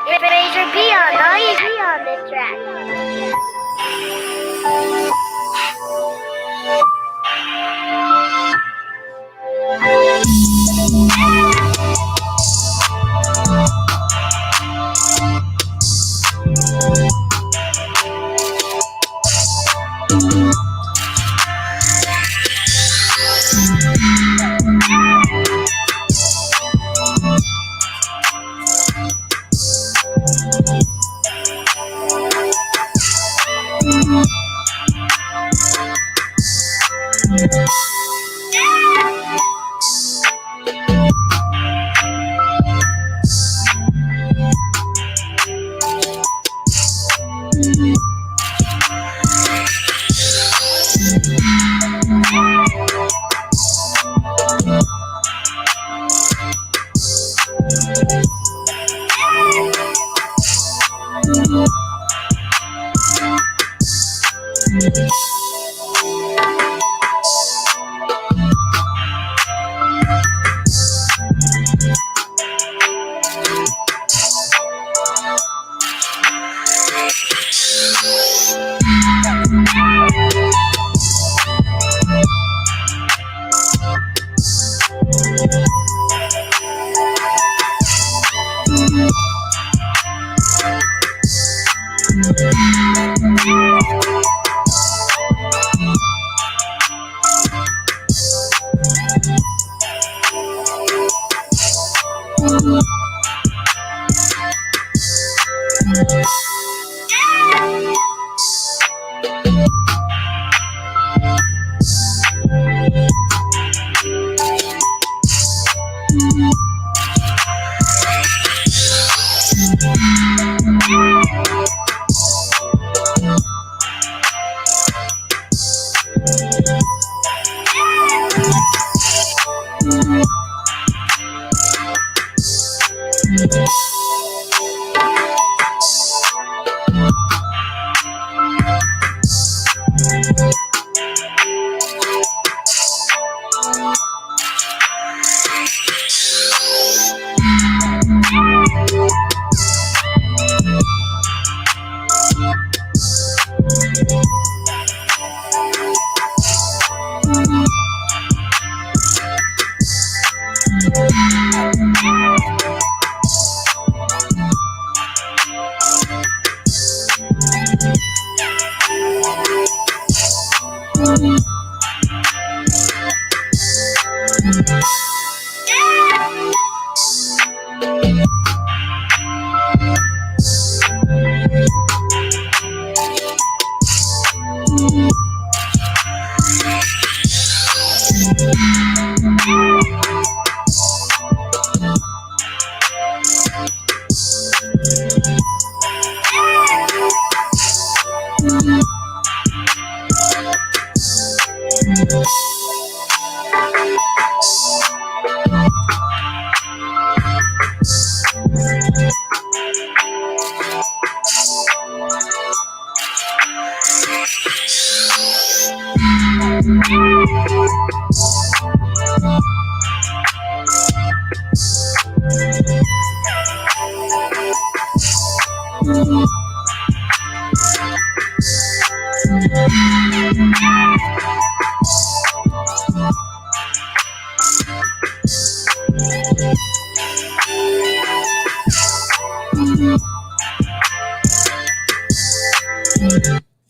Razor B on this track.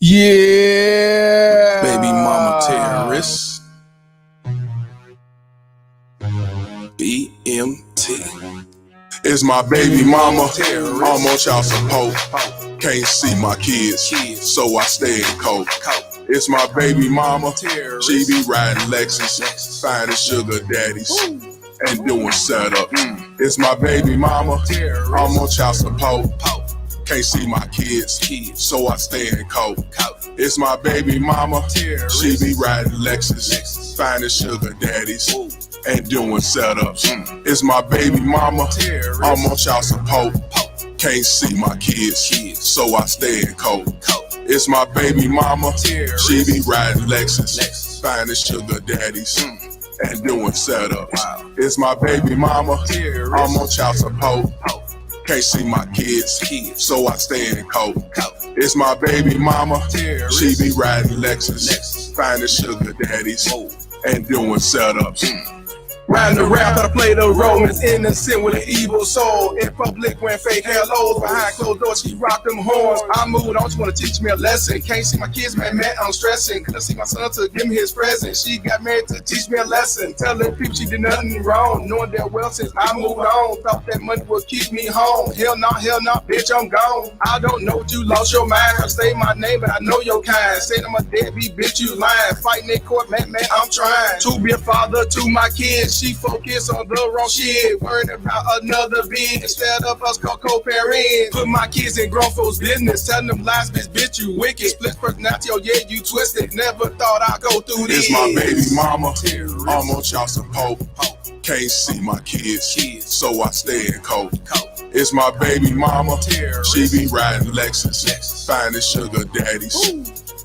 Yeah, baby mama terrorist. BMT. It's my baby mama. I'm on child support. Can't see my kids, so I stay in coke. It's my baby mama. She be riding Lexus, finding sugar daddies and doing setup. It's my baby mama. I'm on child support. Can't see my kids, so I stay in coke. It's my baby mama. She be riding Lexus, finding sugar daddies and doing setups. It's my baby mama. I'm on child support. Can't see my kids, so I stay in coke. It's my baby mama. She be riding Lexus, finding sugar daddies and doing setups. It's my baby mama. I'm on child support. Can't see my kids, so I stay in coat. It's my baby mama, she be riding Lexus, finding sugar daddies, and doing setups. Riding around, I play the role as innocent with an evil soul. In public, wearing fake hellos. Behind closed doors, she rock them horns. I moved on, she wanna teach me a lesson. Can't see my kids, man, I'm stressing. Couldn't see my son to give me his present. She got married to teach me a lesson. Telling people she did nothing wrong. Knowing that well since I moved on. Thought that money would keep me home. Hell no, bitch, I'm gone. I don't know what you lost your mind. I say my name, but I know your kind. Say I'm a deadbeat, bitch, you lying. Fighting in court, man, I'm trying to be a father to my kids. She focus on the wrong shit, worried about another being instead of us co-parenting. Put my kids in grown folks' business, telling them lies, bitch, you wicked. Split personality, oh yeah, you twisted. Never thought I'd go through this. It's my baby mama, I'm on child support. Can't see my kids, so I stay in coat. It's my baby mama, she be riding Lexus, finding sugar daddies,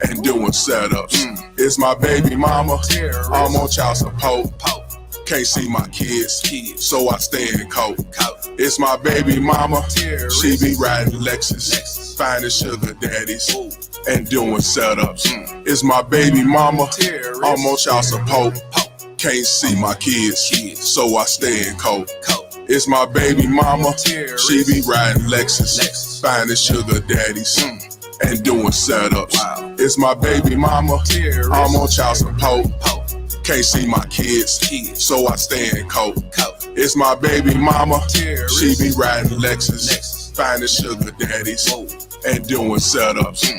and doing setups. It's my baby mama, I'm on child support. Can't see my kids, so I stay in coat. It's my baby mama, she be riding Lexus, finding sugar daddies, and doing setups. It's my baby mama, I'm on child support. Can't see my kids, so I stay in coat. It's my baby mama, she be riding Lexus, finding sugar daddies, and doing setups. It's my baby mama, I'm on child support. Can't see my kids, so I stay in coat. It's my baby mama, she be riding Lexus, finding sugar daddies, and doing setups.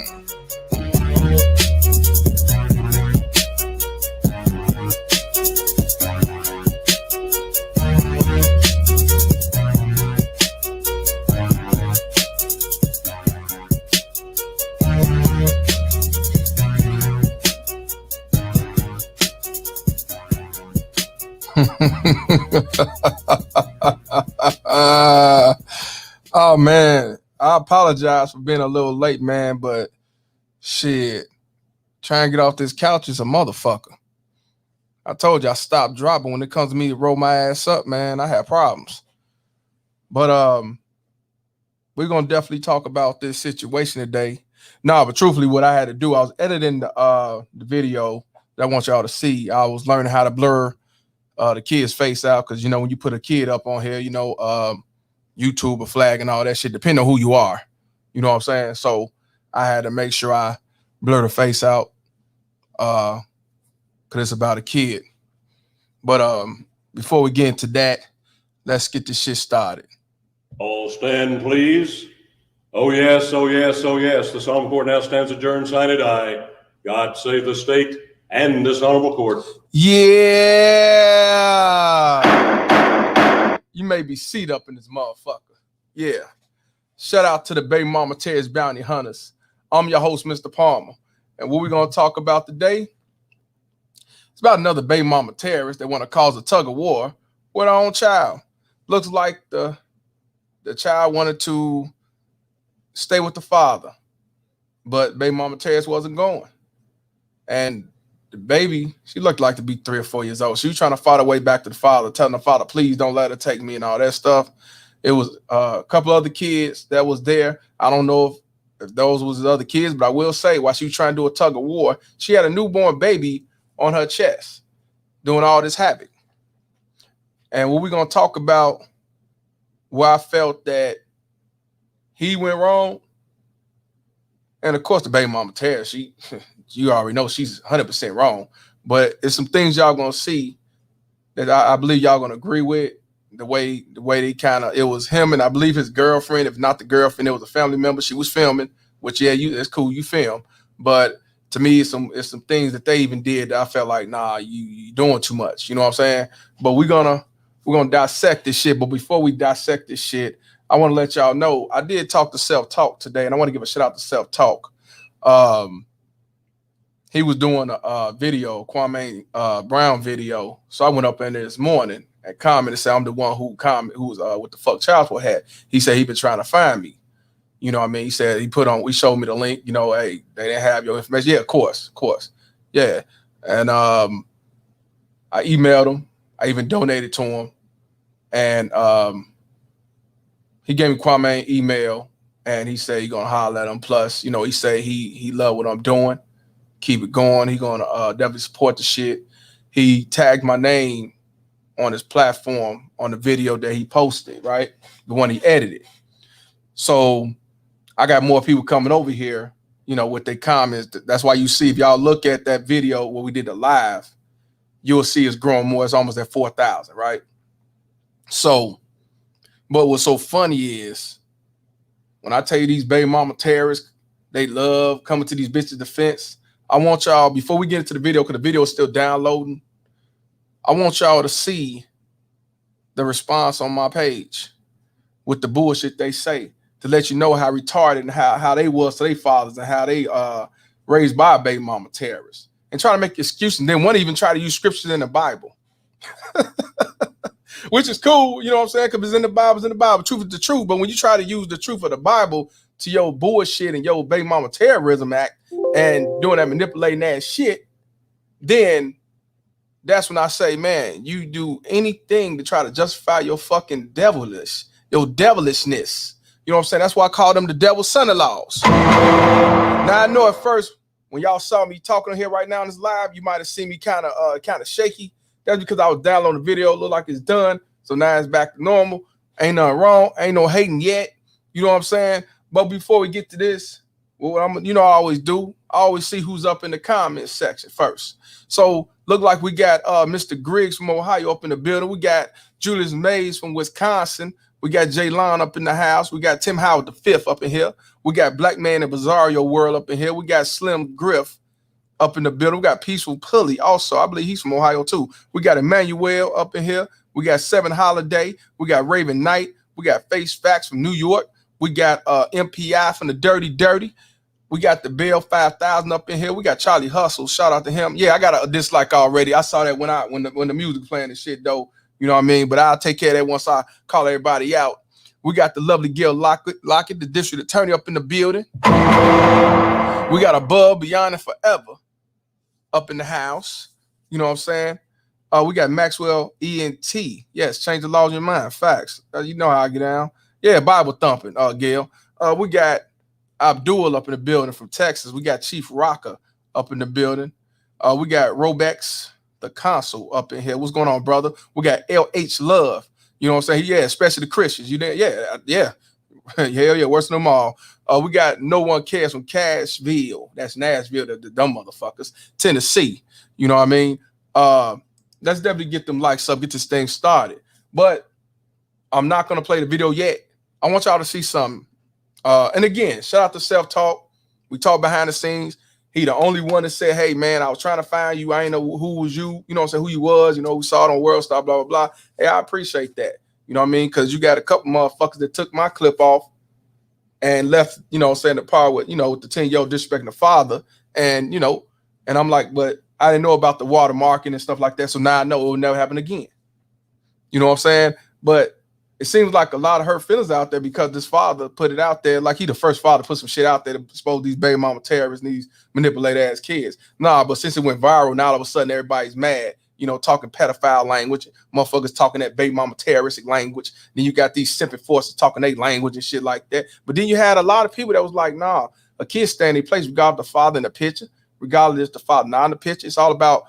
Oh man, I apologize for being a little late, man, but shit, trying to get off this couch is a motherfucker. I told you I stopped dropping. When it comes to me to roll my ass up, man, I have problems. But we're gonna definitely talk about this situation today. No, but truthfully, what I had to do, I was editing the video that I want y'all to see. I was learning how to blur the kid's face out, because you know when you put a kid up on here, you know, YouTube, a flag, and all that shit, depending on who you are, you know what I'm saying? So I had to make sure I blur the face out, because it's about a kid. But before we get into that, let's get this shit started. All stand, please. Oh yes, oh yes, oh yes. The solemn court now stands adjourned, sine die. God save the state and this honorable court. Yeah. You may be seated up in this motherfucker. Yeah. Shout out to the Baby Mama Terrorist Bounty Hunters. I'm your host, Mr. Palmer. And what we're going to talk about today, it's about another Baby Mama terrorist that want to cause a tug of war with her own child. Looks like the child wanted to stay with the father, but Baby Mama terrorist wasn't going. And the baby, she looked like to be 3 or 4 years old. She was trying to fight her way back to the father, telling the father, please don't let her take me and all that stuff. It was a couple other kids that was there. I don't know if those was the other kids, but I will say while she was trying to do a tug of war, she had a newborn baby on her chest doing all this havoc. And what we're going to talk about, where I felt that he went wrong, and of course the Baby Mama terrorist, you already know she's 100% wrong, but it's some things y'all gonna see that I believe y'all gonna agree with. The way they kind of, it was him and I believe his girlfriend. If not the girlfriend, it was a family member. She was filming, which it's cool, you film. But to me, it's some things that they even did that I felt like, nah, you doing too much. You know what I'm saying? But we're gonna dissect this shit. But before we dissect this shit, I want to let y'all know I did talk to Self Talk today, and I want to give a shout out to Self Talk. He was doing a video, Kwame Brown video. So I went up in there this morning and commented, said I'm the one who was with the fuck child support hat. He said he been trying to find me. You know what I mean? He said he showed me the link, you know, hey, they didn't have your information. Yeah, of course. Yeah. And I emailed him. I even donated to him. And he gave me Kwame an email, and he said he gonna holler at him. Plus, you know, he said he love what I'm doing. Keep it going. He gonna definitely support the shit. He tagged my name on his platform on the video that he posted, right? The one he edited. So I got more people coming over here, you know, with their comments. That's why you see, if y'all look at that video where we did the live, you'll see it's growing more. It's almost at 4,000, right? So, but what's so funny is when I tell you these baby mama terrorists, they love coming to these bitches' defense. I want y'all, before we get into the video, because the video is still downloading, I want y'all to see the response on my page with the bullshit they say, to let you know how retarded and how they was to their fathers and how they raised by a baby mama terrorists, and try to make excuses. And then one even try to use scriptures in the Bible, which is cool, you know what I'm saying? Because it's in the Bible, it's in the Bible. Truth is the truth. But when you try to use the truth of the Bible to your bullshit and your baby mama terrorism act and doing that manipulating that shit, then that's when I say, man, you do anything to try to justify your fucking devilishness. You know what I'm saying? That's why I call them the devil's son-in-laws. Now I know at first when y'all saw me talking here right now in this live, you might have seen me kind of shaky. That's because I was downloading the video. It looked like it's done. So now it's back to normal. Ain't nothing wrong. Ain't no hating yet. You know what I'm saying? But before we get to this, well, I always do. I always see who's up in the comments section first. So look like we got Mr. Griggs from Ohio up in the building. We got Julius Mays from Wisconsin. We got Jaylon up in the house. We got Tim Howard the Fifth up in here. We got Black Man in Bizarro World up in here. We got Slim Griff up in the building. We got Peaceful Pulley also. I believe he's from Ohio too. We got Emmanuel up in here. We got Seven Holiday. We got Raven Knight. We got Face Facts from New York. We got MPI from the Dirty Dirty. We got the Bell 5000 up in here. We got Charlie Hustle. Shout out to him. Yeah, I got a dislike already. I saw that when the music playing and shit though. You know what I mean? But I'll take care of that once I call everybody out. We got the lovely Gail Lockett, the district attorney up in the building. We got Above, Beyond, and Forever up in the house. You know what I'm saying? We got Maxwell ENT. Yes, change the laws in your mind. Facts. You know how I get down. Yeah, Bible thumping, Gail. We got Abdul up in the building from Texas. We got Chief Rocker up in the building. We got Robex, the consul, up in here. What's going on, brother? We got LH Love. You know what I'm saying? Yeah, especially the Christians. You there? Yeah. Hell yeah, worse than them all. We got No One Cares from Cashville. That's Nashville, the dumb motherfuckers. Tennessee. You know what I mean? Let's definitely get them likes up, get this thing started. But I'm not going to play the video yet. I want y'all to see something. And again, shout out to Self Talk. We talk behind the scenes. He the only one that said, hey, man, I was trying to find you. I ain't know who was you. You know what I'm saying? Who you was. You know, we saw it on World Star, blah, blah, blah. Hey, I appreciate that. You know what I mean? Because you got a couple motherfuckers that took my clip off and left, you know what I'm saying, the part with, you know, with the 10-year-old disrespecting the father. And, you know, and I'm like, but I didn't know about the watermarking and stuff like that. So now I know it will never happen again. You know what I'm saying? But it seems like a lot of hurt feelings out there because this father put it out there, like he the first father to put some shit out there to expose these baby mama terrorists and these manipulated ass kids. Nah, but since it went viral, now all of a sudden everybody's mad, you know, talking pedophile language, motherfuckers talking that baby mama terroristic language. Then you got these simping forces talking their language and shit like that. But then you had a lot of people that was like, nah, a kid stand in place regardless of the father in the picture, regardless of the father not in the picture. It's all about,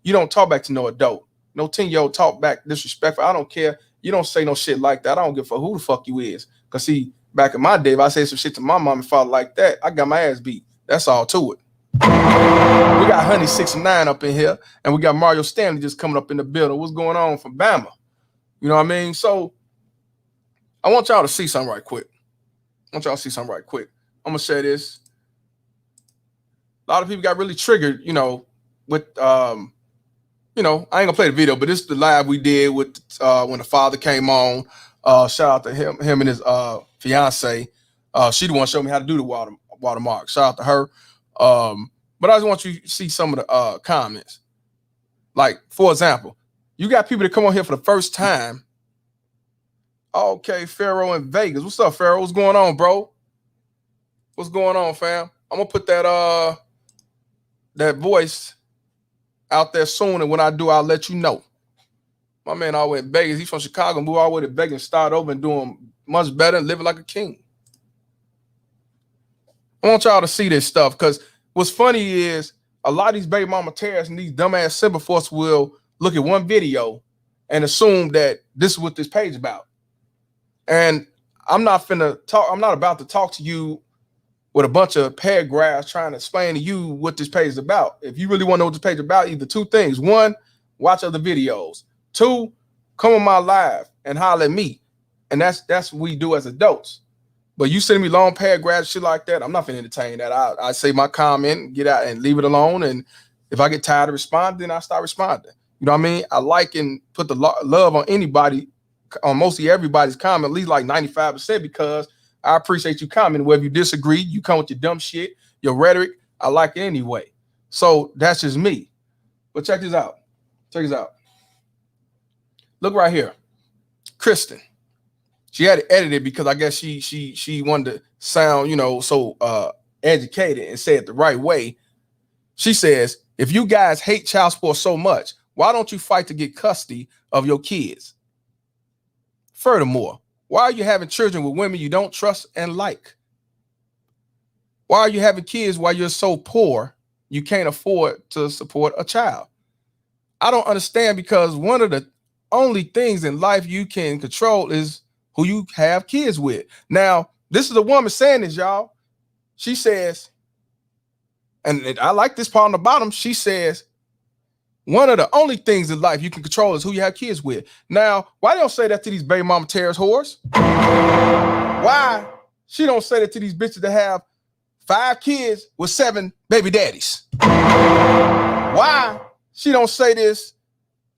you don't talk back to no adult. No 10-year-old talk back disrespectful. I don't care. You don't say no shit like that. I don't give a fuck who the fuck you is. Because see, back in my day, if I say some shit to my mom and father like that, I got my ass beat. That's all to it. We got Honey 6'9" up in here, and we got Mario Stanley just coming up in the building. What's going on from Bama? You know what I mean? So I want y'all to see something right quick. I'm going to share this. A lot of people got really triggered, you know, with you know, I ain't gonna play the video, but this is the live we did with when the father came on. Shout out to him and his fiance. She the one showed me how to do the watermark. Shout out to her. But I just want you to see some of the comments. Like, for example, you got people that come on here for the first time. Okay, Pharaoh in Vegas. What's up, Pharaoh? What's going on, bro? What's going on, fam? I'm gonna put that that voice out there soon, and when I do, I'll let you know. My man all the way in Vegas. He's from Chicago, moved all the way to Vegas, start over and doing much better and living like a king. I want y'all to see this stuff because what's funny is a lot of these baby mama terrorists and these dumbass symbol will look at one video and assume that this is what this page is about. And I'm not about to talk to you with a bunch of paragraphs trying to explain to you what this page is about. If you really want to know what this page is about, either two things. One, watch other videos. Two, come on my live and holler at me. And that's what we do as adults. But you send me long paragraphs, shit like that, I'm not gonna entertain that. I say my comment, get out and leave it alone. And if I get tired of responding, then I start responding. You know what I mean? I like and put the love on anybody, on mostly everybody's comment, at least like 95%, because I appreciate you commenting. Whether you disagree, you come with your dumb shit, your rhetoric, I like it anyway. So that's just me. But check this out. Check this out. Look right here. Kristen. She had to edit it because I guess she wanted to sound, so educated and say it the right way. She says, if you guys hate child support so much, why don't you fight to get custody of your kids? Furthermore, why are you having children with women you don't trust and like? Why are you having kids while you're so poor you can't afford to support a child? I don't understand, because one of the only things in life you can control is who you have kids with. Now, this is a woman saying this, y'all. She says, and I like this part on the bottom, she says, one of the only things in life you can control is who you have kids with. Now, why don't say that to these baby mama terrorist whores? Why she don't say that to these bitches that have 5 kids with 7 baby daddies? Why she don't say this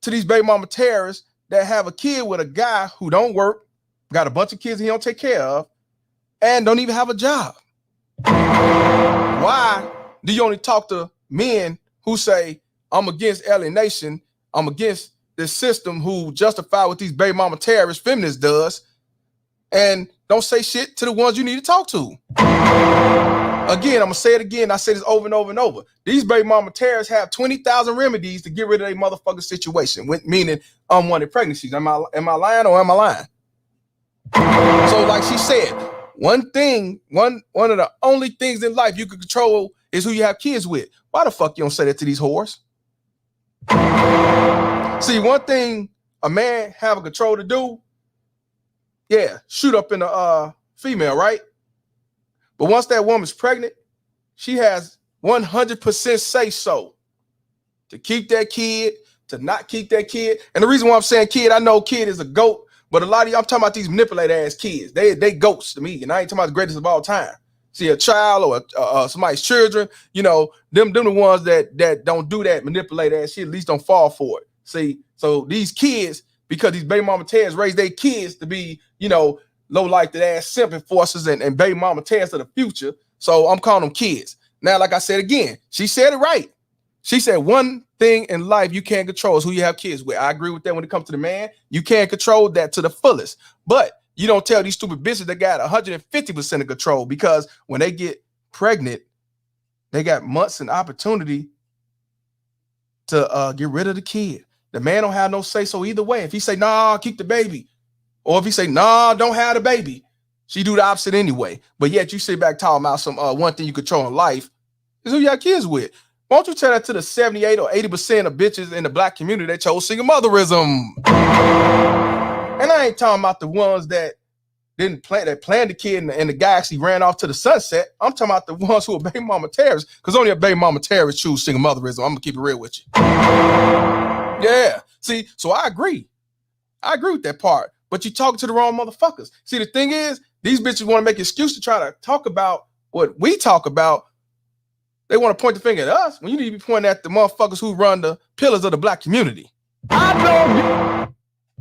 to these baby mama terrorists that have a kid with a guy who don't work, got a bunch of kids he don't take care of, and don't even have a job? Why do you only talk to men who say, I'm against alienation, I'm against this system, who justify what these baby mama terrorist feminists does, and don't say shit to the ones you need to talk to? Again, I'm gonna say it again. I say this over and over and over. These baby mama terrorists have 20,000 remedies to get rid of their motherfucking situation, meaning unwanted pregnancies. Am I lying or am I lying? So like she said, one of the only things in life you can control is who you have kids with. Why the fuck you don't say that to these whores? See, one thing a man have a control to do, yeah, shoot up in a female, right? But once that woman's pregnant, she has 100% say so to keep that kid, to not keep that kid. And the reason why I'm saying kid, I know kid is a goat, but a lot of y'all, I'm talking about these manipulated ass kids. They goats to me, and I ain't talking about the greatest of all time. See, a child or somebody's children, them the ones that don't do that manipulated ass shit, at least don't fall for it. See, so these kids, because these baby mama terrorists raise their kids to be, low-life ass simping forces and baby mama terrorists of the future. So I'm calling them kids. Now, like I said again, she said it right. She said one thing in life you can't control is who you have kids with. I agree with that when it comes to the man. You can't control that to the fullest. But you don't tell these stupid bitches that got 150% of control, because when they get pregnant, they got months and opportunity to get rid of the kid. The man don't have no say so either way. If he say, nah, keep the baby, or if he say, nah, don't have the baby, she do the opposite anyway. But yet you sit back talking about some one thing you control in life is who you have kids with. Why don't you tell that to the 78 or 80% of bitches in the black community that chose single motherism? And I ain't talking about the ones that didn't plan, that planned the kid and the guy actually ran off to the sunset. I'm talking about the ones who are baby mama terrorists, because only a baby mama terrorist choose single motherism. I'm gonna keep it real with you. Yeah. See, so I agree with that part, but you talking to the wrong motherfuckers. See, the thing is, these bitches want to make an excuse to try to talk about what we talk about. They want to point the finger at us when you need to be pointing at the motherfuckers who run the pillars of the black community. I know.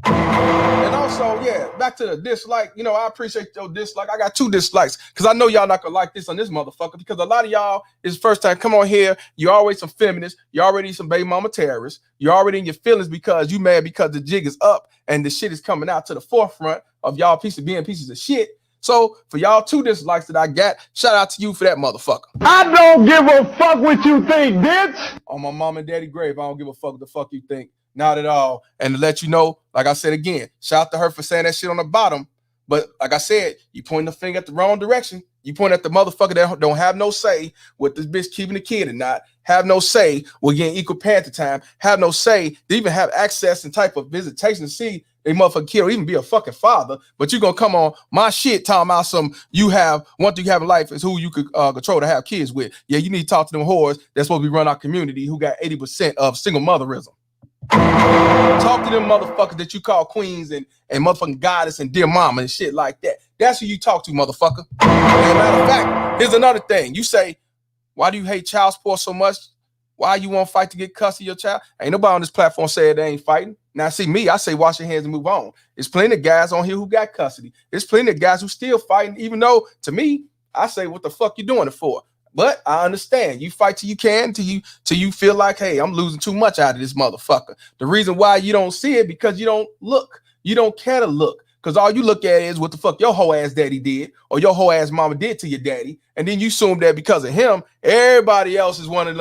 And also, yeah, back to the dislike. I appreciate your dislike. I got 2 dislikes because I know y'all not gonna like this on this motherfucker, because a lot of y'all is first time come on here. You always some feminists. You already some baby mama terrorists. You already in your feelings because you mad because the jig is up and the shit is coming out to the forefront of y'all being pieces of shit. So for y'all 2 dislikes that I got, shout out to you for that motherfucker. I don't give a fuck what you think, bitch. On my mom and daddy grave, I don't give a fuck what the fuck you think. Not at all. And to let you know, like I said again, shout out to her for saying that shit on the bottom. But like I said, you point the finger at the wrong direction. You point at the motherfucker that don't have no say with this bitch keeping the kid or not, have no say with getting equal parenting time, have no say to even have access and type of visitation to see a motherfucking kid or even be a fucking father. But you gonna come on my shit talking about some you have one thing you have in life is who you could control to have kids with. Yeah, you need to talk to them whores that's supposed to be run our community who got 80% of single motherism. Talk to them motherfuckers that you call queens and motherfucking goddess and dear mama and shit like that. That's who you talk to, motherfucker. And matter of fact, here's another thing. You say, why do you hate child support so much? Why you want to fight to get custody of your child? Ain't nobody on this platform say they ain't fighting. Now, see me, I say wash your hands and move on. There's plenty of guys on here who got custody. There's plenty of guys who still fighting, even though, to me, I say, what the fuck you doing it for? But I understand. You fight till you can, till you feel like, hey, I'm losing too much out of this motherfucker. The reason why you don't see it because you don't look. You don't care to look. Because all you look at is what the fuck your whole ass daddy did or your whole ass mama did to your daddy. And then you assume that because of him, everybody else is one of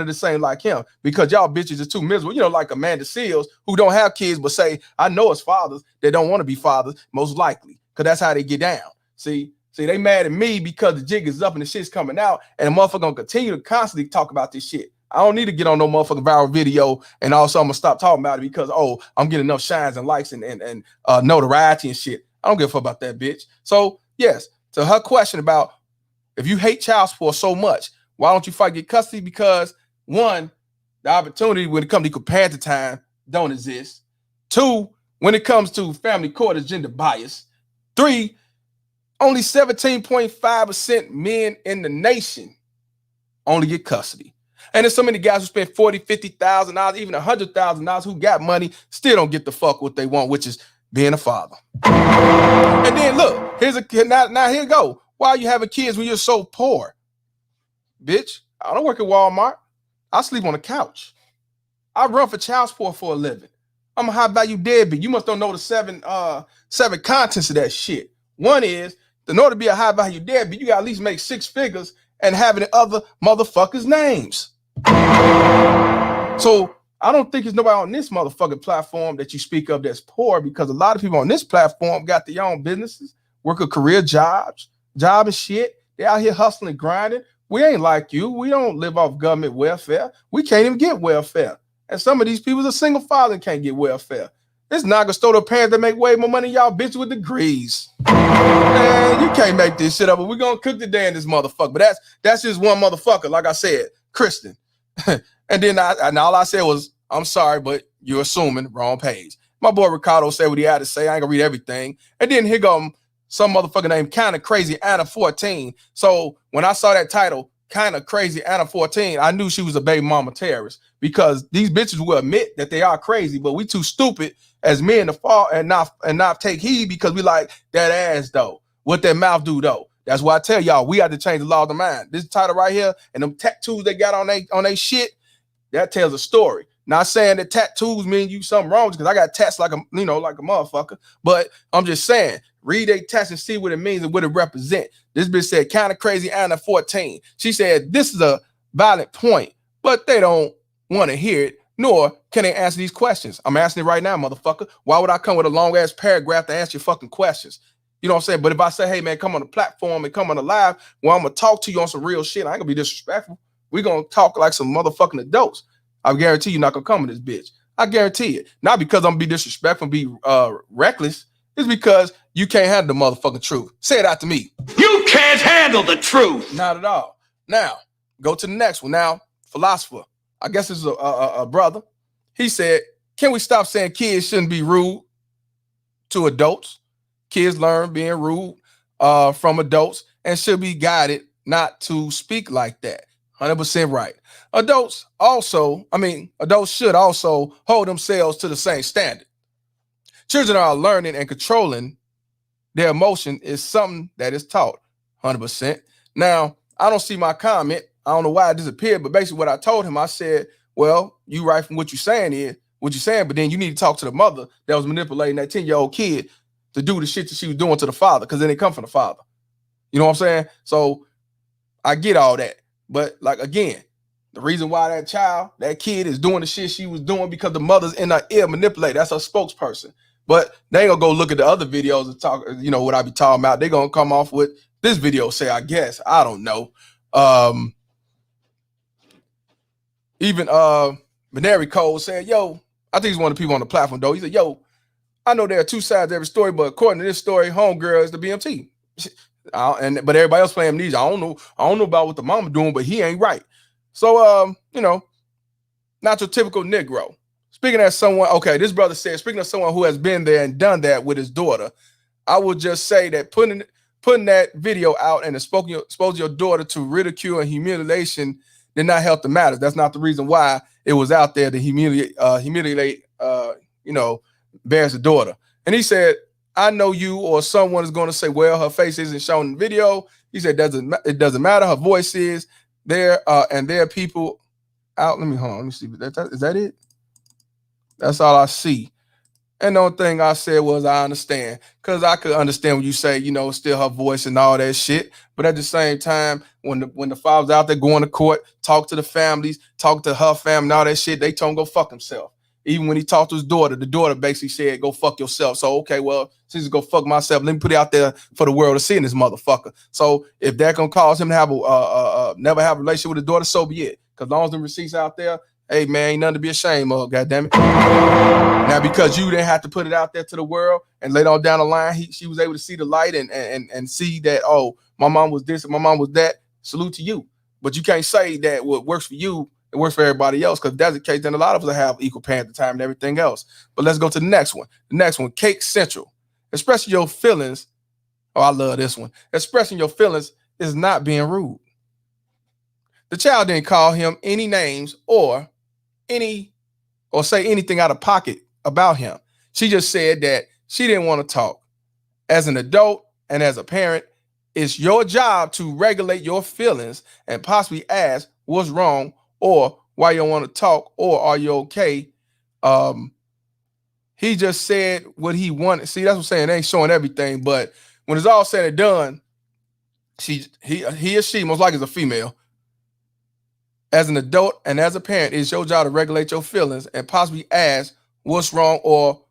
the same like him. Because y'all bitches are too miserable. You know, like Amanda Seals, who don't have kids, but say, I know it's fathers that don't want to be fathers, most likely. Because that's how they get down. See, they mad at me because the jig is up and the shit's coming out. And the motherfucker gonna continue to constantly talk about this shit. I don't need to get on no motherfucking viral video and also I'm gonna stop talking about it because I'm getting enough shines and likes and notoriety and shit. I don't give a fuck about that bitch. So yes, to her question about if you hate child support so much, why don't you fight get custody? Because one, the opportunity when it comes to equal parenting time don't exist. Two, when it comes to family court is gender bias. Three, only 17.5% men in the nation only get custody. And there's so many guys who spend $40,000, $50,000, even $100,000 who got money, still don't get the fuck what they want, which is being a father. And then look, now here you go. Why are you having kids when you're so poor? Bitch, I don't work at Walmart. I sleep on the couch. I run for child support for a living. I'm a high value deadbeat. You must don't know the seven contents of that shit. One is, in order to be a high value deadbeat, you got to at least make 6 figures and having other motherfuckers' names. So I don't think there's nobody on this motherfucking platform that you speak of that's poor because a lot of people on this platform got their own businesses, work a career job and shit. They out here hustling and grinding. We ain't like you. We don't live off government welfare. We can't even get welfare. And some of these people is a single father and can't get welfare. This nigga stole the parents that make way more money than y'all bitches with degrees. Man, you can't make this shit up, but we're gonna cook today in this motherfucker. But that's just one motherfucker, like I said, Kristen. And then all I said was, I'm sorry, but you're assuming wrong page. My boy Ricardo said what he had to say. I ain't gonna read everything. And then here go some motherfucker named Kinda Crazy Anna 14. So when I saw that title, Kinda Crazy Anna 14, I knew she was a baby mama terrorist because these bitches will admit that they are crazy, but we too stupid as men to fall and not take heed because we like that ass though. What that mouth do though? That's why I tell y'all we have to change the law of the mind. This title right here and them tattoos they got on they shit, that tells a story. Not saying that tattoos mean you something wrong because I got tats like a motherfucker, but I'm just saying read a tats and see what it means and what it represents. This bitch said Kinda Crazy Anna 14. She said this is a valid point, but they don't want to hear it, nor can they answer these questions. I'm asking it right now, motherfucker. Why would I come with a long ass paragraph to answer your fucking questions? You know what I'm saying? But if I say, hey man, come on the platform and come on the live, well, I'm gonna talk to you on some real shit. I ain't gonna be disrespectful. We're gonna talk like some motherfucking adults. I guarantee you're not gonna come with this bitch. I guarantee it. Not because I'm gonna be disrespectful and be reckless. It's because you can't handle the motherfucking truth. Say it out to me. You can't handle the truth. Not at all. Now, go to the next one. Now, philosopher. I guess it's a brother. He said, can we stop saying kids shouldn't be rude to adults? Kids learn being rude from adults and should be guided not to speak like that. 100% right. Adults should also hold themselves to the same standard. Children are learning and controlling their emotion is something that is taught. 100%. Now, I don't see my comment. I don't know why it disappeared, but basically what I told him, I said, well, you right from what you're saying, but then you need to talk to the mother that was manipulating that 10-year-old kid to do the shit that she was doing to the father, because then it come from the father. You know what I'm saying? So I get all that. But like, again, the reason why that kid is doing the shit she was doing because the mother's in her ear manipulated. That's her spokesperson. But they ain't gonna go look at the other videos and talk, you know, what I be talking about. They gonna come off with this video, say, I guess. I don't know. Even Veneri Cole said, yo, I think he's one of the people on the platform, though. He said, yo, I know there are two sides to every story, but according to this story, homegirl is the BMT. But everybody else playing amnesia. I don't know about what the mama doing, but he ain't right. So you know, not your typical Negro. Speaking as someone, okay, this brother said, speaking of someone who has been there and done that with his daughter, I would just say that putting that video out and exposing your daughter to ridicule and humiliation did not help the matter. That's not the reason why it was out there to humiliate, you know, embarrass the daughter. And he said, I know you or someone is going to say, well, her face isn't shown in the video. He said, it doesn't matter. Her voice is there, and there are people out. Hold on. Let me see. Is that it? That's all I see. And the only thing I said was I understand, because I could understand when you say, you know, still her voice and all that shit. But at the same time, when the father's out there going to court, talk to the families, talk to her family and all that shit, they told him go fuck himself. Even when he talked to his daughter, the daughter basically said, go fuck yourself. So, okay, well, since you go fuck myself, let me put it out there for the world to see in this motherfucker. So if that gonna cause him to have never have a relationship with his daughter, so be it. Because as long as the receipts out there, hey, man, ain't nothing to be ashamed of, goddammit. Now, because you didn't have to put it out there to the world, and later on down the line, she was able to see the light and see that, oh, my mom was this and my mom was that, salute to you. But you can't say that what works for you, it works for everybody else, because if that's the case, then a lot of us have equal parenting time and everything else. But let's go to the next one. The next one, Cake Central. Expressing your feelings. Oh, I love this one. Expressing your feelings is not being rude. The child didn't call him any names or say anything out of pocket about him. She just said that she didn't want to talk. As an adult and as a parent, it's your job to regulate your feelings and possibly ask what's wrong or why you don't want to talk or are you okay? He just said what he wanted. See, that's what I'm saying. They ain't showing everything, but when it's all said and done, he or she, most likely is a female. As an adult and as a parent, it's your job to regulate your feelings and possibly ask what's wrong or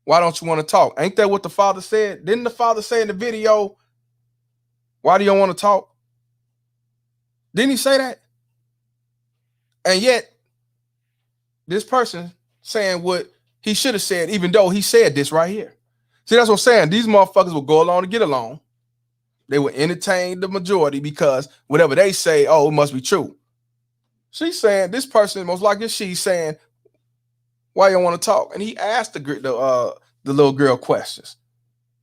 why don't you want to talk? Ain't that what the father said? Didn't the father say in the video, why do you want to talk? Didn't he say that? And yet, this person saying what he should have said, even though he said this right here. See, that's what I'm saying. These motherfuckers will go along to get along. They will entertain the majority because whatever they say, oh, it must be true. She's saying, this person, most likely she's saying, why you don't want to talk? And he asked the little girl questions.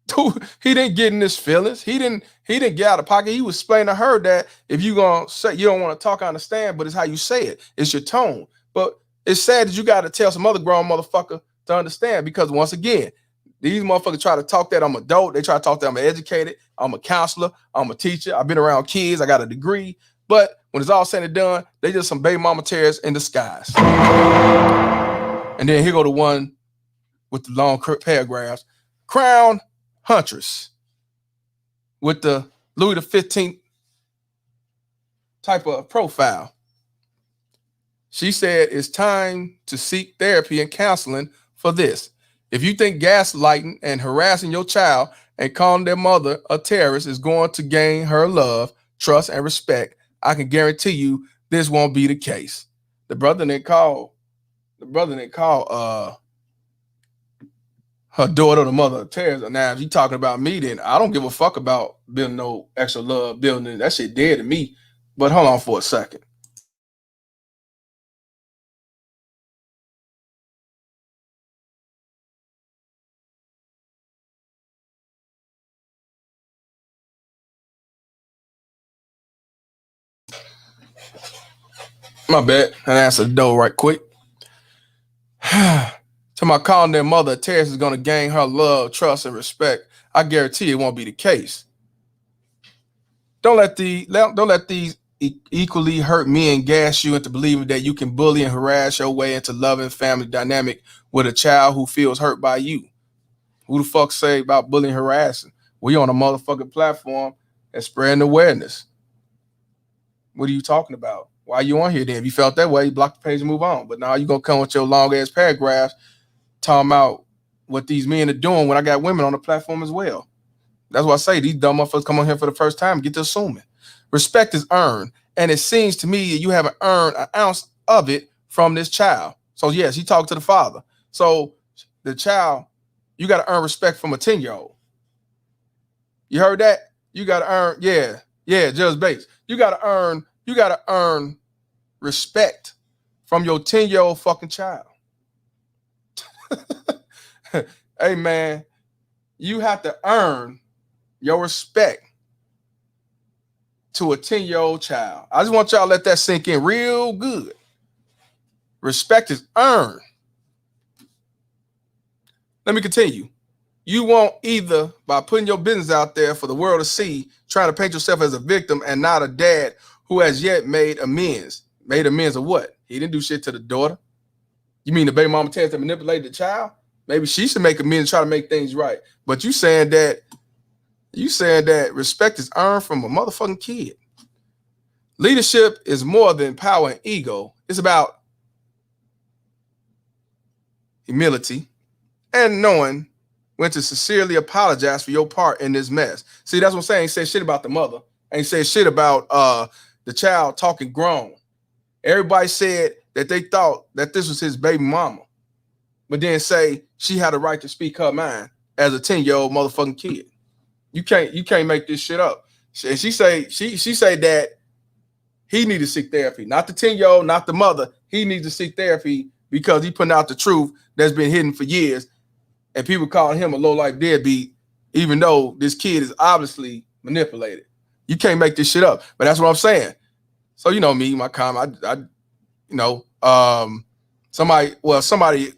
Dude, he didn't get in his feelings. He didn't get out of pocket. He was explaining to her that if you gonna say you don't want to talk, I understand, but it's how you say it. It's your tone. But it's sad that you got to tell some other grown motherfucker to understand, because once again, these motherfuckers try to talk that I'm adult. They try to talk that I'm educated. I'm a counselor. I'm a teacher. I've been around kids. I got a degree. But when it's all said and done, they just some baby mama terrorists in disguise. And then here go the one with the long paragraphs. Crown Huntress with the Louis XV type of profile. She said it's time to seek therapy and counseling for this. If you think gaslighting and harassing your child and calling their mother a terrorist is going to gain her love, trust, and respect, I can guarantee you this won't be the case. The brother didn't call her daughter the mother of terrorists. Now, if you talking about me, then I don't give a fuck about building no extra love, building that shit dead to me. But hold on for a second. My bad. I answered the door right quick. To my calling their mother a terrorist is going to gain her love, trust, and respect. I guarantee it won't be the case. Don't let these equally hurt men gas you into believing that you can bully and harass your way into loving family dynamic with a child who feels hurt by you. Who the fuck say about bullying and harassing? We on a motherfucking platform and spreading awareness. What are you talking about? Why are you on here then? If you felt that way, block the page and move on. But now you're going to come with your long ass paragraphs talking about what these men are doing when I got women on the platform as well. That's why I say these dumb motherfuckers come on here for the first time, get to assuming. Respect is earned. And it seems to me you haven't earned an ounce of it from this child. So yes, he talked to the father. So the child, you got to earn respect from a 10-year-old. You heard that? You got to earn, yeah, Judge Bates. You got to earn respect from your 10-year-old fucking child. Hey man, you have to earn your respect to a 10-year-old child. I just want y'all to let that sink in real good. Respect is earned. Let me continue. You won't either by putting your business out there for the world to see, trying to paint yourself as a victim and not a dad who has yet made amends. Made amends of what? He didn't do shit to the daughter. You mean the baby mama tends to manipulate the child? Maybe she should make amends and try to make things right. But you saying that respect is earned from a motherfucking kid. Leadership is more than power and ego. It's about humility and knowing when to sincerely apologize for your part in this mess. See, that's what I'm saying. He said shit about the mother. Ain't said shit about the child talking grown. Everybody said that they thought that this was his baby mama, but then say she had a right to speak her mind as a 10-year-old motherfucking kid. You can't make this shit up. She say that he needs to seek therapy, not the 10-year-old, not the mother. He needs to seek therapy because he putting out the truth that's been hidden for years, and people calling him a low-life deadbeat, even though this kid is obviously manipulated. You can't make this shit up. But that's what I'm saying. So you know me, my comment. Somebody, I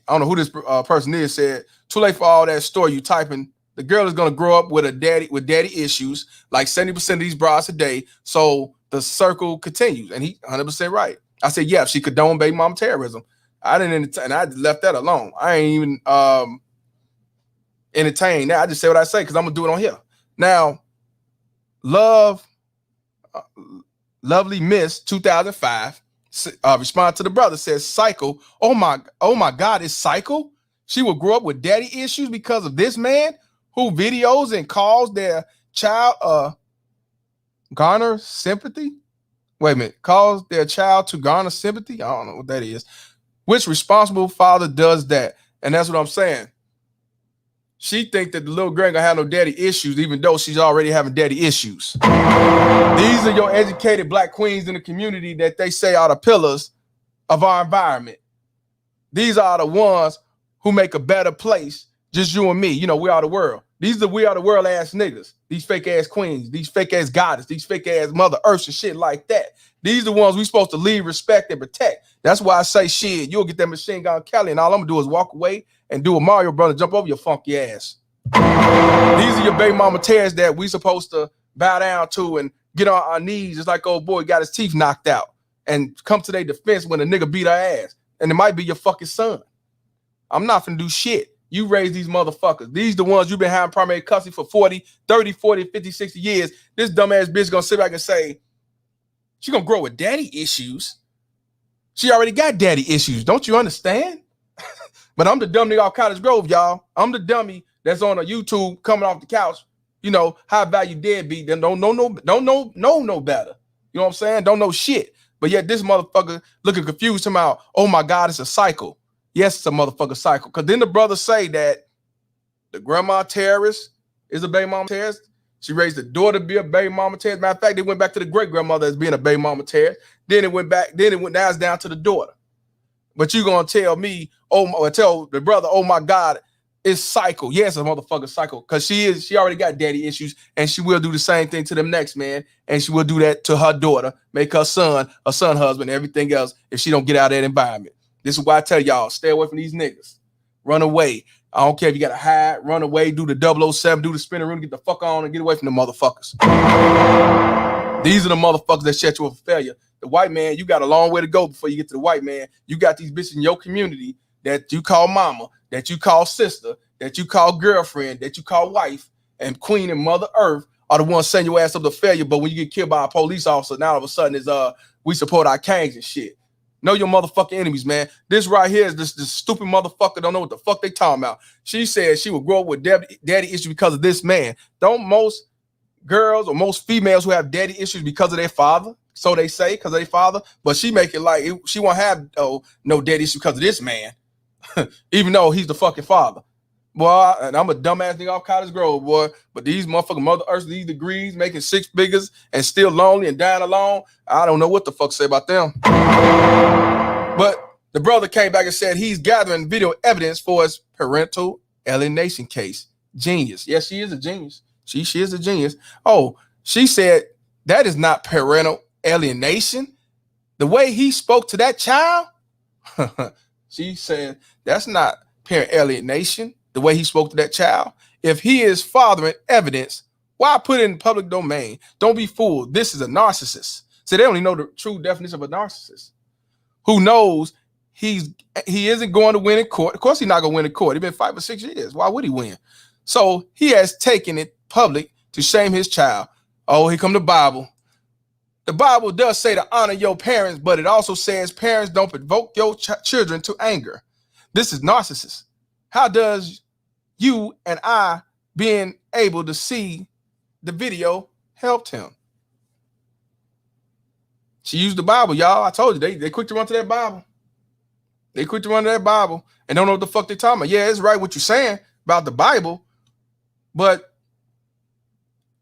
don't know who this person is, said, too late for all that story you typing. The girl is gonna grow up with daddy issues, like 70% of these bras today. So the circle continues, and he 100% right. I said, yeah, she condoned baby mom terrorism. I didn't entertain. I left that alone. I ain't even entertain that. I just say what I say because I'm gonna do it on here. Now, Lovely Miss 2005 respond to the brother, says, cycle. Oh my God, it's cycle. She will grow up with daddy issues because of this man who videos and calls their child garner sympathy. Wait a minute, calls their child to garner sympathy. I don't know what that is. Which responsible father does that? And that's what I'm saying. She think that the little girl ain't gonna have no daddy issues, even though she's already having daddy issues. These are your educated black queens in the community that they say are the pillars of our environment. These are the ones who make a better place, just you and me. You know, we are the world. These are we are the world ass niggas. These fake ass queens, these fake ass goddess, these fake ass Mother Earth and shit like that. These are the ones we supposed to lead, respect, and protect. That's why I say shit, you'll get that Machine Gun Kelly, and all I'm gonna do is walk away and do a Mario brother, jump over your funky ass. These are your baby mama tears that we supposed to bow down to and get on our knees. It's like old boy got his teeth knocked out and come to their defense when a nigga beat our ass. And it might be your fucking son. I'm not finna do shit. You raise these motherfuckers. These the ones you've been having primary custody for 40, 30, 40, 50, 60 years. This dumbass bitch gonna sit back and say, she gonna grow with daddy issues. She already got daddy issues. Don't you understand? But I'm the dumb nigga off Cottage Grove, y'all. I'm the dummy that's on a YouTube coming off the couch, you know, high value deadbeat. Then don't know better. You know what I'm saying? Don't know shit. But yet this motherfucker looking confused somehow. Oh my God, it's a cycle. Yes, it's a motherfucker cycle. Because then the brothers say that the grandma terrorist is a baby mama terrorist. She raised the daughter to be a baby mama terrorist. Matter of fact, they went back to the great grandmother as being a baby mama terrorist. Then it went now it's down to the daughter. But you gonna tell me, tell the brother, oh my God, it's cycle. Yes, a motherfucker cycle. Because she already got daddy issues, and she will do the same thing to them next man, and she will do that to her daughter, make her son a son husband, and everything else if she don't get out of that environment. This is why I tell y'all, stay away from these niggas. Run away. I don't care if you gotta hide, run away, do the 007, do the spinning room, get the fuck on and get away from the motherfuckers. These are the motherfuckers that set you up for failure. The white man, you got a long way to go before you get to the white man. You got these bitches in your community that you call mama, that you call sister, that you call girlfriend, that you call wife, and queen and Mother Earth are the ones setting your ass up to failure. But when you get killed by a police officer, now all of a sudden it's we support our kings and shit. Know your motherfucking enemies, man. This right here is this stupid motherfucker don't know what the fuck they talking about. She said she would grow up with daddy issues because of this man. Don't most girls or most females who have daddy issues because of their father? So they say, because of their father. But she make it like she won't have no daddy issues because of this man, even though he's the fucking father. Boy, and I'm a dumbass nigga off Cottage Grove, boy. But these motherfucking Mother Earth, these degrees, making 6 figures and still lonely and dying alone. I don't know what the fuck to say about them. But the brother came back and said he's gathering video evidence for his parental alienation case. Genius. Yes, she is a genius. She is a genius. Oh, she said that is not parental alienation. The way he spoke to that child, she said that's not parent alienation. The way he spoke to that child. If he is fathering evidence, why put it in the public domain? Don't be fooled. This is a narcissist. So they only know the true definition of a narcissist. Who knows he isn't going to win in court. Of course he's not going to win in court. He's been fighting for 6 years. Why would he win? So he has taken it public to shame his child. Oh, here come the Bible. The Bible does say to honor your parents, but it also says parents don't provoke your children to anger. This is narcissist. How does you and I being able to see the video helped him? She used the Bible, y'all. I told you, they quick to run to that Bible. They quick to run to that Bible and don't know what the fuck they're talking about. Yeah, it's right what you're saying about the Bible, but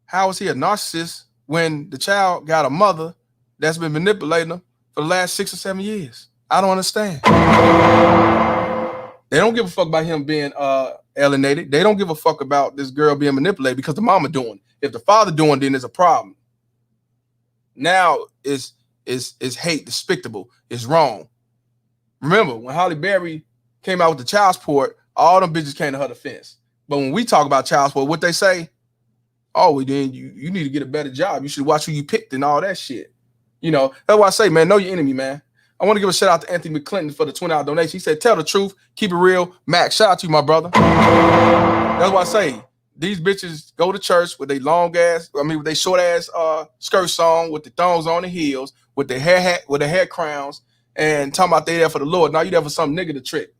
how is he a narcissist when the child got a mother that's been manipulating him for the last 6 or 7 years? I don't understand. They don't give a fuck about him being alienated. They don't give a fuck about this girl being manipulated because the mama doing. If the father doing, then there's a problem. Now is hate despicable. It's wrong. Remember when Halle Berry came out with the child support, all them bitches came to her defense. But when we talk about child support, what they say? Oh, well, then you need to get a better job. You should watch who you picked and all that shit. You know, that's why I say, man, know your enemy, man. I want to give a shout out to Anthony McClinton for the $20 donation. He said, tell the truth, keep it real. Max, shout out to you, my brother. That's why I say, these bitches go to church with their with their short ass skirts on, with the thongs on the heels, with their hair crowns, and talking about they there for the Lord. Now you there for some nigga to trick.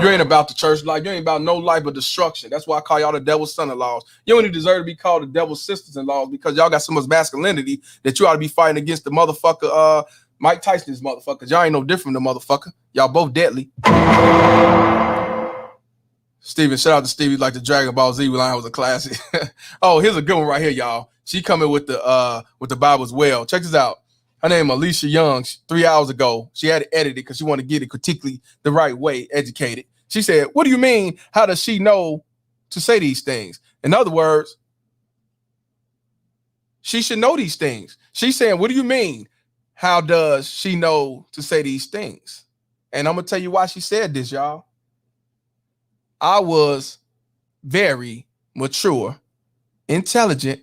You ain't about the church life. You ain't about no life but destruction. That's why I call y'all the devil's son-in-laws. You don't even deserve to be called the devil's sisters-in-laws because y'all got so much masculinity that you ought to be fighting against the motherfucker, Mike Tyson's motherfuckers. Y'all ain't no different than the motherfucker. Y'all both deadly. Steven, shout out to Stevie like the Dragon Ball Z line was a classic. Oh, here's a good one right here, y'all. She coming with the Bible as well. Check this out. Her name Alicia Young. 3 hours ago, she had to edit it because she wanted to get it critically the right way, educated. She said, what do you mean? How does she know to say these things? In other words, she should know these things. She's saying, what do you mean? How does she know to say these things? And I'm going to tell you why she said this, y'all. I was very mature, intelligent,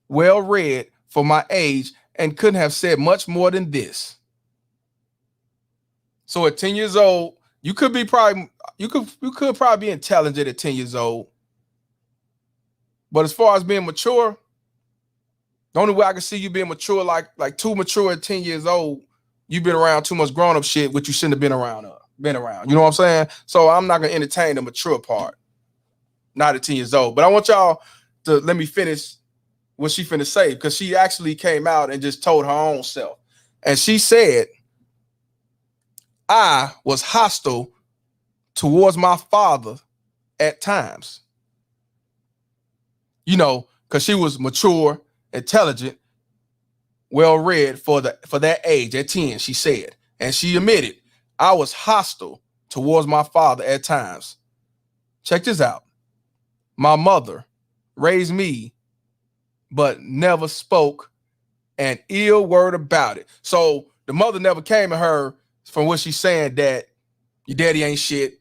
well-read for my age, and couldn't have said much more than this. So at 10 years old, you could probably be intelligent at 10 years old. But as far as being mature, the only way I can see you being mature, like too mature at 10 years old, you've been around too much grown-up shit, which you shouldn't have been around. You know what I'm saying? So I'm not gonna entertain the mature part. Not at 10 years old. But I want y'all to let me finish what she finna say, because she actually came out and just told her own self. And she said, I was hostile towards my father at times. You know, because she was mature, intelligent, well-read for that age at 10, she said. And she admitted, I was hostile towards my father at times. Check this out. My mother raised me, but never spoke an ill word about it. So the mother never came at her from what she's saying that your daddy ain't shit,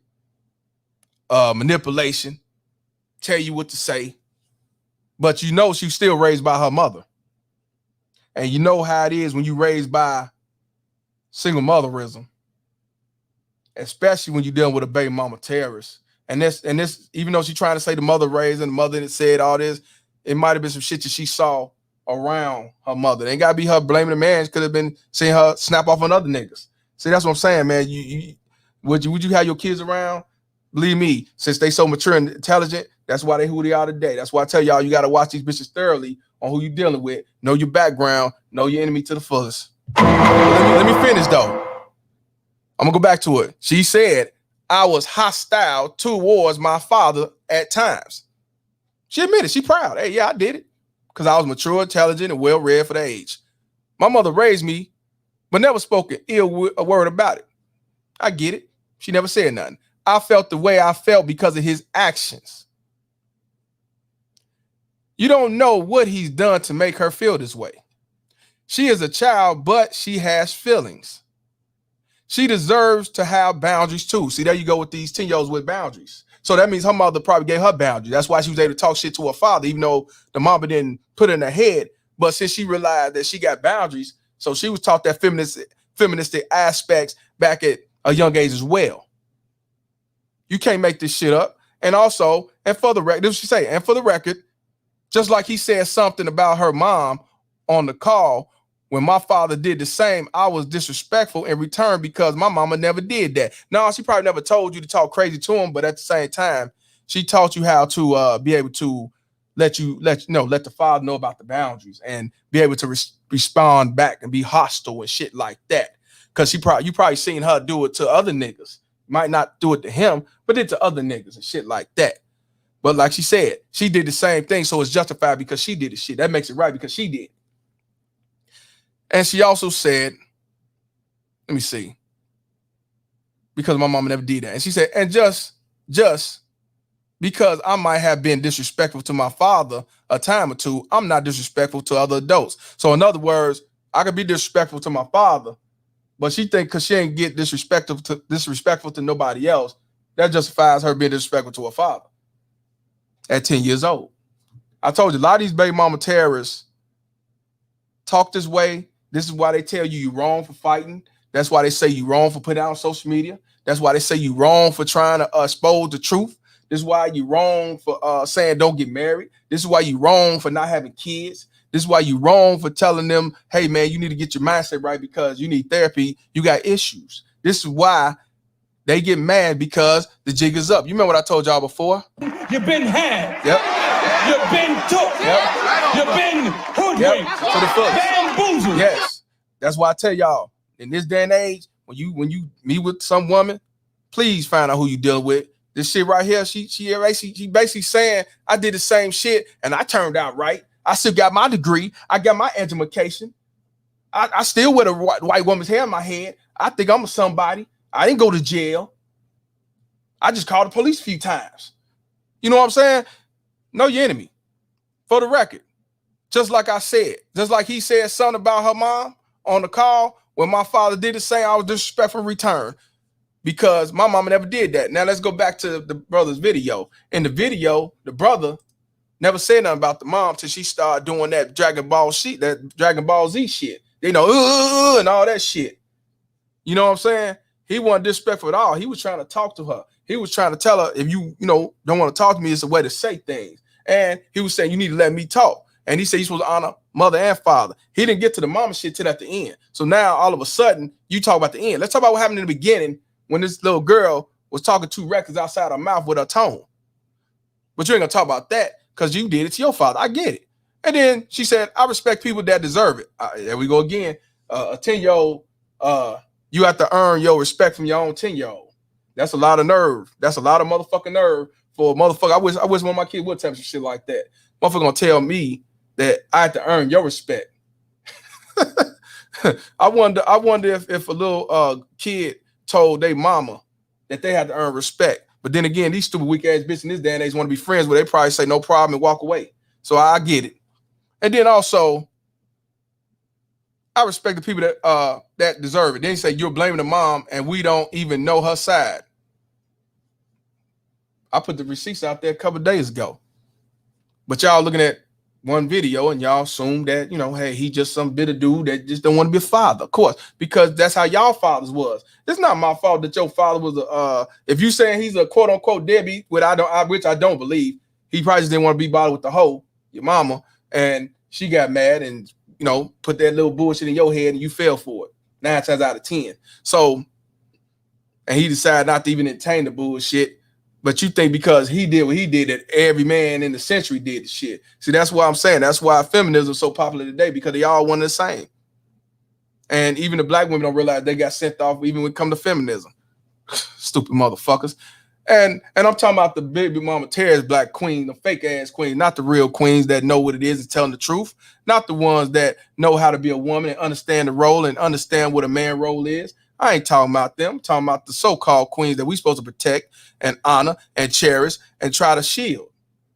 manipulation, tell you what to say. But you know she's still raised by her mother. And you know how it is when you raised by single motherism, especially when you're dealing with a baby mama terrorist. And this, even though she's trying to say the mother raised and the mother that said all this, it might have been some shit that she saw around her mother. It ain't gotta be her blaming the man. Could have been seeing her snap off on other niggas. See, that's what I'm saying, man. Would you have your kids around? Believe me, since they so mature and intelligent, that's why they who they are today. That's why I tell y'all you gotta watch these bitches thoroughly on who you dealing with. Know your background, know your enemy to the fullest. Let me finish though. I'm gonna go back to it. She said, I was hostile towards my father at times. She admitted, she proud. Hey, yeah, I did it. Because I was mature, intelligent, and well-read for the age. My mother raised me, but never spoke a word about it. I get it. She never said nothing. I felt the way I felt because of his actions. You don't know what he's done to make her feel this way. She is a child, but she has feelings. She deserves to have boundaries too. See, there you go with these 10-year-olds with boundaries. So that means her mother probably gave her boundaries. That's why she was able to talk shit to her father, even though the mama didn't put it in her head. But since she realized that she got boundaries, so she was taught that feministic aspects back at a young age as well. You can't make this shit up. And also, and for the record, this is what she say, and for the record, just like he said something about her mom on the call, when my father did the same, I was disrespectful in return because my mama never did that. No, she probably never told you to talk crazy to him, but at the same time, she taught you how to be able to let the father know about the boundaries and be able to respond back and be hostile and shit like that. Because you probably seen her do it to other niggas. Might not do it to him, but did to other niggas and shit like that. But like she said, she did the same thing, so it's justified because she did the shit. That makes it right because she did. And she also said, let me see, because my mama never did that. And she said, and just because I might have been disrespectful to my father a time or two, I'm not disrespectful to other adults. So in other words, I could be disrespectful to my father, but she think because she ain't get disrespectful to nobody else, that justifies her being disrespectful to her father at 10 years old. I told you, a lot of these baby mama terrorists talk this way. This is why they tell you you're wrong for fighting. That's why they say you're wrong for putting out on social media. That's why they say you're wrong for trying to expose the truth. This is why you're wrong for saying don't get married. This is why you're wrong for not having kids. This is why you're wrong for telling them, hey, man, you need to get your mindset right because you need therapy. You got issues. This is why they get mad because the jig is up. You remember what I told y'all before? You've been had. Yep. You've been took. Yep. You've been hoodwinked. Yep. To the fullest. Bamboozled. Yes. That's why I tell y'all, in this day and age, when you meet with some woman, please find out who you dealing with. This shit right here, she basically saying, I did the same shit and I turned out right. I still got my degree. I got my education. I still wear a white woman's hair in my head. I think I'm a somebody. I didn't go to jail. I just called the police a few times. You know what I'm saying? Know your enemy. For the record, just like I said, just like he said something about her mom on the call, when my father did the same, I was disrespectful in return because my mama never did that. Now let's go back to the brother's video. In the video, the brother never said nothing about the mom till she started doing that Dragon Ball Z shit. You know, and all that shit. You know what I'm saying? He wasn't disrespectful at all. He was trying to talk to her. He was trying to tell her, if you don't want to talk to me, it's a way to say things. And he was saying, you need to let me talk. And he said he's supposed to honor mother and father. He didn't get to the mama shit till at the end. So now all of a sudden, you talk about the end. Let's talk about what happened in the beginning when this little girl was talking 2 records outside her mouth with her tone. But you ain't gonna talk about that because you did it to your father. I get it. And then she said, I respect people that deserve it. There we go again. A 10-year-old, you have to earn your respect from your own 10-year-old. That's a lot of nerve. That's a lot of motherfucking nerve for a motherfucker. I wish one of my kids would tell me some shit like that. Motherfucker gonna tell me that I have to earn your respect. I wonder if a little kid told their mama that they had to earn respect. But then again, these stupid weak ass bitches in this day and age want to be friends, but they probably say no problem and walk away. So I get it. And then also, I respect the people that deserve it. Then you say you're blaming the mom and we don't even know her side. I put the receipts out there a couple of days ago. But y'all looking at one video and y'all assume that, hey, he just some bitter dude that just don't want to be a father. Of course, because that's how y'all fathers was. It's not my fault that your father was if you saying he's a quote unquote deadbeat, which I don't believe, he probably just didn't want to be bothered with the hoe, your mama, and she got mad and, you know, put that little bullshit in your head and you fell for it 9 times out of 10. So, and he decided not to even entertain the bullshit. But you think because he did what he did that every man in the century did the shit. See, that's what I'm saying. That's why feminism is so popular today, because they all one the same. And even the black women don't realize they got sent off even when it comes to feminism. Stupid motherfuckers. And I'm talking about the baby mama terrorist black queen, the fake ass queen, not the real queens that know what it is and telling the truth, not the ones that know how to be a woman and understand the role and understand what a man role is. I ain't talking about them. I'm talking about the so-called queens that we supposed to protect and honor and cherish and try to shield.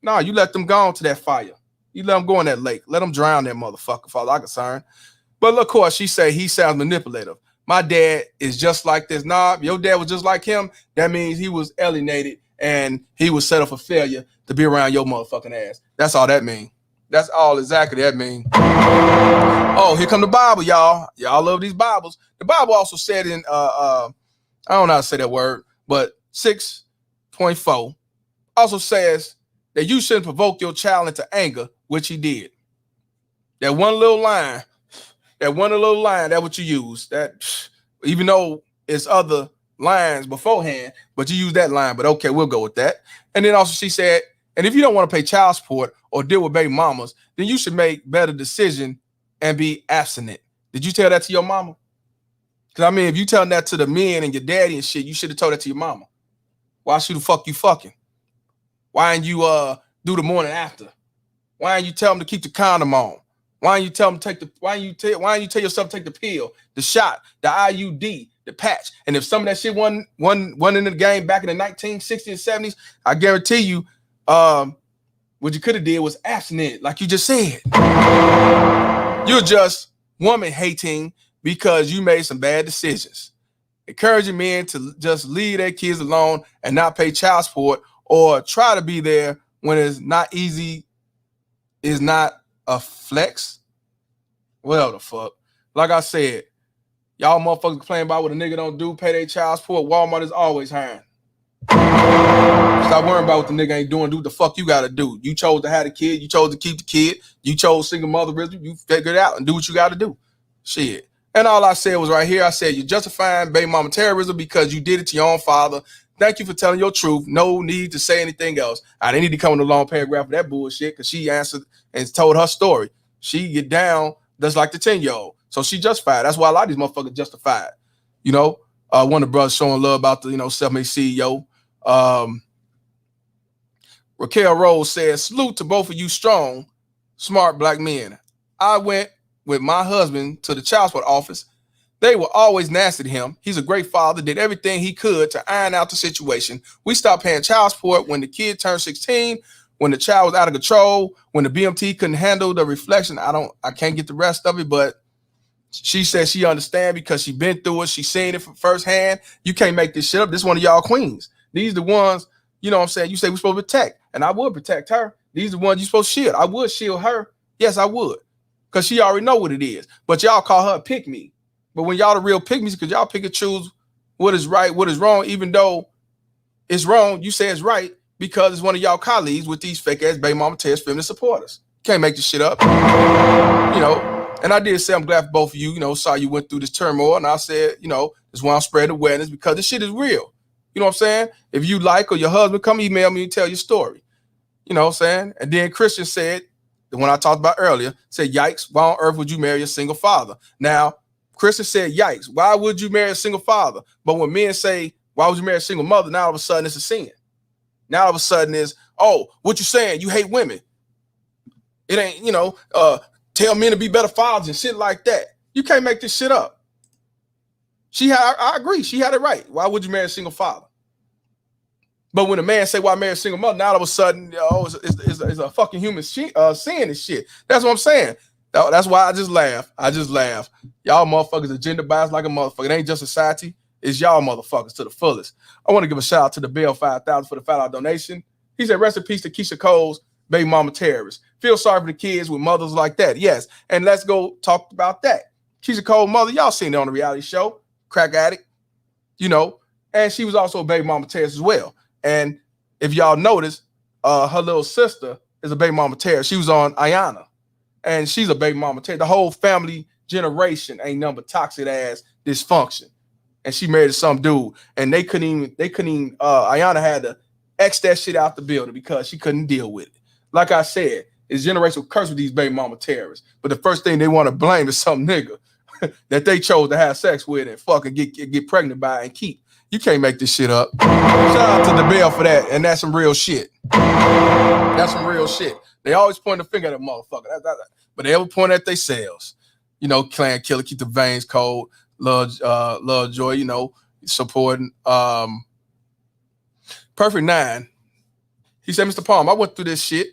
No, you let them go on to that fire. You let them go in that lake. Let them drown that motherfucker, far as I'm concerned. But look, of course, she say he sounds manipulative. My dad is just like this. Nah, your dad was just like him. That means he was alienated and he was set up for failure to be around your motherfucking ass. That's all that means. That's all exactly that means. Oh, here come the Bible, y'all. Y'all love these Bibles. The Bible also said in, I don't know how to say that word, but 6.4 also says that you shouldn't provoke your child into anger, which he did. That one little line, that's what you use. That, even though it's other lines beforehand, but you use that line. But okay, we'll go with that. And then also she said, and if you don't want to pay child support or deal with baby mamas, then you should make better decision and be abstinent. Did you tell that to your mama? Because I mean, if you telling that to the men and your daddy and shit, you should have told that to your mama. Why should the fuck you fucking? Why ain't you do the morning after? Why ain't you tell them to keep the condom on? Why ain't you tell them to take the? Why ain't you tell yourself to take the pill, the shot, the IUD, the patch? And if some of that shit wasn't in the game back in the 1960s and 70s, I guarantee you, what you could have did was abstinent, like you just said. You're just woman hating because you made some bad decisions. Encouraging men to just leave their kids alone and not pay child support or try to be there when it's not easy is not a flex. Well, the fuck. Like I said, y'all motherfuckers complain about what a nigga don't do, pay their child support. Walmart is always hiring. Stop worrying about what the nigga ain't doing. Do what the fuck you gotta do. You chose to have the kid. You chose to keep the kid. You chose single motherism. You figure it out and do what you gotta do. Shit. And all I said was right here. I said, you're justifying baby mama terrorism because you did it to your own father. Thank you for telling your truth. No need to say anything else. I didn't need to come in a long paragraph of that bullshit because she answered and told her story. She get down just like the 10-year-old. So she justified. That's why a lot of these motherfuckers justified. You know, one of the brothers showing love about the, self-made CEO. Raquel Rose says, salute to both of you strong, smart black men. I went with my husband to the child support office. They were always nasty to him. He's a great father, did everything he could to iron out the situation. We stopped paying child support when the kid turned 16, when the child was out of control, when the BMT couldn't handle the reflection. I can't get the rest of it, but she says she understands because she been through it. She's seen it from firsthand. You can't make this shit up. This is one of y'all queens. These the ones, you know what I'm saying? You say we're supposed to protect, and I would protect her. These are the ones you're supposed to shield. I would shield her. Yes, I would. Because she already know what it is. But y'all call her a pick me. But when y'all the real pick me's, because y'all pick and choose what is right, what is wrong, even though it's wrong, you say it's right because it's one of y'all colleagues with these fake ass baby mama terrorist feminist supporters. Can't make this shit up. And I did say I'm glad for both of you, saw you went through this turmoil. And I said, this why I'm spreading awareness because this shit is real. You know what I'm saying? If you like or your husband, come email me and tell your story. You know what I'm saying? And then Christian said, the one I talked about earlier, said, yikes, why on earth would you marry a single father? Now, Christian said, yikes, why would you marry a single father? But when men say, why would you marry a single mother? Now all of a sudden it's a sin. Now all of a sudden is, oh, what you saying? You hate women. It ain't, tell men to be better fathers and shit like that. You can't make this shit up. I agree. She had it right. Why would you marry a single father? But when a man say, why marry a single mother? Now all of a sudden, it's a fucking human sin and shit. That's what I'm saying. That's why I just laugh. Y'all motherfuckers are gender biased like a motherfucker. It ain't just society. It's y'all motherfuckers to the fullest. I want to give a shout out to the Bill 5000 for the $5 donation. He said, rest in peace to Keisha Cole's baby mama terrorist. Feel sorry for the kids with mothers like that. Yes. And let's go talk about that. Keisha Cole's mother, y'all seen it on the reality show, crack addict, and she was also a baby mama terrorist as well. And if y'all notice, her little sister is a baby mama terrorist. She was on Ayana. and she's a baby mama. The whole family generation ain't nothing but toxic ass dysfunction. And she married some dude, and they couldn't even. Ayana had to X that shit out the building because she couldn't deal with it. Like I said, it's generational curse with these baby mama terrorists. But the first thing they want to blame is some nigga that they chose to have sex with and fucking get pregnant by and keep. You can't make this shit up. Shout out to the Bell for that, and that's some real shit. That's some real shit. They always point the finger at a motherfucker, but they ever point at themselves. You know, clan killer, keep the veins cold. Love Joy, you know, supporting. Perfect 9. He said, Mr. Palmer, I went through this shit.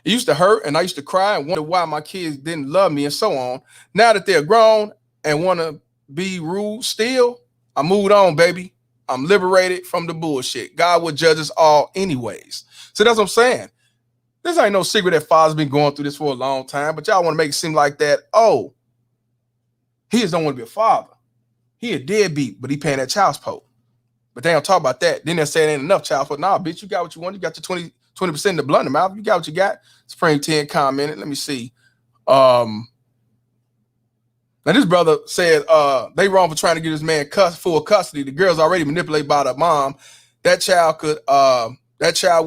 It used to hurt, and I used to cry and wonder why my kids didn't love me and so on. Now that they're grown and want to be rude still, I moved on, baby. I'm liberated from the bullshit. God will judge us all anyways. So that's what I'm saying. This ain't no secret that father's been going through this for a long time, but y'all want to make it seem like that, oh, he just don't want to be a father. He a deadbeat, but he paying that child support. But they don't talk about that. Then they say it ain't enough child support. Nah, bitch, you got what you want. You got your 20% in the blunt mouth. You got what you got. Spring 10 commented. Let me see. Now this brother said they wrong for trying to get this man full custody. The girl's already manipulated by the mom. That child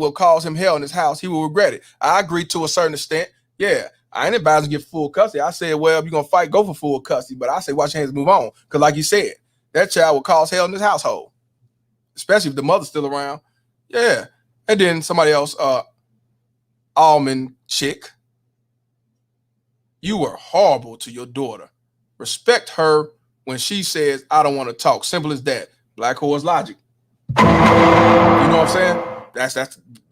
will cause him hell in his house. He will regret it. I agree to a certain extent. Yeah, I ain't advised to get full custody. I said, well, if you're gonna fight, go for full custody. But I say, watch your hands, move on. Because like you said, that child will cause hell in his household, especially if the mother's still around. Yeah. And then somebody else, almond chick, you were horrible to your daughter. Respect her when she says, I don't want to talk. Simple as that. Black horse logic. You know what I'm saying?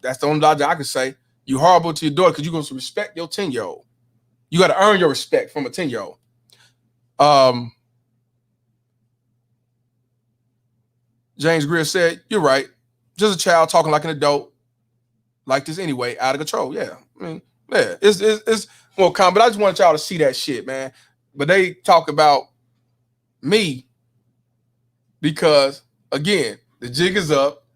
That's the only logic I can say. You horrible to your daughter because you're going to respect your 10-year-old. You got to earn your respect from a 10-year-old. James Greer said, you're right. Just a child talking like an adult, like this anyway, out of control. Yeah. I mean, yeah, it's more common, but I just want y'all to see that shit, man. But they talk about me because, again, the jig is up.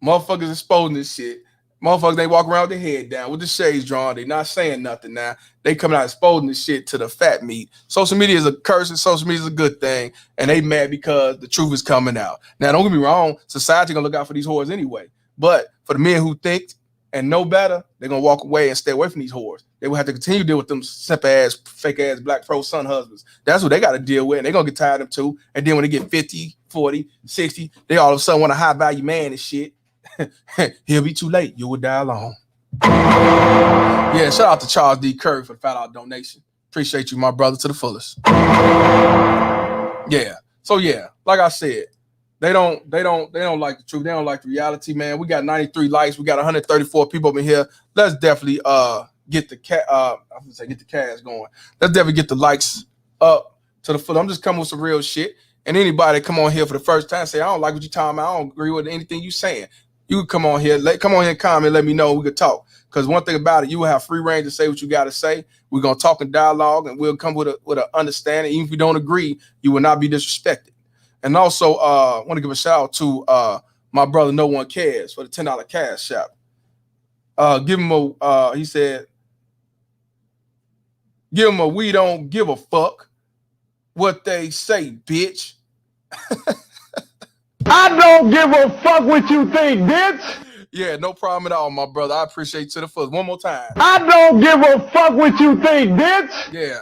Motherfuckers exposing this shit. Motherfuckers, they walk around with their head down with the shades drawn. They not saying nothing now. They coming out exposing this shit to the fat meat. Social media is a curse and social media is a good thing. And they mad because the truth is coming out. Now, don't get me wrong. Society gonna look out for these whores anyway. But for the men who think and know better, they're gonna walk away and stay away from these whores. They will have to continue to deal with them simp ass, fake ass black pro son husbands. That's what they got to deal with. And they're gonna get tired of them too. And then when they get 50, 40, 60, they all of a sudden want a high value man and shit. He'll be too late. You will die alone. Yeah, shout out to Charles D. Curry for the $5 donation. Appreciate you, my brother, to the fullest. Yeah. So yeah, like I said, they don't like the truth. They don't like the reality, man. We got 93 likes. We got 134 people up in here. Let's definitely get the get the cash going. Let's definitely get the likes up to the full. I'm just coming with some real shit. And anybody that come on here for the first time say, I don't like what you're talking about. I don't agree with anything you saying. You can come on here and comment, let me know, we could talk. Because one thing about it, you will have free reign to say what you got to say. We're going to talk in dialogue, and we'll come with an understanding. Even if you don't agree, you will not be disrespected. And also, I want to give a shout out to my brother, No One Cares, for the $10 cash shop. Give him he said, give him a we don't give a fuck what they say, bitch. I don't give a fuck what you think, bitch. Yeah, no problem at all, my brother. I appreciate you to the full. One more time. I don't give a fuck what you think, bitch. Yeah,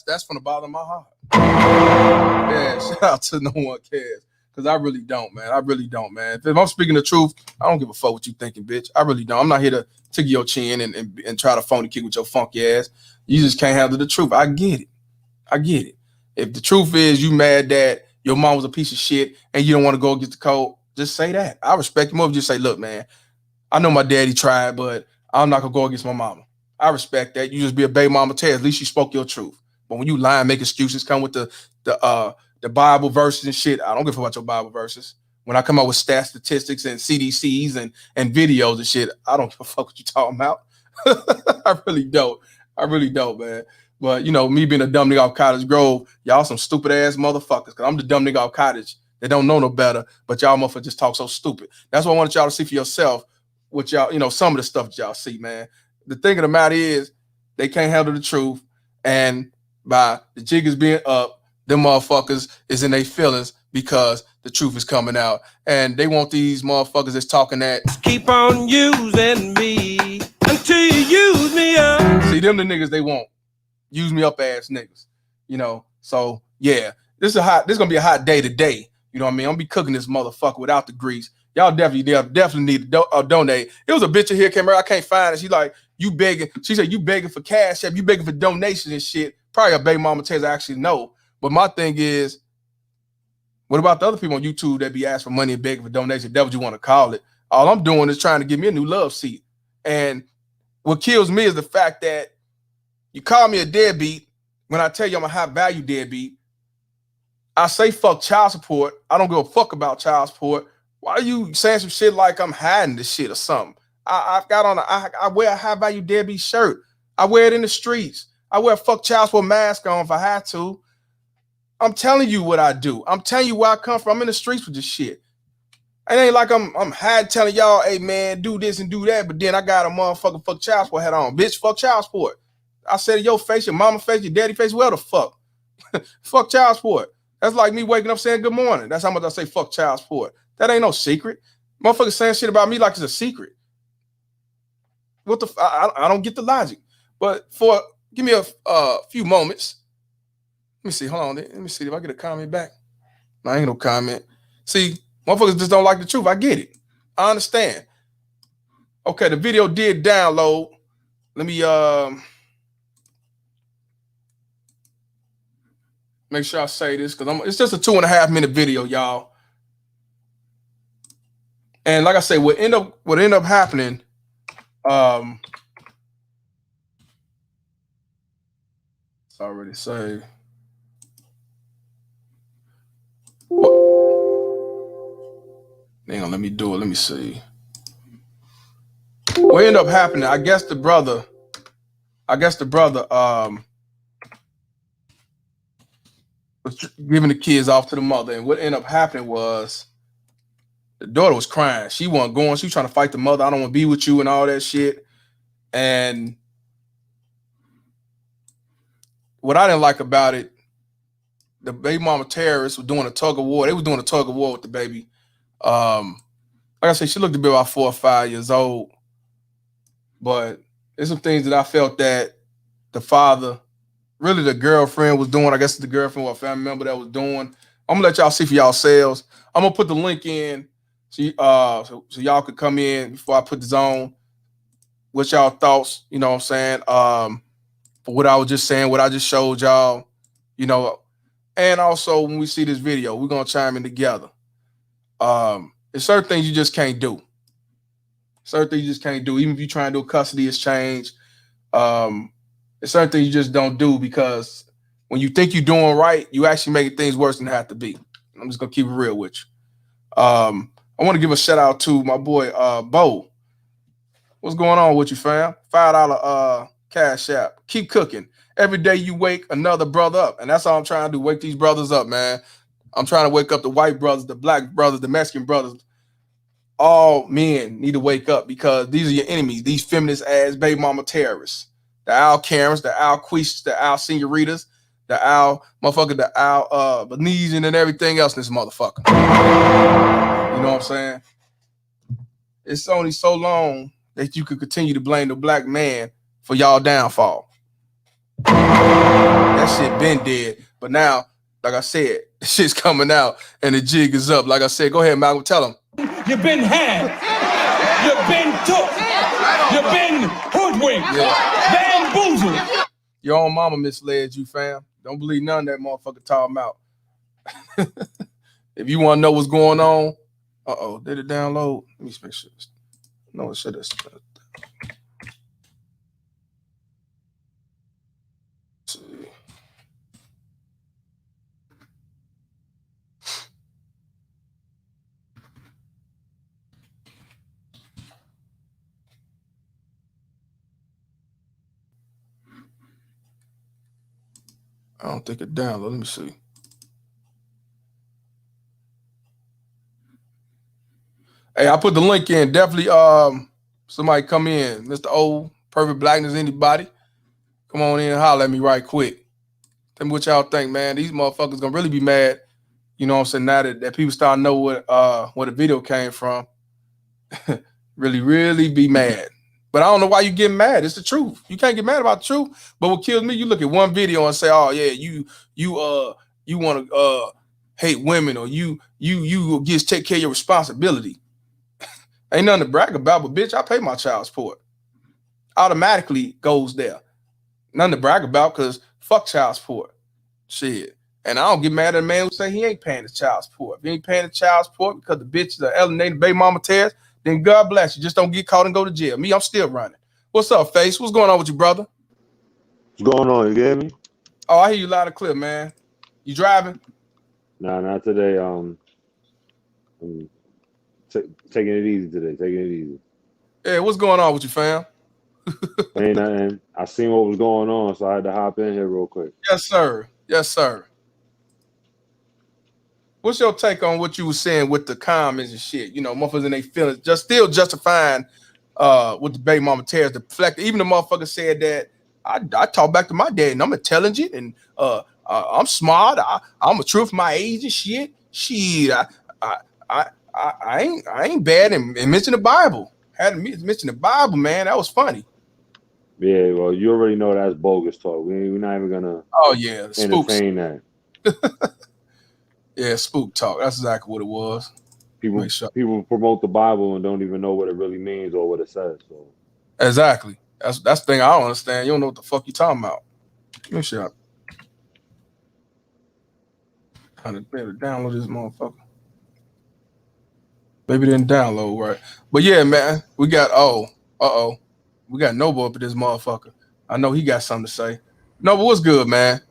that's from the bottom of my heart. Yeah, shout out to No One Cares. Because I really don't, man. I really don't, man. If I'm speaking the truth, I don't give a fuck what you thinking, bitch. I really don't. I'm not here to tickle your chin and try to phony kick with your funky ass. You just can't handle the truth. I get it. I get it. If the truth is you mad that your mom was a piece of shit and you don't want to go against the code, just say that. I respect you more if you just say, look, man, I know my daddy tried, but I'm not going to go against my mama. I respect that. You just be a baby mama Ted. At least you spoke your truth. But when you lie and make excuses, come with the Bible verses and shit, I don't give a fuck about your Bible verses. When I come up with stats, statistics, and CDCs and videos and shit, I don't give a fuck what you talking about. I really don't. I really don't, man. But, you know, me being a dumb nigga off Cottage Grove, y'all some stupid ass motherfuckers. Because I'm the dumb nigga off Cottage. They don't know no better, but y'all motherfuckers just talk so stupid. That's what I wanted y'all to see for yourself with y'all, you know, some of the stuff that y'all see, man. The thing of the matter is, They can't handle the truth. And by the jiggers being up, them motherfuckers is in their feelings because the truth is coming out. And they want these motherfuckers that's talking that. Keep on using me until you use me up. See, them the niggas they want. Use me up ass niggas. You know, so yeah. This gonna be a hot day today. You know what I mean? I'm gonna be cooking this motherfucker without the grease. Y'all definitely need to donate. It was a bitch in here came around. I can't find it. She like, you begging. She said, you begging for cash app. You begging for donations and shit. Probably a baby mama tells I actually know. But my thing is, what about the other people on YouTube that be asking for money and begging for donations? That's what you want to call it. All I'm doing is trying to give me a new love seat. And what kills me is the fact that you call me a deadbeat when I tell you I'm a high value deadbeat. I say fuck child support. I don't give a fuck about child support. Why are you saying some shit like I'm hiding this shit or something? I wear a high value deadbeat shirt. I wear it in the streets. I wear a fuck child support mask on if I have to. I'm telling you what I do. I'm telling you where I come from. I'm in the streets with this shit. It ain't like I'm hiding telling y'all, hey man, do this and do that, but then I got a motherfucking fuck child support hat on. Bitch, fuck child support. I said to your face, your mama face, your daddy face, where the fuck? Fuck child support. That's like me waking up saying good morning. That's how much I say fuck child support. That ain't no secret. Motherfuckers saying shit about me like it's a secret. What the? I don't get the logic. But give me a few moments. Let me see. Hold on. Let me see if I get a comment back. No, I ain't no comment. See, motherfuckers just don't like the truth. I get it. I understand. Okay, the video did download. Let me make sure I say this because it's just a 2.5 minute video, y'all. And like I say, what end up happening, it's already saved. Hang on, let me do it. Let me see. What ended up happening, I guess the brother was giving the kids off to the mother. And what ended up happening was the daughter was crying. She wasn't going. She was trying to fight the mother. I don't want to be with you and all that shit. And what I didn't like about it, the baby mama terrorists were doing a tug of war. They were doing a tug of war with the baby. Like I said, she looked to be about 4 or 5 years old. But there's some things that I felt that the father, really the girlfriend was doing. I guess the girlfriend or a family member that was doing. I'm gonna let y'all see for yourselves. I'm gonna put the link in so y'all could come in before I put this on. What y'all thoughts, you know what I'm saying? For what I was just saying, what I just showed y'all, you know, and also when we see this video, we're gonna chime in together. There's certain things you just can't do. Certain things you just can't do. Even if you try and do a custody exchange, there's certain things you just don't do because when you think you're doing right, you actually make things worse than they have to be. I'm just gonna keep it real with you. I want to give a shout out to my boy Bo. What's going on with you, fam? $5 cash app. Keep cooking. Every day you wake another brother up, and that's all I'm trying to do. Wake these brothers up, man. I'm trying to wake up the white brothers, the black brothers, the Mexican brothers. All men need to wake up because these are your enemies. These feminist ass baby mama terrorists. The Al Karens, the Al Quishas, the Al Senoritas, the Al motherfucker, the Al Benesian and everything else in this motherfucker. You know what I'm saying? It's only so long that you could continue to blame the black man for y'all downfall. That shit been dead. But now, like I said, the shit's coming out and the jig is up. Like I said, go ahead, Malcolm, tell him. You've been had. You've been took. You've been hoodwinked. Yeah. Bamboozled. Your own mama misled you, fam. Don't believe none of that motherfucker talking about. If you want to know what's going on, did it download? Let me make sure. No, it should have. I don't think it downloaded. Let me see. Hey, I put the link in. Definitely somebody come in. Mr. O, Perfect Blackness, anybody. Come on in and holler at me right quick. Tell me what y'all think, man. These motherfuckers gonna really be mad. You know what I'm saying? Now that people start to know where the video came from. really be mad. But I don't know why you getting mad. It's the truth. You can't get mad about the truth. But what kills me, you look at one video and say, "Oh yeah, you want to hate women, or you just take care of your responsibility." Ain't nothing to brag about, but bitch, I pay my child support. Automatically goes there. Nothing to brag about, because fuck child support. Shit. And I don't get mad at a man who say he ain't paying the child support. If he ain't paying the child support because the bitch is alienated baby mama tears, then God bless you. Just don't get caught and go to jail. Me, I'm still running. What's up, Face? What's going on with you, brother? What's going on? You get me? Oh, I hear you loud and clear, man. You driving? Nah, not today. Taking it easy today. Taking it easy. Yeah, what's going on with you, fam? Ain't nothing. I seen what was going on, so I had to hop in here real quick. Yes, sir. Yes, sir. What's your take on what you were saying with the comments and shit? You know, motherfuckers and they feelings, just still justifying what the baby mama tears, deflected. Even the motherfucker said that I talk back to my dad and I'm intelligent and I'm smart. I'm a truth my age and shit. Shit, I ain't bad and mention the Bible. Had to mention the Bible, man. That was funny. Yeah, well, you already know that's bogus talk. We're not even gonna. Oh yeah, entertain that. Yeah, spook talk. That's exactly what it was. People promote the Bible and don't even know what it really means or what it says. So exactly. That's the thing I don't understand. You don't know what the fuck you talking about. Let me shut up. Trying to download this motherfucker. Maybe it didn't download right. But yeah, man, we got we got Noble up at this motherfucker. I know he got something to say. Noble, what's good, man?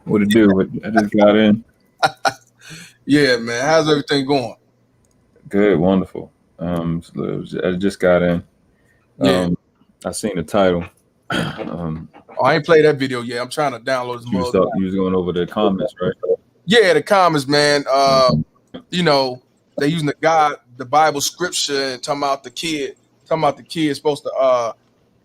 What it do? I just got in. Yeah, man. How's everything going? Good, wonderful. I just got in. Yeah. I seen the title. I ain't played that video yet. I'm trying to download this motherfucker. You was going over the comments, right? Yeah, the comments, man. You know, they using the Bible scripture and talking about the kid supposed to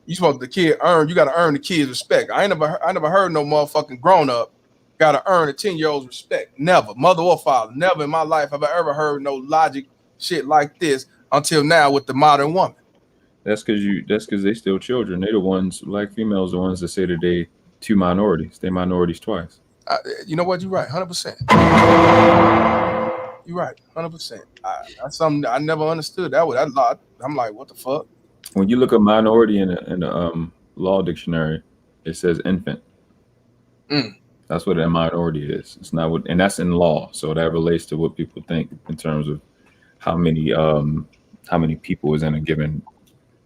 you gotta earn the kid's respect. I never heard no motherfucking grown up gotta earn a 10-year-old's respect. Never, mother or father. Never in my life have I ever heard no logic shit like this until now with the modern woman. That's because they still children. They the ones, black females, the ones that say that they two minorities. They minorities twice. You know what? You're right, 100%. You're right, 100%. That's something I never understood. That was a lot. I'm like, what the fuck? When you look at minority in the law dictionary, it says infant. That's what a minority is. It's not what, and that's in law. So that relates to what people think in terms of how many people is in a given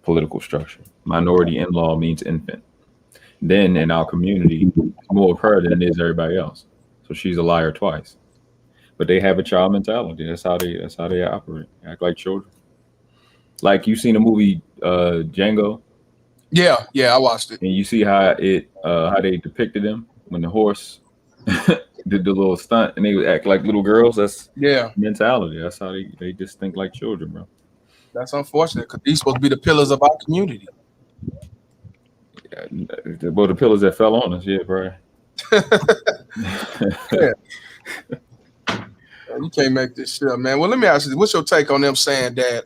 political structure. Minority in law means infant. Then in our community, more of her than it is everybody else. So she's a liar twice. But they have a child mentality. That's how they operate. Act like children. Like you seen the movie Django. Yeah, I watched it. And you see how they depicted him when the horse did the little stunt and they would act like little girls. That's mentality. That's how they just think like children, bro. That's unfortunate because these supposed to be the pillars of our community. Yeah, well, the pillars that fell on us, yeah, bro. Yeah. You can't make this shit up, man. Well, let me ask you, what's your take on them saying that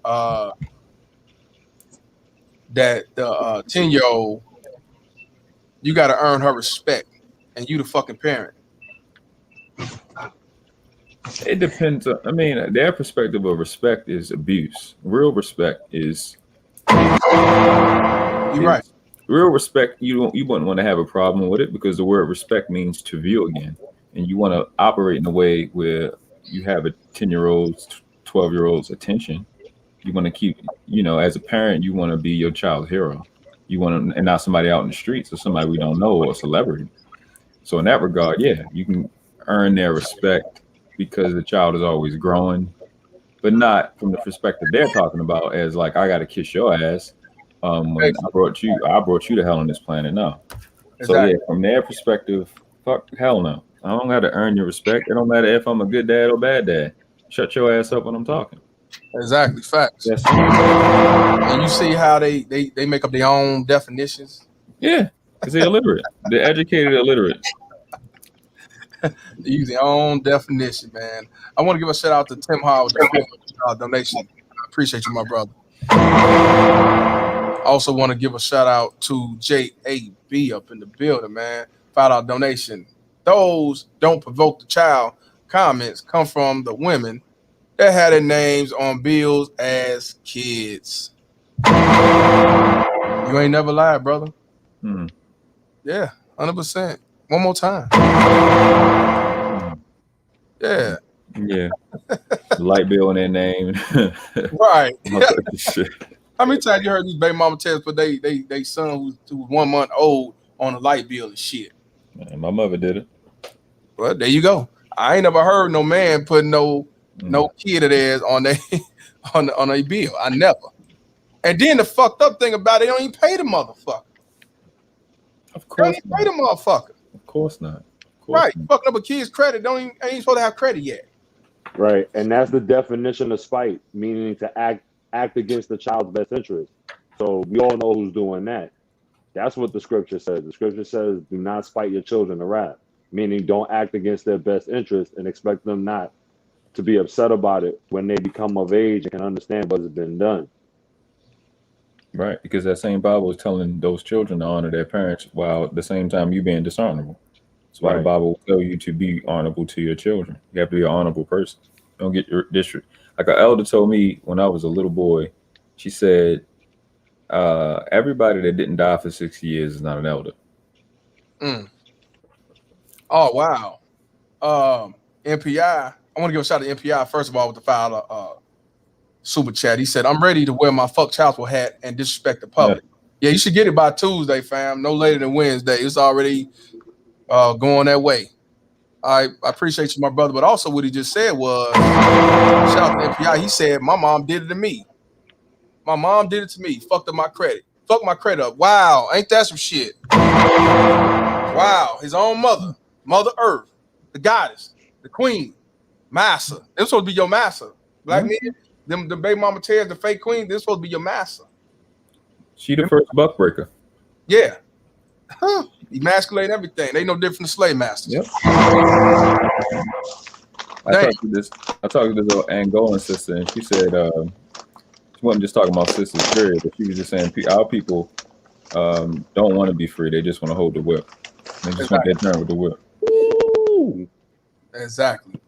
the 10-year-old, you got to earn her respect, and you the fucking parent? It depends. I mean, their perspective of respect is abuse. Real respect is. You're right. Real respect, you wouldn't want to have a problem with it because the word respect means to view again, and you want to operate in a way where you have a 10-year-old's, 12-year-old's attention. You want to keep, as a parent, you want to be your child's hero. You want to, and not somebody out in the streets or somebody we don't know or a celebrity. So in that regard, yeah, you can earn their respect because the child is always growing, but not from the perspective they're talking about as like, I got to kiss your ass. When I brought you to hell on this planet. No. Exactly. So yeah, from their perspective, fuck hell no. I don't got to earn your respect. It don't matter if I'm a good dad or bad dad. Shut your ass up when I'm talking. Exactly, facts. Yes. And you see how they make up their own definitions. Yeah, Because they're illiterate. They're educated illiterate. Use your own definition, man. I want to give a shout out to Tim Howard, the donation. I appreciate you, my brother. I also want to give a shout out to JAB up in the building, man. $5 donation. Those don't provoke the child comments come from the women that had their names on bills as kids. You ain't never lied, brother. Yeah, 100%. One more time. Yeah. Yeah. Light bill in their name. Right. Shit. How many times you heard these baby mama tell us, but they son who's 1 month old on a light bill and shit? And my mother did it. Well, there you go. I ain't never heard no man put no kid of theirs on they on a bill. I never. And then the fucked up thing about it, they don't even pay the motherfucker. Of course, they don't even pay the motherfucker. Of course not. Right, fucking up a kid's credit. Ain't supposed to have credit yet. Right, and that's the definition of spite, meaning to act against the child's best interest. So we all know who's doing that. That's what the scripture says. The scripture says, "Do not spite your children to wrath," meaning don't act against their best interest and expect them not to be upset about it when they become of age and can understand what has been done. Right, because that same Bible is telling those children to honor their parents while at the same time you being dishonorable. That's why the Bible will tell you to be honorable to your children. You have to be an honorable person. Don't get your district. Like an elder told me when I was a little boy, she said, everybody that didn't die for 6 years is not an elder. Oh, wow. MPI, I want to give a shout out to MPI, first of all, with the file super chat. He said, "I'm ready to wear my fuck child's hat and disrespect the public." Yeah, you should get it by Tuesday, fam. No later than Wednesday. It's already going that way. I appreciate you, my brother. But also what he just said was, shout out to MPI. He said, "My mom did it to me. My mom did it to me. Fucked up my credit. Fucked my credit up." Wow, ain't that some shit? Wow, his own mother, Mother Earth, the goddess, the queen, master. They're supposed to be your master. Black men, them the baby mama tears, the fake queen, they're supposed to be your master. She the first buck breaker. Yeah. Emasculate everything. They no different than slave masters. Yep. I talked to this little Angolan sister, and she said she wasn't just talking about sisters, period, but she was just saying our people don't want to be free. They just want to hold the whip. They just want their turn with the whip. Ooh. Exactly.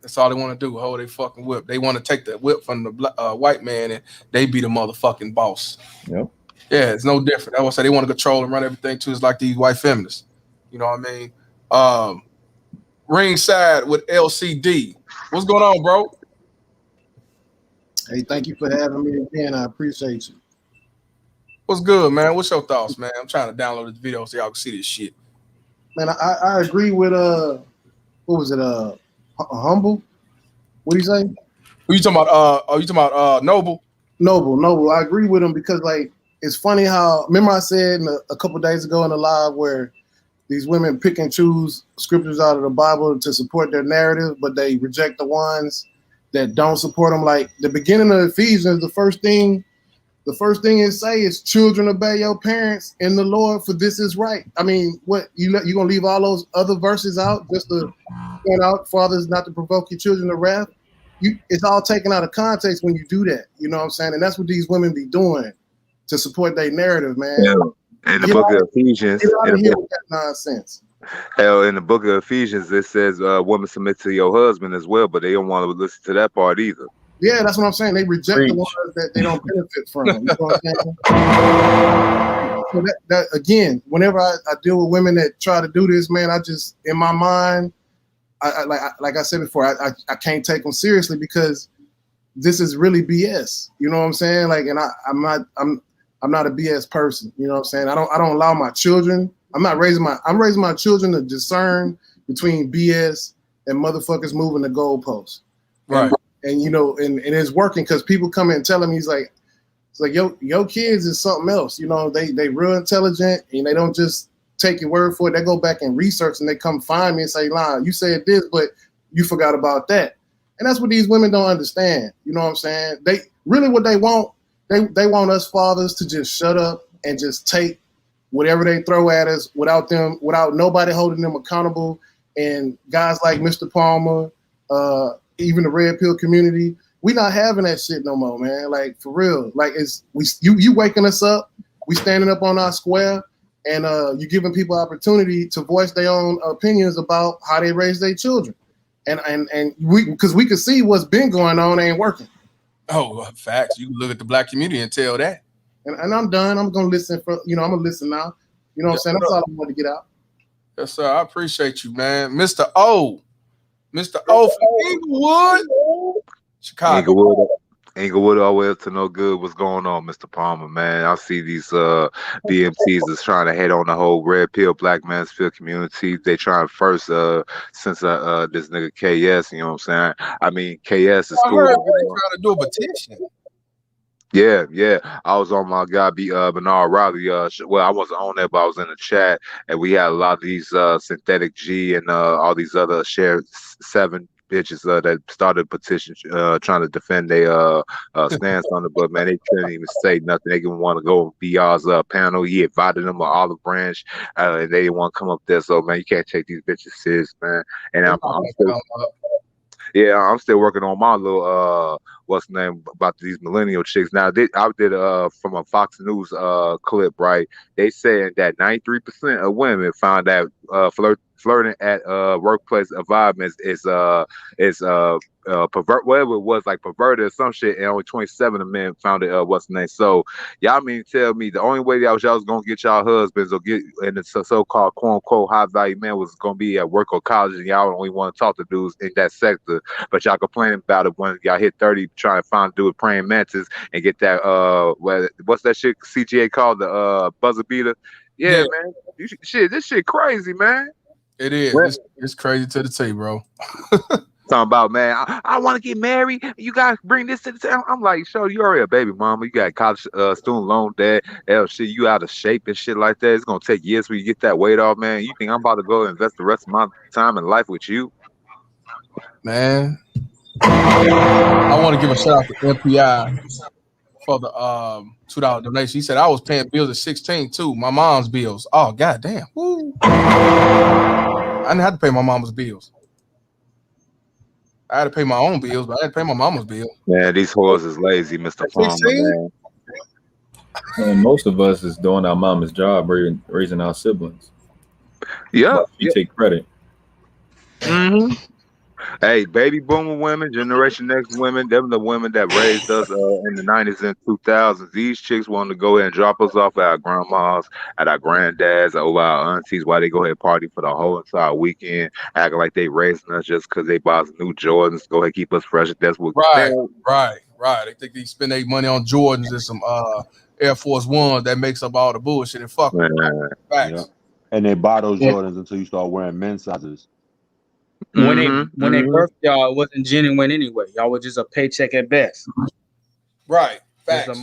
That's all they want to do, hold their fucking whip. They want to take the whip from the white man and they be the motherfucking boss. Yep. Yeah, it's no different. I would say they want to control and run everything too. It's like these white feminists. You know what I mean? Ringside with LCD. What's going on, bro? Hey, thank you for having me again. I appreciate you. What's good, man? What's your thoughts, man? I'm trying to download this video so y'all can see this shit. Man, I agree with what was it? Humble? What do you say? Who you talking about? Are you talking about Noble? Noble. I agree with him because like it's funny how remember I said a couple of days ago in the live where these women pick and choose scriptures out of the Bible to support their narrative, but they reject the ones that don't support them. Like the beginning of Ephesians, the first thing it say is children obey your parents in the Lord, for this is right. I mean, what you gonna leave all those other verses out just to point out fathers not to provoke your children to wrath? It's all taken out of context when you do that. You know what I'm saying? And that's what these women be doing to support their narrative, man. Yeah. In the book of Ephesians, get out of here with that nonsense. Hell, in the book of Ephesians, it says women submit to your husband as well, but they don't want to listen to that part either. Yeah, that's what I'm saying. They reject the ones that they don't benefit from. You know what I'm saying? So that again, whenever I deal with women that try to do this, man, I just in my mind, like I said before, I can't take them seriously because this is really BS. You know what I'm saying? Like, and I'm not a BS person. You know what I'm saying? I don't allow my children. I'm raising my children to discern between BS and motherfuckers moving the goalposts. Right. And you know, and it's working because people come in and tell him it's like your kids is something else. You know, they real intelligent and they don't just take your word for it. They go back and research and they come find me and say, "Nah, you said this, but you forgot about that." And that's what these women don't understand. You know what I'm saying? They really what they want. They want us fathers to just shut up and just take whatever they throw at us without nobody holding them accountable. And guys like Mr. Palmer, even the red pill community, we not having that shit no more, man. Like for real. Like you waking us up, we standing up on our square, and you giving people opportunity to voice their own opinions about how they raise their children. And because we can see what's been going on ain't working. Oh, facts. You can look at the black community and tell that. And I'm done. I'm gonna listen I'm gonna listen now. You know what I'm saying? That's all I want to get out. Yes, sir. I appreciate you, man. Mr. O from Inglewood, Chicago. Inglewood always up to no good. What's going on, Mr. Palmer, man? I see these BMTs is trying to hate on the whole red pill Black Mansfield community. They trying first since this nigga KS, you know what I'm saying? I mean, KS is I cool. heard they trying to do a petition. Yeah. I was on my guy Bernard Riley. Well, I wasn't on there, but I was in the chat, and we had a lot of these synthetic G and all these other shared 7 bitches that started a petition trying to defend their stance on it, but man, they couldn't even say nothing. They didn't want to go on BR's panel. He invited them to Olive Branch, and they didn't want to come up there. So man, you can't take these bitches serious, man. And I'm still working on my little what's the name about these millennial chicks. Now I did from a Fox News clip, right? They saying that 93% of women found that flirting at workplace environments is pervert, whatever it was, like perverted or some shit, and only 27 of men found it what's the name. So y'all mean tell me the only way y'all was gonna get y'all husbands or get in the so-called quote unquote high value man was gonna be at work or college, and y'all only want to talk to dudes in that sector, but y'all complaining about it when y'all hit 30 trying to find a dude with praying mantis and get that what's that shit CGA called the buzzer beater? Yeah. Man, this shit crazy, man. It is. It's crazy to the T, bro. Talking about, man, I want to get married. You guys bring this to the town. I'm like, show you already a baby mama. You got college student loan debt. Hell, shit, you out of shape and shit like that. It's gonna take years for you to get that weight off, man. You think I'm about to go invest the rest of my time and life with you, man? I want to give a shout out to MPI for the $2 donation. He said I was paying bills at 16 too. My mom's bills. Oh goddamn! Woo. I didn't have to pay my mama's bills. I had to pay my own bills, but I had to pay my mama's bill. Man, these whores is lazy, Mr. Palmer, man. And most of us is doing our mama's job, raising our siblings. Yeah, you take credit. Mm-hmm. Hey, baby boomer women, Generation X women, them the women that raised us in the 90s and 2000s. These chicks want to go ahead and drop us off at our grandmas, at our granddads, over our aunties, while they go ahead and party for the whole entire weekend, acting like they raising us just because they bought some new Jordans, go ahead and keep us fresh. That's what. Right. They think they spend their money on Jordans and some Air Force Ones that makes up all the bullshit and fuck them. Facts. Yeah. And they buy those Jordans until you start wearing men's sizes. When they birthed y'all, it wasn't genuine anyway. Y'all was just a paycheck at best. Right. Facts.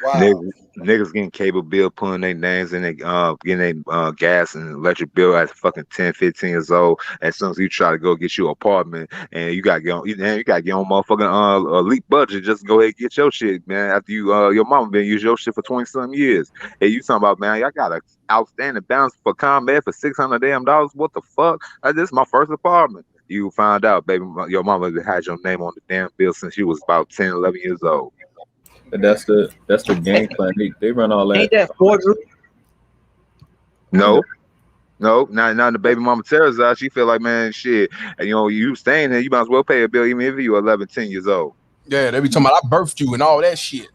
Wow. Niggas getting cable bill, putting their names in, getting their gas and electric bill at fucking 10, 15 years old. As soon as you try to go get you an apartment, and you got to get on, motherfucking elite budget just to go ahead and get your shit, man. After your mama been use your shit for 20-some years. Hey, you talking about, man? Y'all got an outstanding balance for ComEd for $600 damn. What the fuck? This is my first apartment. You find out, baby, your mama had your name on the damn bill since you was about 10, 11 years old. And that's the game plan. They run all that. Ain't that forgery? No. Now the baby mama tells us she feel like, man, shit, and you staying there, you might as well pay a bill even if you're 11, 10 years old. Yeah, they be talking about I birthed you and all that shit.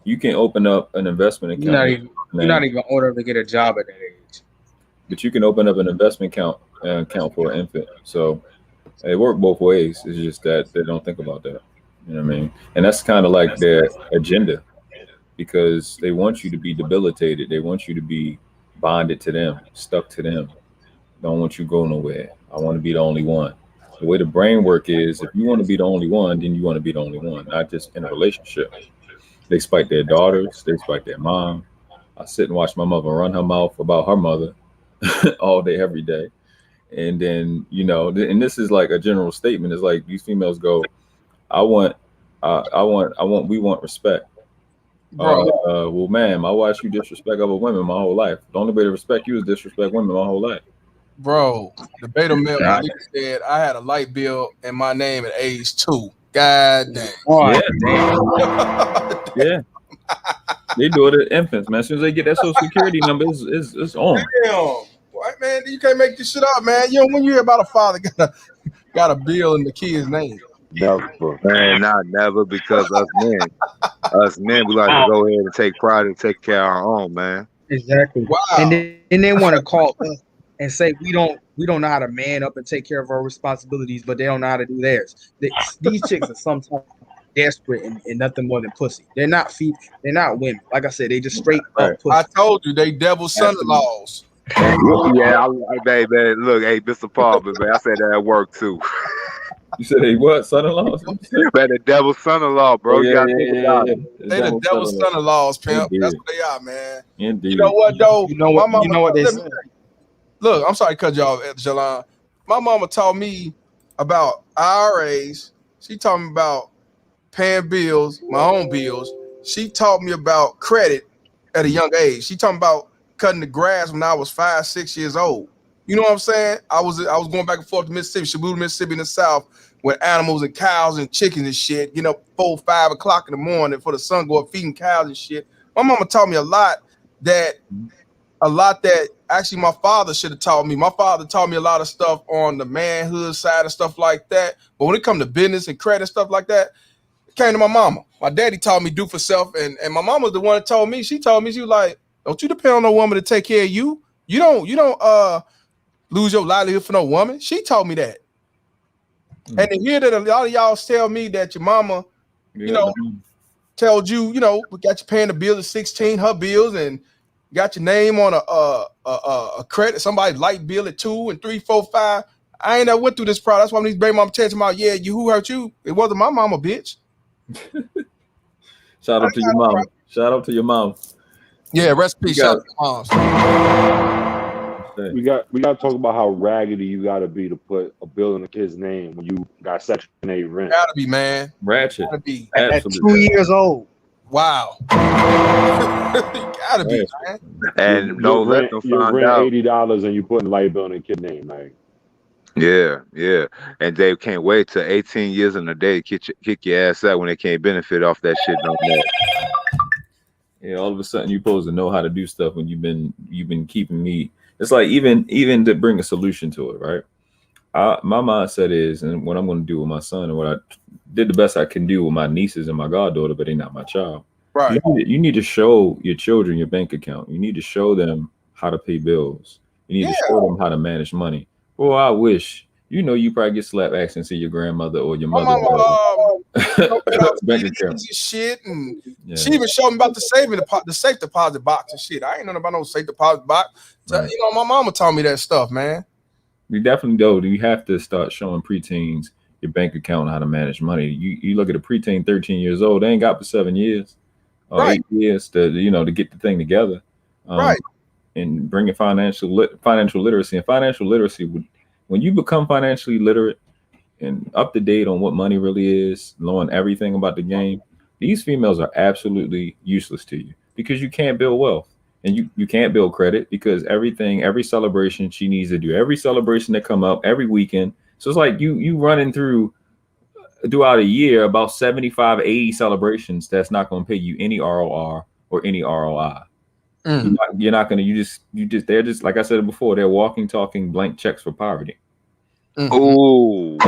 You can open up an investment account. You're not even old enough to get a job at that age. But you can open up an investment account for an infant. So it works both ways. It's just that they don't think about that. You know what I mean? And that's kind of like their agenda, because they want you to be debilitated. They want you to be bonded to them, stuck to them. Don't want you to go nowhere. I want to be the only one. The way the brain work is, if you want to be the only one, then you want to be the only one, not just in a relationship. They spite their daughters. They spite their mom. I sit and watch my mother run her mouth about her mother all day, every day. And then, and this is like a general statement. It's like these females go, we want respect. Bro. Well, man, I watched you disrespect other women my whole life. The only way to respect you is disrespect women my whole life. Bro, the beta male said I had a light bill in my name at age 2. God damn. Yeah, yeah. They do it at infants, man. As soon as they get that social security number, it's on. Damn. What, man? You can't make this shit up, man. You know, when you hear about a father got a bill in the kid's name. Never, man, not never, because us men, we like to go ahead and take pride and take care of our own, man. Exactly. Wow. And then they want to call us and say we don't know how to man up and take care of our responsibilities, but they don't know how to do theirs. These chicks are sometimes desperate and nothing more than pussy. They're not women. Like I said, they just straight up pussy. I told you they devil son-in-laws. Yeah, hey, man, look, hey, Mr. Palmer, man, I said that at work too. You said they what, son-in-laws? Man, the devil's son-in-law, bro. You gotta think about it. They the devil's son-in-laws, pimp. Indeed. That's what they are, man. Indeed. You know what, though? You know what they say. Look, I'm sorry to cut you off, Jalan. My mama taught me about IRAs. She taught me about paying bills, my own bills. She taught me about credit at a young age. She taught me about cutting the grass when I was 5, 6 years old. You know what I'm saying? I was going back and forth to Mississippi, Shaboota, Mississippi in the South, with animals and cows and chickens and shit, 4, 5 o'clock in the morning for the sun go up feeding cows and shit. My mama taught me a lot that actually my father should have taught me. My father taught me a lot of stuff on the manhood side and stuff like that. But when it comes to business and credit stuff like that, it came to my mama. My daddy taught me do for self, and my mama was the one that told me. She told me, she was like, don't you depend on no woman to take care of you. You don't lose your livelihood for no woman. She told me that. And to hear that a lot of y'all tell me that your mama, told you, we got you paying the bills at 16, her bills, and got your name on a credit, somebody's light bill at 2 and 3, 4, 5. I ain't never went through this problem. That's why these baby mama telling me, yeah, who hurt you? It wasn't my mama, bitch. Shout out to your mom. Shout out to your mom. Yeah, rest in peace. Shout out to moms. We got to talk about how raggedy you got to be to put a bill in a kid's name when you got Section 8 rent. Gotta be, man. Ratchet. Gotta be. At 2 years old. Wow. Gotta be, man. And no, let them you find rent out. $80 and you putting light bill in a kid's name, like. Yeah. And they can't wait till 18 years in a day to kick your ass out when they can't benefit off that shit no more. Yeah, all of a sudden you're supposed to know how to do stuff when you've been keeping me. It's like even to bring a solution to it, right? My mindset is, and what I'm going to do with my son, and what I did the best I can do with my nieces and my goddaughter, but they're not my child. Right. You need to show your children your bank account. You need to show them how to pay bills. You need to show them how to manage money. Well, I wish, you probably get slapped asking to see your grandmother or your mother. Bank account and shit, and she even showed me about the safe deposit box and shit. I ain't know about no safe deposit box. So, Right. my mama taught me that stuff, man. We definitely do. You have to start showing preteens your bank account and how to manage money. You look at a preteen, 13 years old, they ain't got for 7 years or 8 years to get the thing together. Right. And bringing financial literacy. And financial literacy, when you become financially literate and up to date on what money really is, knowing everything about the game, these females are absolutely useless to you because you can't build wealth. And you can't build credit because every celebration she needs to do, every celebration that come up, every weekend. So it's like you running throughout a year about 75, 80 celebrations that's not going to pay you any ROR or any ROI. You're not going to, they're just, like I said before, they're walking, talking blank checks for poverty. Oh, say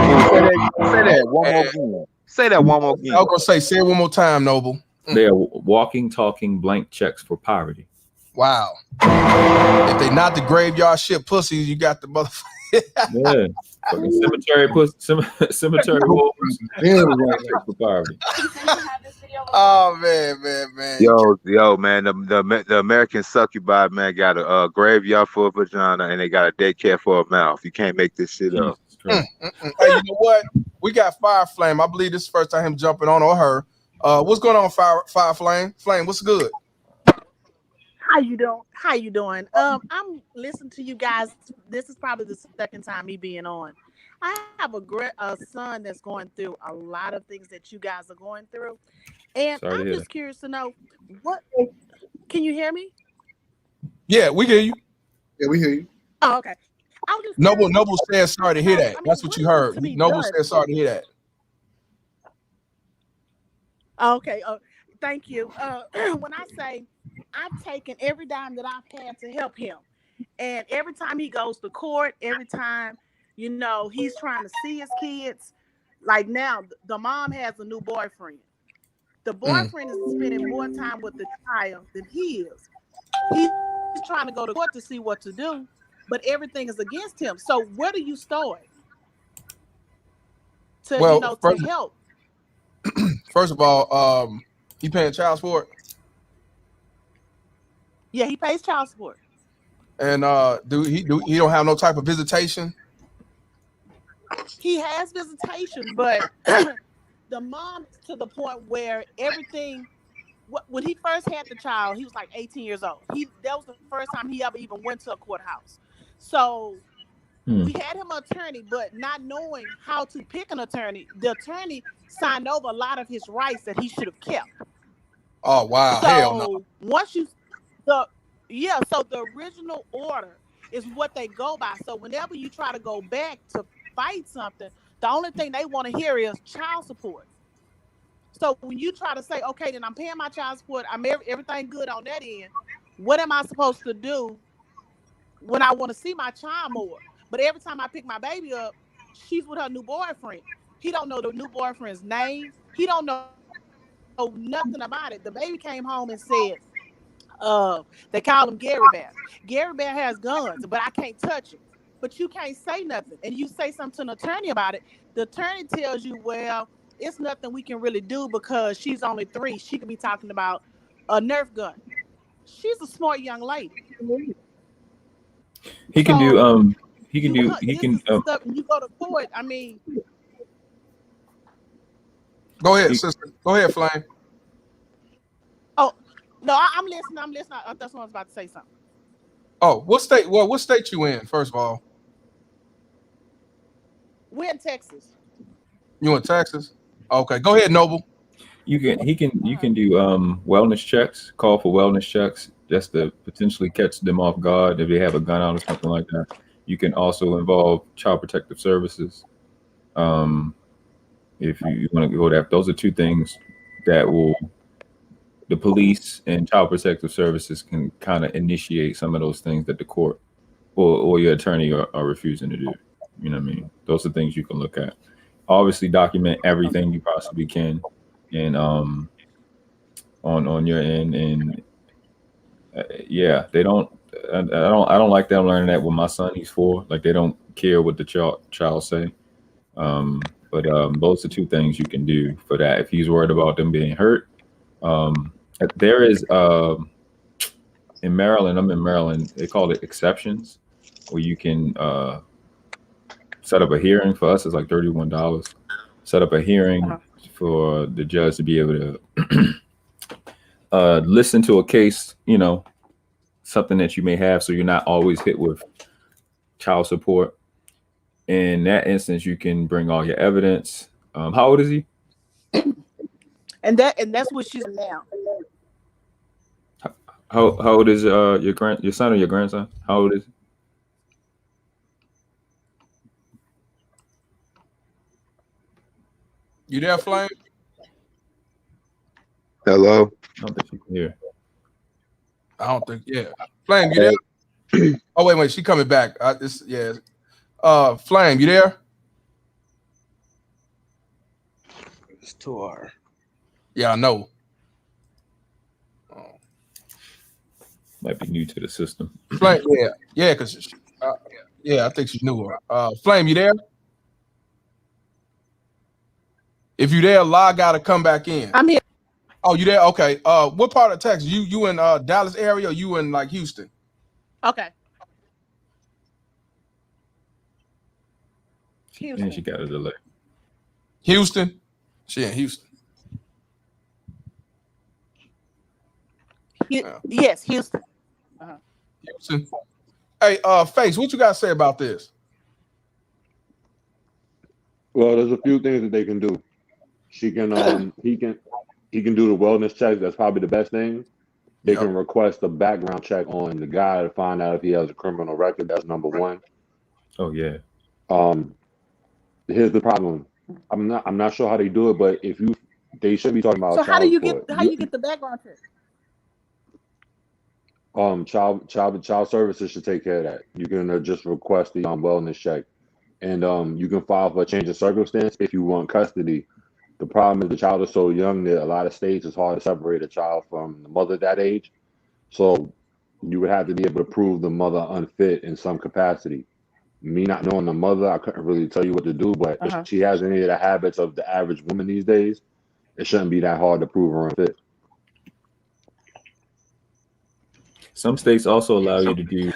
that one more again. Say that one more again. I was going to say it one more time, Noble. They're walking, talking blank checks for poverty. Wow. If they not the graveyard shit pussies, you got the motherfucker. Yeah. Fucking cemetery wolves. For poverty. Oh man. Yo, man, the American succubi, man, got a graveyard for a vagina and they got a daycare for a mouth. You can't make this shit up. Hey, you know what? We got Fire Flame. I believe this is the first time him jumping on or her. What's going on, Fire Flame? Flame, what's good? How you doing? I'm listening to you guys. This is probably the second time me being on. I have a son that's going through a lot of things that you guys are going through. And Sorry to I'm hear just curious to know what. Can you hear me? Yeah, we hear you. Yeah, we hear you. Oh, okay. I was just Noble curious Noble said sorry to hear know. that. I mean, That's what what you is heard. to be Noble done? said sorry to hear that. Okay. Thank you. When I say I've taken every dime that I've had to help him, and every time he goes to court, every time he's trying to see his kids. Like now, the mom has a new boyfriend. The boyfriend is spending more time with the child than he is. He's trying to go to court to see what to do, but everything is against him. So where do you start to Well, to help? first of all, he paying child support, Yeah, he pays child support. and he don't have no type of visitation. He has visitation, but the mom is to the point where everything. When he first had the child, he was like 18 years old. That was the first time he ever even went to a courthouse. So we had him an attorney, but not knowing how to pick an attorney, the attorney signed over a lot of his rights that he should have kept. Oh wow, hell no. So so the original order is what they go by. So whenever you try to go back to fight something, the only thing they want to hear is child support. So when you try to say, okay, then I'm paying my child support, I'm everything good on that end. What am I supposed to do when I want to see my child more? But every time I pick my baby up, she's with her new boyfriend. He don't know the new boyfriend's name. He don't know nothing about it. The baby came home and said, they call him Gary Bear. Gary Bear has guns, but I can't touch him. But you can't say nothing. And you say something to an attorney about it. The attorney tells you, well, it's nothing we can really do because she's only 3. She could be talking about a Nerf gun. She's a smart young lady. He can do he can do This is the stuff when you go to court. I mean, go ahead, sister. Go ahead, Flame. Oh no, I'm listening. I'm listening. That's what I was about to say something. Oh, what state? Well, what state you in? First of all, we're in Texas. You in Texas? Okay, go ahead, Noble. You can do wellness checks, call for wellness checks just to potentially catch them off guard if they have a gun out or something like that. You can also involve Child Protective Services. If you want to go that, those are 2 things that the police and Child Protective Services can kind of initiate some of those things that the court or your attorney are refusing to do. You know what I mean? Those are things you can look at. Obviously, document everything you possibly can, and on your end. And yeah, they don't. I don't like them learning that with my son. He's 4. Like they don't care what the child say. But those are 2 things you can do for that. If he's worried about them being hurt, there is in Maryland. I'm in Maryland. They call it exceptions, where you can set up a hearing. For us, it's like $31. Set up a hearing for the judge to be able to listen to a case. Something that you may have, so you're not always hit with child support. In that instance, you can bring all your evidence. How old is he? And that's what she's now. How old is your son or your grandson? How old is he? You there, Flame? Hello. I don't think you can hear. I don't think. Yeah, Flame, you there? Oh wait, she coming back. Flame, you there? It's too hard. Yeah, I know. Might be new to the system. Flame, yeah, because I think she's new. Flame, you there? If you there, La gotta come back in. I'm here. Oh, you there? Okay. What part of Texas? You in Dallas area or you in like Houston? Okay. And she got a delay. Houston? She in Houston. Yes, Houston. Houston. Hey, Face, what you got to say about this? Well, there's a few things that they can do. She can he he can do the wellness check. That's probably the best thing. They Yep. can request a background check on the guy to find out if he has a criminal record. That's number one. Oh yeah. Here's the problem. I'm not sure how they do it, but they should be talking about So how do child you support. get the background check? Child services should take care of that. You can just request the wellness check, and you can file for a change of circumstance if you want custody. The problem is the child is so young that a lot of states it's hard to separate a child from the mother at that age. So you would have to be able to prove the mother unfit in some capacity. Me not knowing the mother, I couldn't really tell you what to do, but if she has any of the habits of the average woman these days, it shouldn't be that hard to prove her unfit. Some states also allow you to do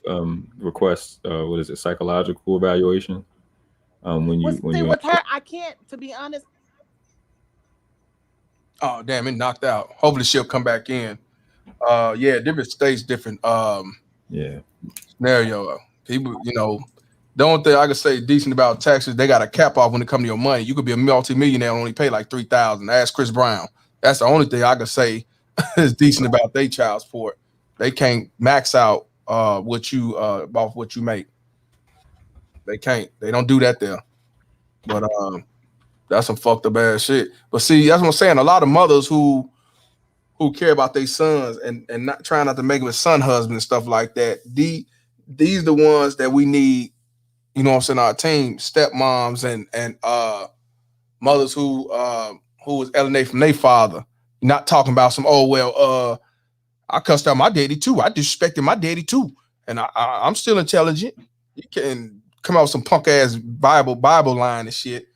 request psychological evaluation. With her, I can't, to be honest. Oh damn, it knocked out. Hopefully she'll come back in. Yeah, different states, different scenario. People, the only thing I can say decent about taxes, they got a cap off when it comes to your money. You could be a multi-millionaire and only pay like $3,000. Ask Chris Brown. That's the only thing I can say is decent about their child support. They can't max out what you off what you make. They can't. They don't do that there. But that's some fucked up ass shit. But see, that's what I'm saying. A lot of mothers who care about their sons and not trying not to make them a son husband and stuff like that. These the ones that we need. You know what I'm saying? Our team, stepmoms and mothers who was alienated from their father. Not talking about some, I cussed out my daddy too. I disrespected my daddy too. And I'm still intelligent. You can come out with some punk ass Bible line and shit.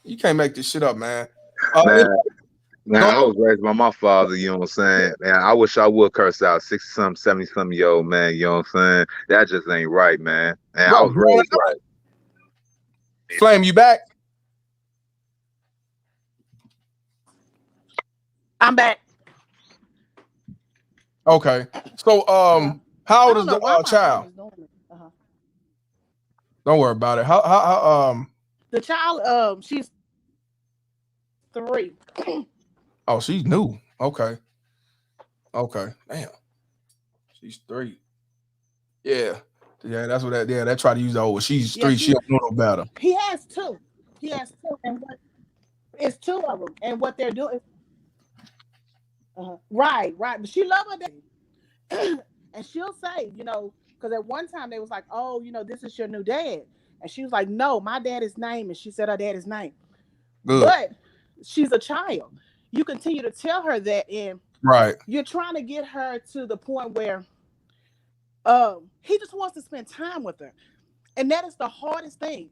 You can't make this shit up, man. Man, I was raised by my father, you know what I'm saying? Man, I wish I would curse out 60-something, 70-something year old man, you know what I'm saying? That just ain't right, man. And I was raised right. Flame, you back? I'm back. Okay. So how old is the child? Don't worry about it. How the child she's 3. Oh, she's new. Okay. Damn. She's 3. Yeah, that's what that. Yeah, they try to use that. She's 3. She don't know no better. He has 2. And it's 2 of them. And what they're doing, right. But she loves her dad, and she'll say, because at one time they was like, oh, this is your new dad, and she was like, no, my daddy's name, and she said her daddy's name. Good. But she's a child. You continue to tell her that, and you're trying to get her to the point where he just wants to spend time with her. And that is the hardest thing.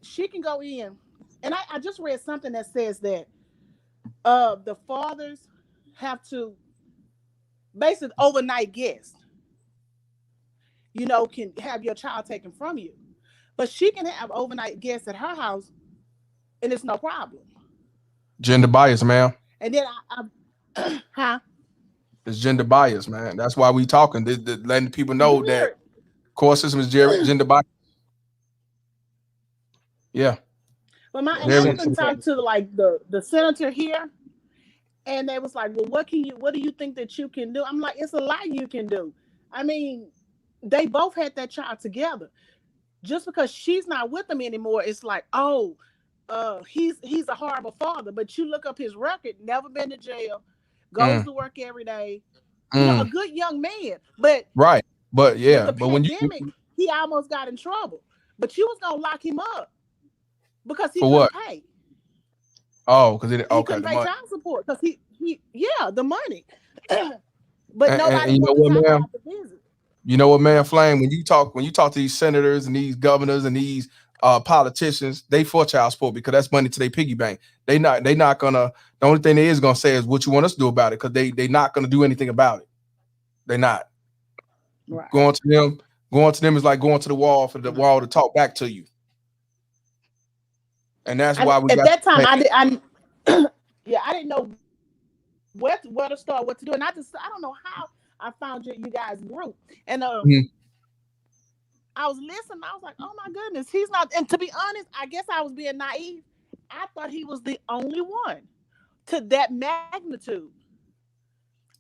She can go in, and I just read something that says that the fathers have to basically overnight guests, can have your child taken from you. But she can have overnight guests at her house, and it's no problem. Gender bias, man. And then It's gender bias, man. That's why we talking. Letting people know that court system is gender bias. Yeah. But my husband talked to the senator here, and they was like, well, what do you think that you can do? I'm like, it's a lot you can do. I mean, they both had that child together. Just because she's not with them anymore, it's like, he's a horrible father. But you look up his record, never been to jail, goes to work every day. A good young man. But but when he almost got in trouble. But you was gonna lock him up because he couldn't pay. Oh, because he couldn't pay child support because he the money. But nobody wanted to talk about the visit. You know what, man, Flame? When you talk to these senators and these governors and these politicians, they for child support because that's money to their piggy bank. They not gonna. The only thing they is gonna say is what you want us to do about it, because they not gonna do anything about it. They're not. Right. Going to them is like going to the wall for the wall to talk back to you. And that's why we at that time I didn't know where to start, what to do, and I don't know how I found you guys group, and I was listening. I was like, oh my goodness, he's not. And to be honest, I guess I was being naive. I thought he was the only one. to that magnitude.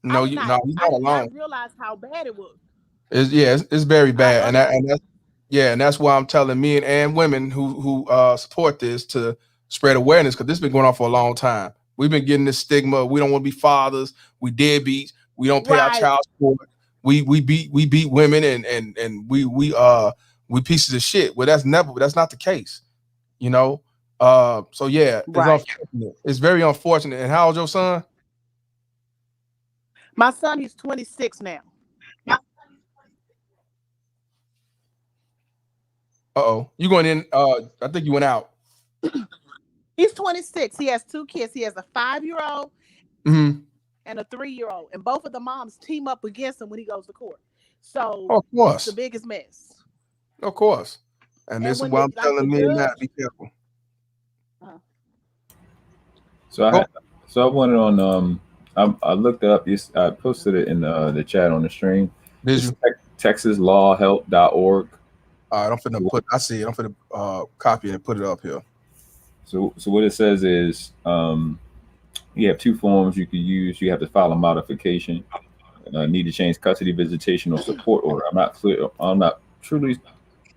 No, He's he's not alone. realize how bad it was. It's very bad, and honestly, that's why I'm telling men and women who support this to spread awareness, because this has been going on for a long time. We've been getting this stigma. We don't want to be fathers. We deadbeats. We don't pay our right. child support. We beat women and we pieces of shit. Well, that's not the case, you know. So yeah, it's Right. unfortunate. It's very unfortunate. And how old's your son? My son, he's 26 now. Uh-oh. You going in? I think you went out. He's 26. He has 2 kids. He has a 5-year-old Mm-hmm. and a 3-year-old, and both of the moms team up against him when he goes to court. So Oh, of it's course. the biggest mess. Of course. And And this is when why the I'm telling the men now, judge, be careful. So I wanted on I looked it up. I posted it in the chat on the stream. Did It's you? TexasLawHelp.org. All right, I'm finna put. I see it. I'm finna copy it and put it up here. So what it says is you have 2 forms you could use. You have to file a modification. Need to change custody, visitation, or support order. I'm not clear. I'm not truly.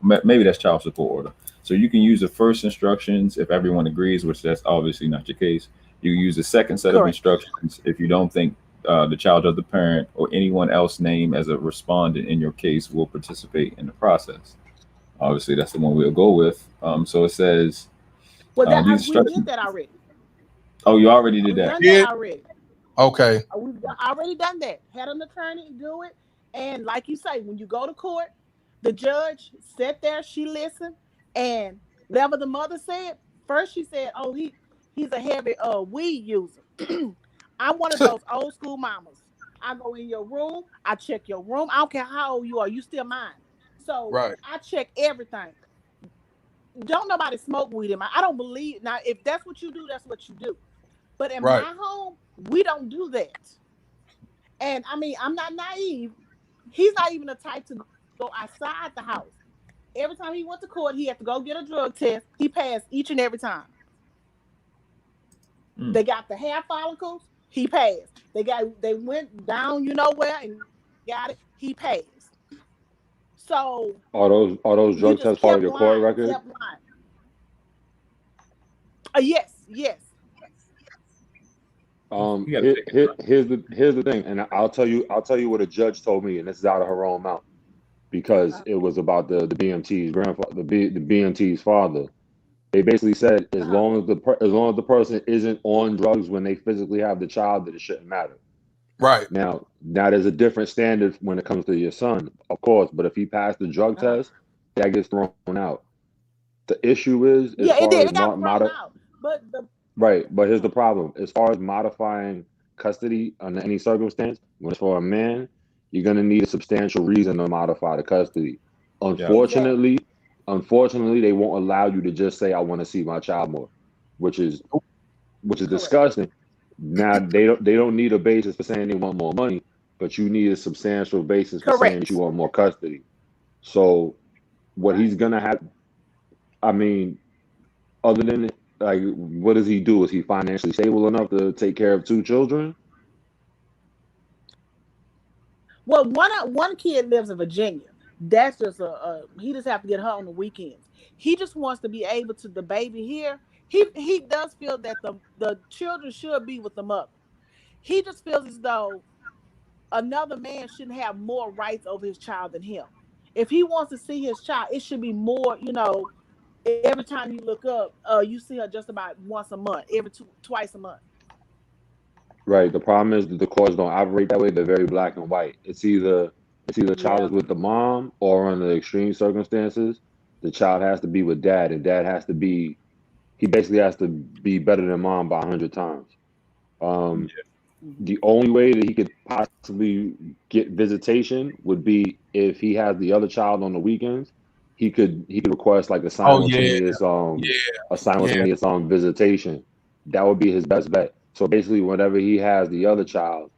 Maybe that's child support order. So you can use the first instructions if everyone agrees, which that's obviously not your case. You use the second set of correct. instructions if you don't think the child or the parent or anyone else named as a respondent in your case will participate in the process. Obviously, that's the one we'll go with. So it says, Well, these we instructions. did that already. Oh, you already did We've that. done that already. Okay. We've already done that. Had an attorney do it, and like you say, when you go to court, the judge sat there, she listened, and whatever the mother said, first she said, "Oh, he's a heavy weed user." I'm one of those old school mamas. I go in your room, I check your room. I don't care how old you are, you still mine. So Right. I check everything. Don't nobody smoke weed in my. I don't believe now. If that's what you do, that's what you do. But in Right. my home, we don't do that. And I mean, I'm not naive. He's not even the type to go outside the house. Every time he went to court, he had to go get a drug test. He passed each and every time. They got the hair follicles. He passed. They went down, you know where, and got it. He passed. So Are those drug tests part of your court record? Kept lying. Yes. Here's the thing, and I'll tell you what a judge told me, and this is out of her own mouth, because it was about the BMT's grandfather, the BMT's father. They basically said as long as the person isn't on drugs when they physically have the child, that it shouldn't matter. Right. Now there's a different standard when it comes to your son, of course, but if he passed the drug test, that gets thrown out. The issue is, as far as right, but here's the problem. As far as modifying custody under any circumstance, when it's for a man, you're gonna need a substantial reason to modify the custody. Unfortunately, they won't allow you to just say, "I want to see my child more," which is disgusting. Now they don't need a basis for saying they want more money, but you need a substantial basis for saying that you want more custody. So what he's gonna have, I mean, other than like, what does he do? Is he financially stable enough to take care of 2 children? Well, one kid lives in Virginia. That's just he just have to get her on the weekends. He just wants to be able to the baby here. He does feel that the children should be with the mother. He just feels as though another man shouldn't have more rights over his child than him. If he wants to see his child, it should be more, every time you look up, you see her just about once a month, twice a month. Right. The problem is that the courts don't operate that way. They're very black and white. It's either child is with the mom, or under extreme circumstances, the child has to be with dad, and dad has to be, he basically has to be better than mom by 100 times. The only way that he could possibly get visitation would be if he has the other child on the weekends. He could request like a simultaneous visitation. That would be his best bet. So basically, whenever he has the other child,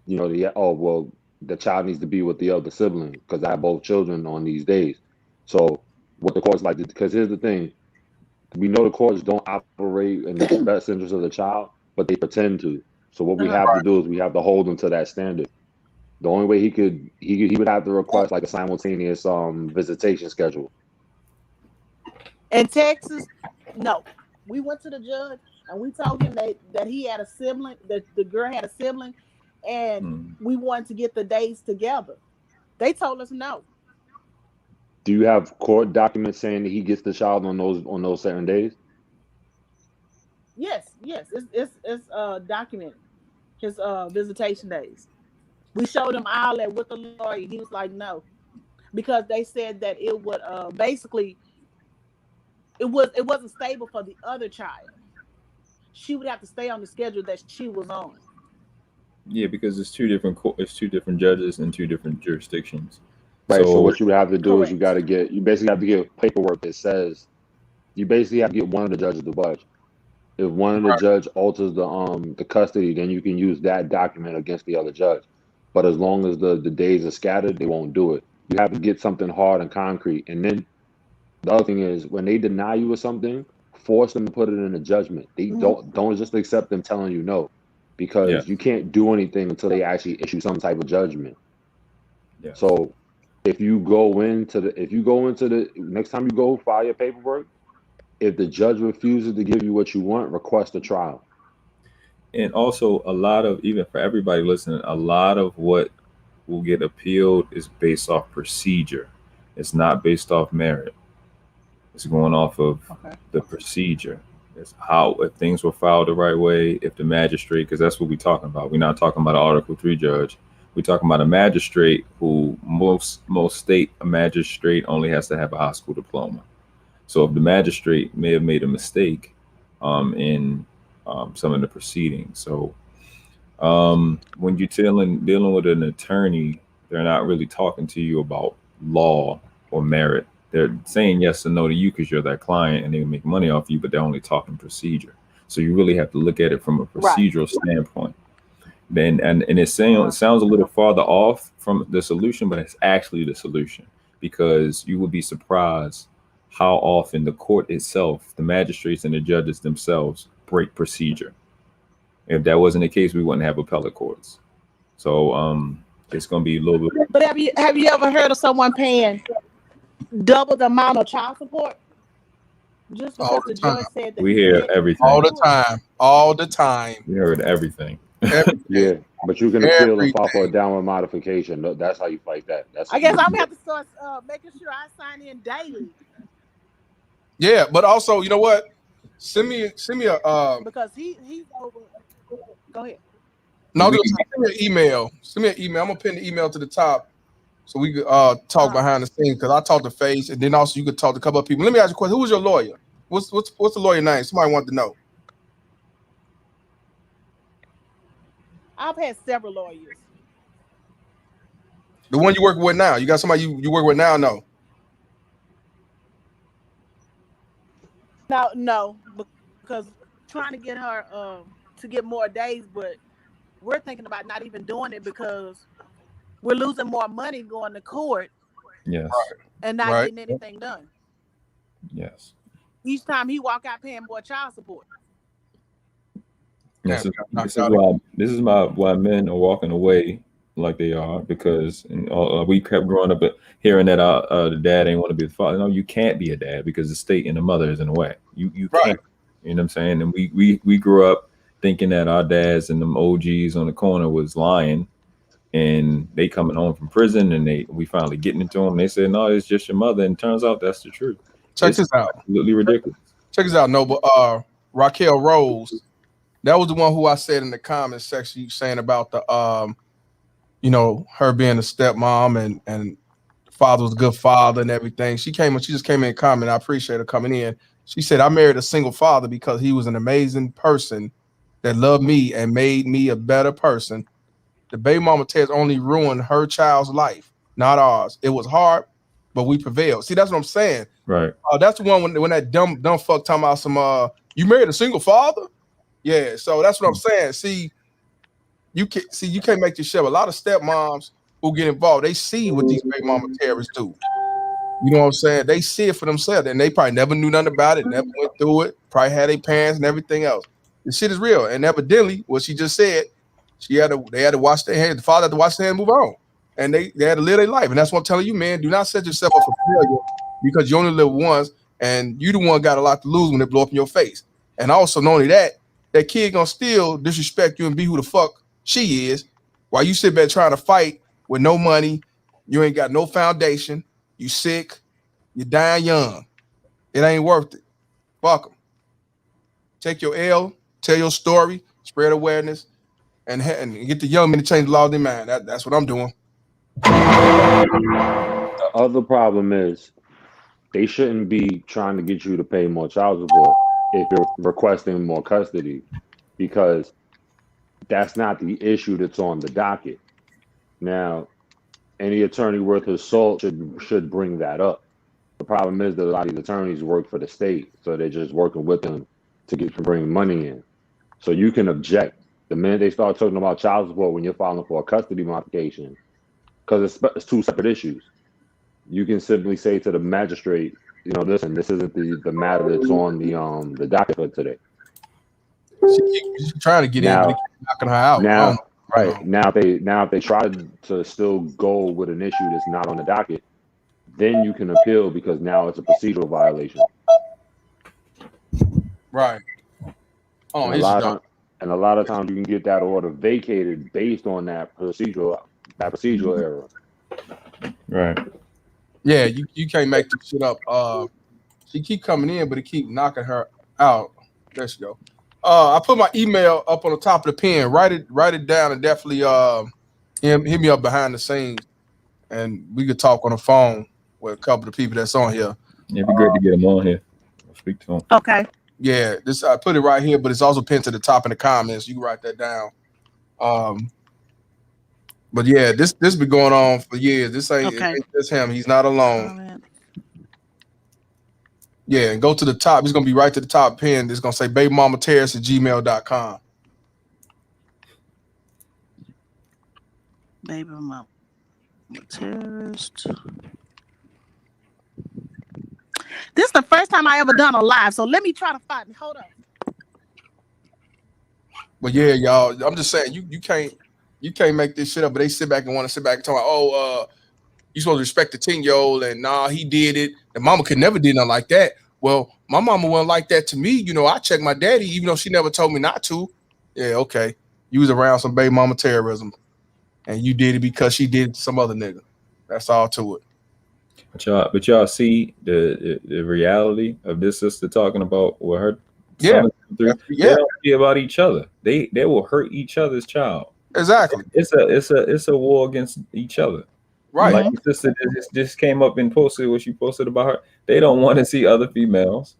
the child needs to be with the other sibling, because I have both children on these days. So what the courts like to, because here's the thing, we know the courts don't operate in the best interest of the child, but they pretend to. So what we have to do is we have to hold them to that standard. The only way he would have to request like a simultaneous visitation schedule. In Texas, no. We went to the judge and we told him that he had a sibling, that the girl had a sibling, and we wanted to get the days together. They told us no. Do you have court documents saying that he gets the child on those certain days? Yes, it's documented. His visitation days. We showed him all that with the lawyer. He was like, no, because they said that it would basically it wasn't stable for the other child. She would have to stay on the schedule that she was on. Yeah, because it's two different judges in two different jurisdictions. Right. So what you would have to do is you basically have to get paperwork that says you basically have to get one of the judges to budge. If one of the judge alters the custody, then you can use that document against the other judge. But as long as the days are scattered, they won't do it. You have to get something hard and concrete. And then the other thing is when they deny you or something, force them to put it in a judgment. They don't just accept them telling you no, because you can't do anything until they actually issue some type of judgment. Yeah. So if you go into the next time you go file your paperwork, if the judge refuses to give you what you want, request a trial. And also a lot of, even for everybody listening, a lot of what will get appealed is based off procedure. It's not based off merit. It's going off of the procedure. It's how, if things were filed the right way, if the magistrate, because that's what we're talking about. We're not talking about an Article 3 judge. We're talking about a magistrate who most state, a magistrate only has to have a high school diploma. So if the magistrate may have made a mistake in some of the proceedings. So when you're dealing with an attorney, they're not really talking to you about law or merit. They're saying yes or no to you because you're their client and they make money off you, but they're only talking procedure. So you really have to look at it from a procedural standpoint. And it sounds a little farther off from the solution, but it's actually the solution, because you would be surprised how often the court itself, the magistrates and the judges themselves, break procedure. If that wasn't the case, we wouldn't have appellate courts. So it's going to be a little bit. But have you ever heard of someone paying double the amount of child support just because the judge said that? We hear everything all the time. We heard everything. Yeah, but you can appeal and file for a downward modification. That's how you fight that. I guess I'm gonna have to start making sure I sign in daily. Yeah, but also, you know what? Send me a because he's over. Go ahead. No, send me an email. Send me an email. I'm gonna pin the email to the top so we could talk behind the scenes, because I talked to Face, and then also you could talk to a couple of people. Let me ask you a question. Who was your lawyer? What's the lawyer name? Somebody wanted to know. I've had several lawyers. The one you work with now. You got somebody you work with now? No. No, because trying to get her to get more days, but we're thinking about not even doing it because we're losing more money going to court. Yes. And not getting anything done. Yes. Each time he walk out paying more child support. This is why men are walking away like they are, because we kept growing up hearing that the dad ain't want to be the father. No, you can't be a dad because the state and the mother is in the way. You can't. You know what I'm saying? And we grew up thinking that our dads and them OGs on the corner was lying, and they coming home from prison, and we finally getting into them. And they said, no, it's just your mother, and it turns out that's the truth. Check this out. Absolutely ridiculous. Check this out, Noble. Raquel Rose. That was the one who I said in the comment section, you saying about the, her being a stepmom and father was a good father and everything. She just came in and commented. I appreciate her coming in. She said, I married a single father because he was an amazing person that loved me and made me a better person. The baby mama Tez only ruined her child's life, not ours. It was hard, but we prevailed. See, that's what I'm saying. Right. That's the one when that dumb fuck talking about some, you married a single father? Yeah, so that's what I'm saying. See, you can't make this show. A lot of stepmoms who get involved, they see what these baby mama terrorists do. You know what I'm saying? They see it for themselves, and they probably never knew nothing about it, never went through it, probably had their parents and everything else. This shit is real. And evidently, what she just said, they had to wash their hands. The father had to wash their hands and move on. And they had to live their life. And that's what I'm telling you, man. Do not set yourself up for failure because you only live once and you the one got a lot to lose when they blow up in your face. And also, not only that kid gonna still disrespect you and be who the fuck she is while you sit back trying to fight with no money. You ain't got no foundation. You sick. You dying young. It ain't worth it. Fuck them. Take your L, tell your story, spread awareness, and get the young men to change the law of their mind. That's what I'm doing. The other problem is they shouldn't be trying to get you to pay more child support if you're requesting more custody, because that's not the issue that's on the docket. Now, any attorney worth his salt should bring that up. The problem is that a lot of these attorneys work for the state, so they're just working with them to bring money in. So you can object the minute they start talking about child support when you're filing for a custody modification, because it's two separate issues. You can simply say to the magistrate, listen, this isn't the matter that's on the docket for today. She's trying to get in, but they keep knocking her out. Now if they try to still go with an issue that's not on the docket, then you can appeal because now it's a procedural violation. Right. And a lot of times you can get that order vacated based on that procedural error. Right. Yeah, you can't make this shit up. She keep coming in, but it keep knocking her out. There she go. I put my email up on the top of the pen. Write it down and definitely hit me up behind the scenes, and we could talk on the phone with a couple of people that's on here. It'd be great to get them on here. I'll speak to them. Okay. Yeah, I put it right here, but it's also pinned to the top in the comments. You can write that down. But yeah, this been going on for years. This ain't just him. He's not alone. Yeah, and go to the top. It's gonna be right to the top pin. It's gonna say babymamaterrace@gmail.com. Baby Mama Terrace. This is the first time I ever done a live, so let me try to find it. Hold on. But yeah, y'all, I'm just saying you can't make this shit up. But they sit back and want to sit back and talk about, you supposed to respect the 10-year-old, and nah, he did it. And mama could never do nothing like that. Well, my mama wasn't like that to me. I checked my daddy, even though she never told me not to. Yeah, okay. You was around some baby mama terrorism, and you did it because she did some other nigga. That's all to it. But y'all see the reality of this sister talking about what her son through. Yeah. They don't care about each other. They will hurt each other's child. Exactly. It's a war against each other. Right. Like the sister just came up and posted what she posted about her. They don't want to see other females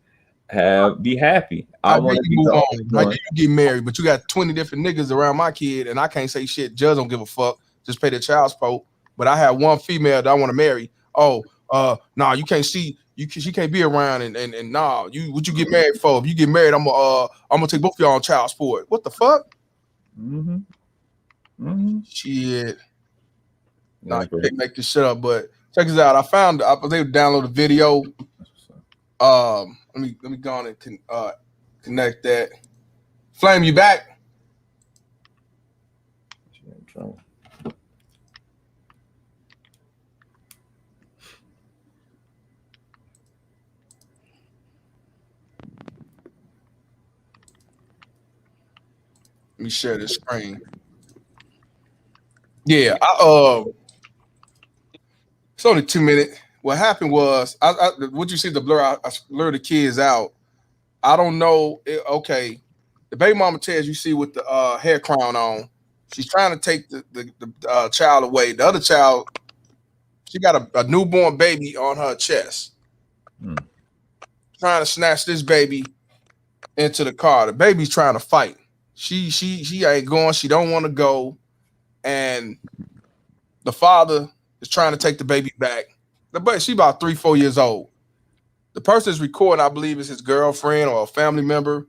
be happy. I want to move on. Like you get married, but you got 20 different niggas around my kid, and I can't say shit. Judge don't give a fuck. Just pay the child support. But I have one female that I want to marry. Nah, you can't see. She can't be around, and nah, what you get married for? If you get married, I'm gonna take both of y'all on child support. What the fuck? Shit. Nah, you can't make this shit up. But check this out. I was able to download a video. Let me go on and connect that. Flame, you back? Let me share this screen. Yeah, it's only 2 minutes. What happened was, what you see the blur? I blur the kids out. I don't know. Okay, the baby mama tells you see with the hair crown on. She's trying to take the child away. The other child, she got a newborn baby on her chest. Trying to snatch this baby into the car. The baby's trying to fight. She ain't going. She don't want to go. And the father is trying to take the baby back. She about 3-4 years old. The person is recording, I believe, is his girlfriend or a family member.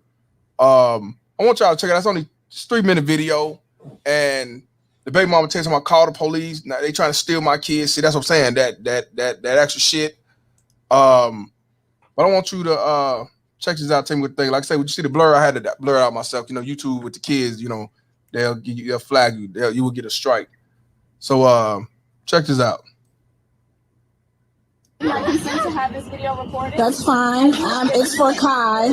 I want y'all to check it out. It's only a 3-minute video. And the baby mama tells him I call the police. Now they trying to steal my kids. See, that's what I'm saying. That extra shit. But I want you to check this out. Tell me what thing. Like I say, when you see the blur, I had to blur out myself. You know, YouTube with the kids. You know, they'll flag you. You will get a strike. So check this out. My consent to have this video recorded? That's fine. It's for Kai.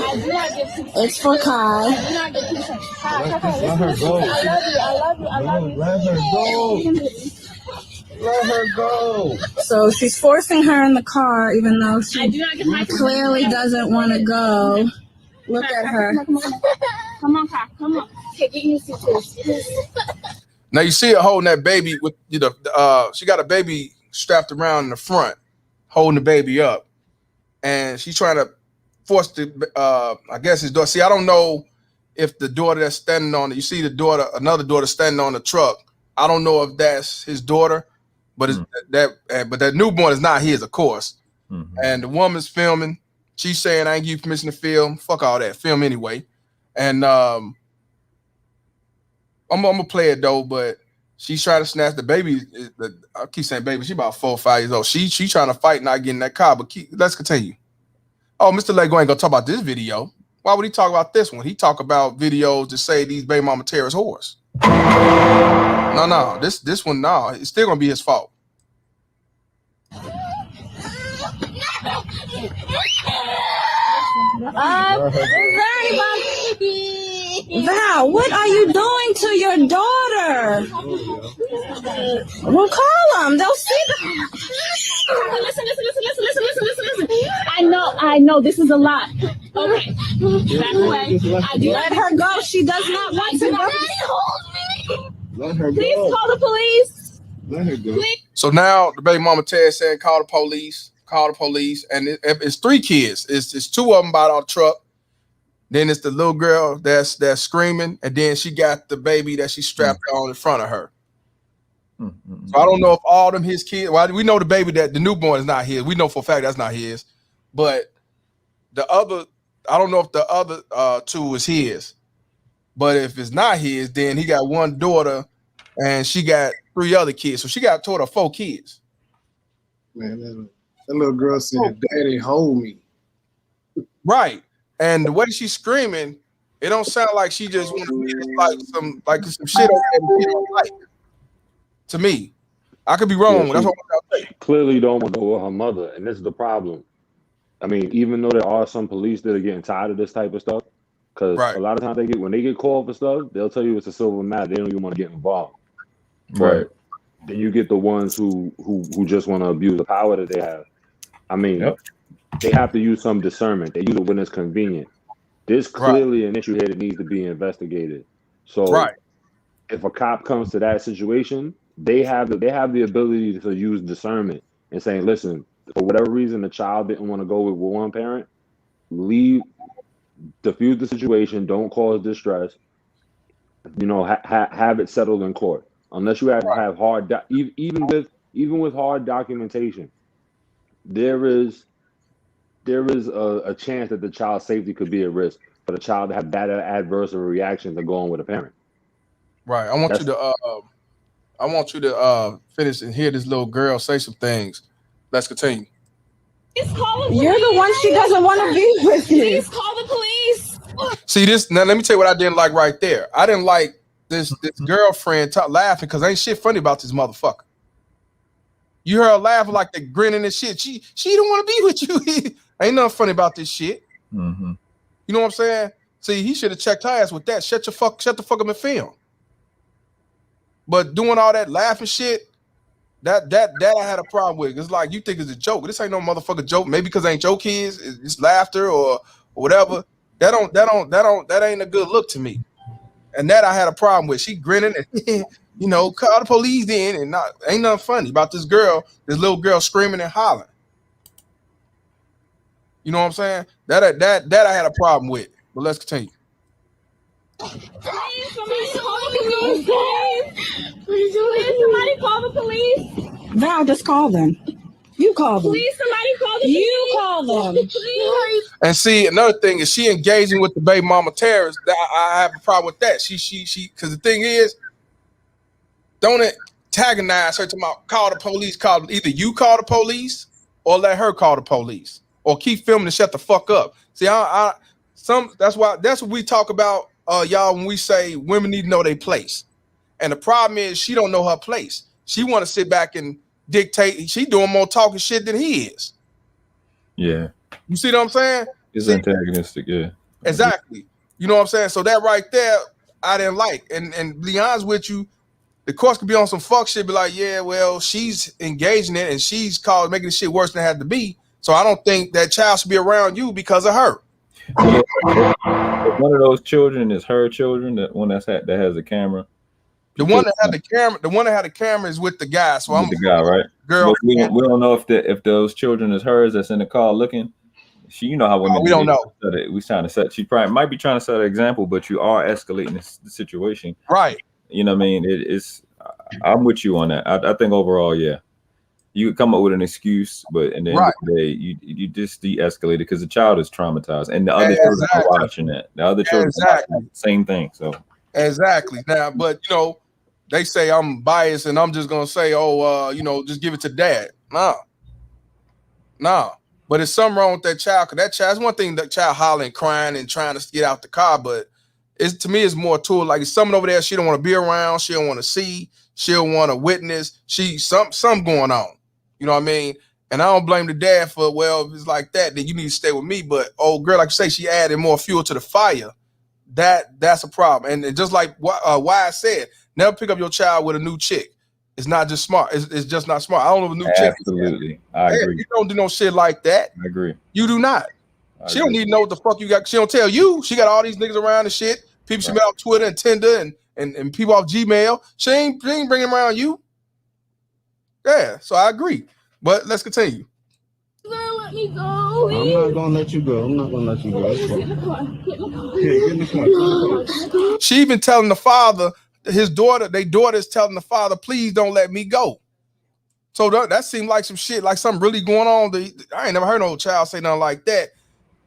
It's for Kai. Let her go. I love you. Let her go. Let her go. So she's forcing her in the car, even though she clearly doesn't want to go. Look at her. Come on, Kai. Come on. Okay, get you to Now you see her holding that baby with she got a baby strapped around in the front, holding the baby up, and she's trying to force I guess his daughter. See, I don't know if the daughter that's standing on it. You see another daughter standing on the truck. I don't know if that's his daughter, but but that newborn is not his, of course. Mm-hmm. And the woman's filming. She's saying, "I ain't give you permission to film. Fuck all that. Film anyway." And I'm gonna play it though, but she's trying to snatch the baby. I keep saying baby. She about 4 or 5 years old. She trying to fight, not getting that car. But let's continue. Oh, Mr. Lego ain't gonna talk about this video. Why would he talk about this one? He talk about videos to say these baby mama terrorist whores. No. This one, no. It's still gonna be his fault. Is there anybody? Val, what are you doing to your daughter? Well, call them. They'll see them. Listen. I know. This is a lot. Okay. Back away. Let her go. She does not want to go. Let her go. Please call the police. Let her go. Please. So now the baby mama Ted said, call the police, and it's 3 kids. It's 2 of them by our truck. Then it's the little girl that's screaming, and then she got the baby that she strapped on in front of her. Mm-hmm. So I don't know if all them his kids. Well, we know the baby the newborn is not his. We know for a fact that's not his. But the other, I don't know if the other 2 is his. But if it's not his, then he got 1 daughter, and she got 3 other kids. So she got a total of 4 kids. Man, that little girl said, "Daddy, hold me." Right. And the way she's screaming, it don't sound like she just wants to get like some shit on that like. To me, I could be wrong. Yeah, that's what I'm saying. Clearly don't want to go with her mother, and this is the problem. I mean, even though there are some police that are getting tired of this type of stuff, because a lot of times when they get called for stuff, they'll tell you it's a civil matter. They don't even want to get involved. Right. But then you get the ones who just want to abuse the power that they have. I mean, they have to use some discernment. They use it when it's convenient. There's clearly an issue here that needs to be investigated. So if a cop comes to that situation, they have the ability to use discernment and saying, listen, for whatever reason the child didn't want to go with one parent, diffuse the situation, don't cause distress, have it settled in court. Unless you have to have even with hard documentation, there is a chance that the child's safety could be at risk for the child to have bad adverse reactions to going with a parent. Right. I want you to finish and hear this little girl say some things. Let's continue. You're the one she doesn't want to be with you. Please call the police. See this now. Let me tell you what I didn't like right there. I didn't like this girlfriend laughing because ain't shit funny about this motherfucker. You heard her laughing like they grinning and shit. She don't want to be with you. Ain't nothing funny about this shit. Mm-hmm. You know what I'm saying? See, he should have checked her ass with that. Shut the fuck up and film. But doing all that laughing shit, that I had a problem with. It's like you think it's a joke. This ain't no motherfucking joke. Maybe because it ain't your kids, it's laughter or whatever. That ain't a good look to me. And that I had a problem with. She grinning and call the police in, and ain't nothing funny about this little girl screaming and hollering. You know what I'm saying? That I had a problem with. But let's continue. Please, somebody call the police. Somebody call the police. Val, just call them. You call them. Please, somebody call the police. You call them. Please. And see, another thing is she engaging with the baby mama terrorists. I have a problem with that. She because the thing is, don't antagonize her to call the police. Either you call the police or let her call the police. or keep filming and shut the fuck up. See, that's what we talk about, y'all, when we say women need to know their place. And the problem is she don't know her place. She want to sit back and dictate. She doing more talking shit than he is. Yeah. You see what I'm saying? It's antagonistic, yeah. Exactly. You know what I'm saying? So that right there, I didn't like. And to be honest with you, the courts could be on some fuck shit, be like, yeah, well, she's engaging it and she's making the shit worse than it had to be. So I don't think that child should be around you because of her. Yeah. If one of those children is her children, that one that has a camera. The one that had the camera is with the guy. So I'm the guy, right? Girl, but we don't know if those children is hers that's in the car looking. You know how women. We don't know. We trying to set. She probably might be trying to set an example, but you are escalating the situation, right? You know what I mean? It's. I'm with you on that. I think overall, yeah, you could come up with an excuse, but in the end of the day, you just de-escalate it because the child is traumatized, and the other children are watching that. The other children are watching the same thing. So exactly now, but you know, they say I'm biased, and I'm just gonna say, you know, just give it to dad. Nah. But there's something wrong with that child. Cause that child's one thing, that child hollering, crying, and trying to get out the car. But to me, it's more to it. Like it's something over there she don't want to be around. She don't want to see. She don't want to witness. Something going on. You know what I mean? And I don't blame the dad for, well, if it's like that, then you need to stay with me. But old girl, like you say, she added more fuel to the fire. That's a problem. And just like why I said, never pick up your child with a new chick. It's not just smart. It's just not smart. I don't know if a new chick. Absolutely. I agree. You don't do no shit like that. I agree. You do not. She don't need to know what the fuck you got. She don't tell you. She got all these niggas around and shit. People she met on Twitter and Tinder and people off Gmail. She ain't bringing them around you. Yeah, so I agree. But let's continue. Let me go. I'm not gonna let you go. I'm not gonna let you go. Get in the car. Get in the car. Yeah, get in the car. She even telling the father, his daughter, their daughter's telling the father, please don't let me go. So that seemed like some shit, like something really going on. I ain't never heard no child say nothing like that.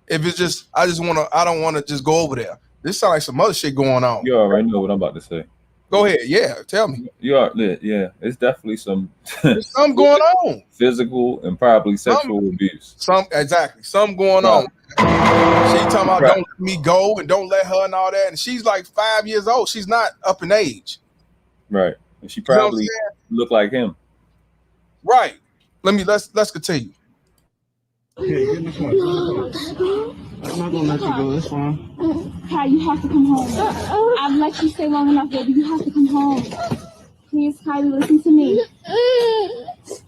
If it's just, I don't want to just go over there. This sounds like some other shit going on. You already know what I'm about to say. Go ahead. Yeah, tell me. Yeah, it's definitely some There's something going on. Physical and probably sexual abuse. Something going on. She talking about don't let me go and don't let her and all that. And she's like 5 years old. She's not up in age. Right. And she probably look like him. Right. Let's continue. Yeah, get in the car. I'm not gonna let you go. That's fine. Kai, you have to come home. I've let you stay long enough, baby. You have to come home. Please, Kylie, listen to me.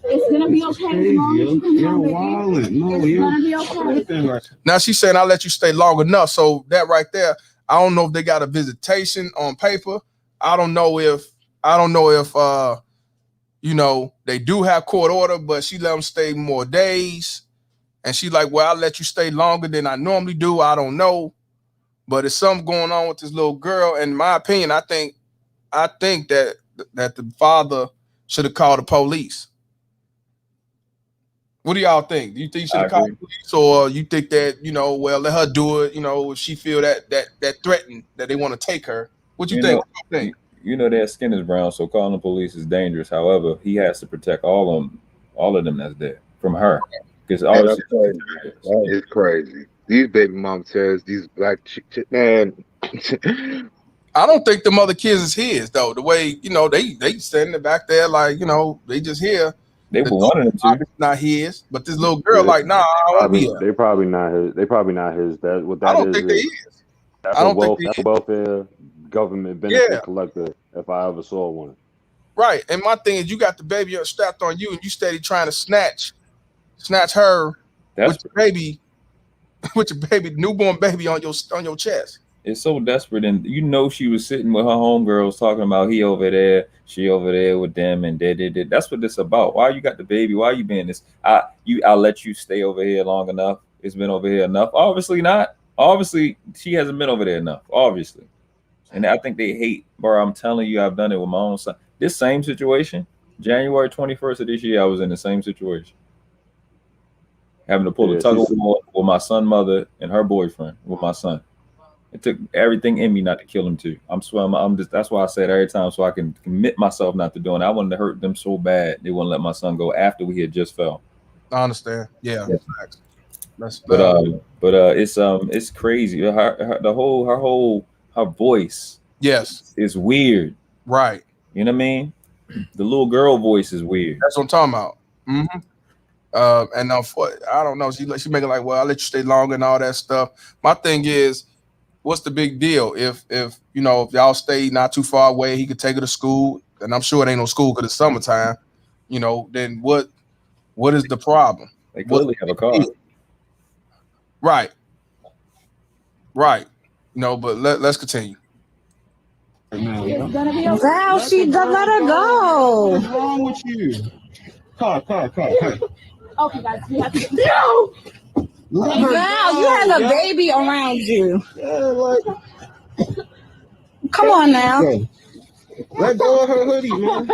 It's gonna be okay as long as you come home, baby. It's gonna be okay. Now she's saying I'll let you stay long enough. So that right there, I don't know if they got a visitation on paper. I don't know if you know, they do have court order, but she let them stay more days. And she like, well, I'll let you stay longer than I normally do. I don't know. But there's something going on with this little girl. And in my opinion, I think that the father should have called the police. What do y'all think? Do you think you should have called the police, or you think that, you know, well, let her do it, you know, if she feel that threatened, that they want to take her? What you think? You know, their skin is brown, so calling the police is dangerous. However, he has to protect all of them that's there from her. Because it's crazy. These baby mom tells these black man. I don't think the mother kids is his though. The way, you know, they standing back there like, you know, they just here. They were wanting him to. Not his, but this little girl like, nah, I don't want to be here. They probably not his. They probably not his. I don't think they is. That's a welfare government benefit collector. If I ever saw one. Right, and my thing is, you got the baby strapped on you, and you steady trying to snatch her with your baby, newborn baby on your chest. It's so desperate, and you know she was sitting with her homegirls talking about he over there, she over there with them, and they. That's what this about. Why you got the baby? Why you being this? I'll let you stay over here long enough. It's been over here enough. Obviously not. Obviously she hasn't been over there enough. Obviously, and I think they hate. Bro, I'm telling you, I've done it with my own son. This same situation, January 21st of this year, I was in the same situation. Having to pull a tug of war with my son's mother and her boyfriend with my son. It took everything in me not to kill him too. That's why I said every time, so I can commit myself not to doing it. I wanted to hurt them so bad they wouldn't let my son go after we had just fell. I understand. Yeah. It's crazy. Her voice is weird. Right. You know what I mean? The little girl voice is weird. That's what I'm talking about. And I don't know. She making like, well, I'll let you stay longer and all that stuff. My thing is, what's the big deal? If you know, if y'all stay not too far away, he could take her to school, and I'm sure it ain't no school because it's summertime. You know, then what is the problem? They clearly have a car. Right. You know, but let's continue. Val, she let her go. What's wrong with you? Car. Okay, guys, we have to. No! Val, you have a baby around you. Come on now. Let go of her hoodie, man.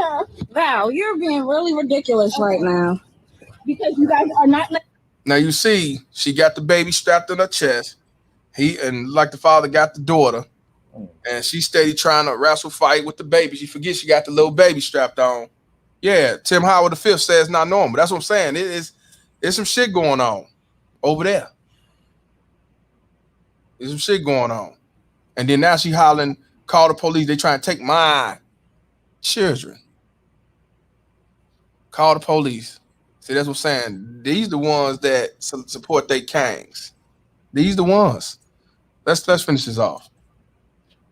Val, you're being really ridiculous right now. Because you guys are not. Now you see, she got the baby strapped on her chest. Like the father got the daughter, and she steady trying to wrestle fight with the baby. She forgets she got the little baby strapped on. Yeah, Tim Howard V says not normal. That's what I'm saying. There's some shit going on over there. There's some shit going on, and then now she hollering, call the police. They trying to take my children. Call the police. See, that's what I'm saying. These the ones that support they gangs. These the ones. Let's finish this off.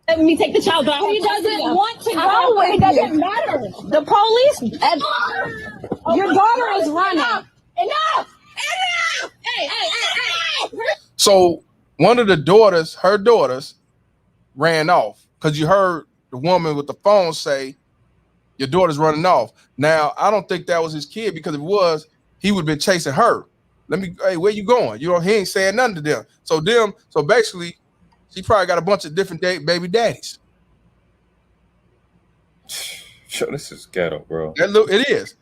Let me take the child back. He doesn't want to go with it. Doesn't matter. The police. Your daughter is running. Enough! Hey! So one of her daughters, ran off because you heard the woman with the phone say, "Your daughter's running off." Now I don't think that was his kid, because if it was, he would have been chasing her. Hey, where you going? You know, he ain't saying nothing to them. So basically, she probably got a bunch of different baby daddies. Sure, this is ghetto, bro. It is.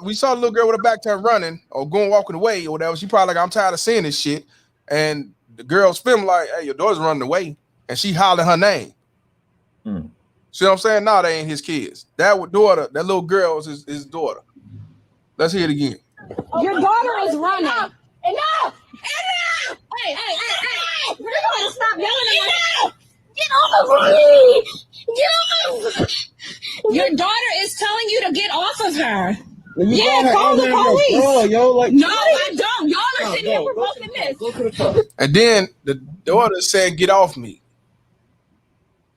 We saw a little girl with her back turned running or walking away or whatever. She probably like, I'm tired of seeing this shit. And the girl's film like, hey, your daughter's running away. And she hollering her name. See what I'm saying? No, they ain't his kids. That little girl is his daughter. Let's hear it again. Your daughter is running. Enough! Hey! We're going to stop yelling at my... Get off of me! Get off! Your daughter is telling you to get off of her. Yeah, call the police. No, I don't. Y'all are sitting here provoking this. Go to the car. And then the daughter said, get off me.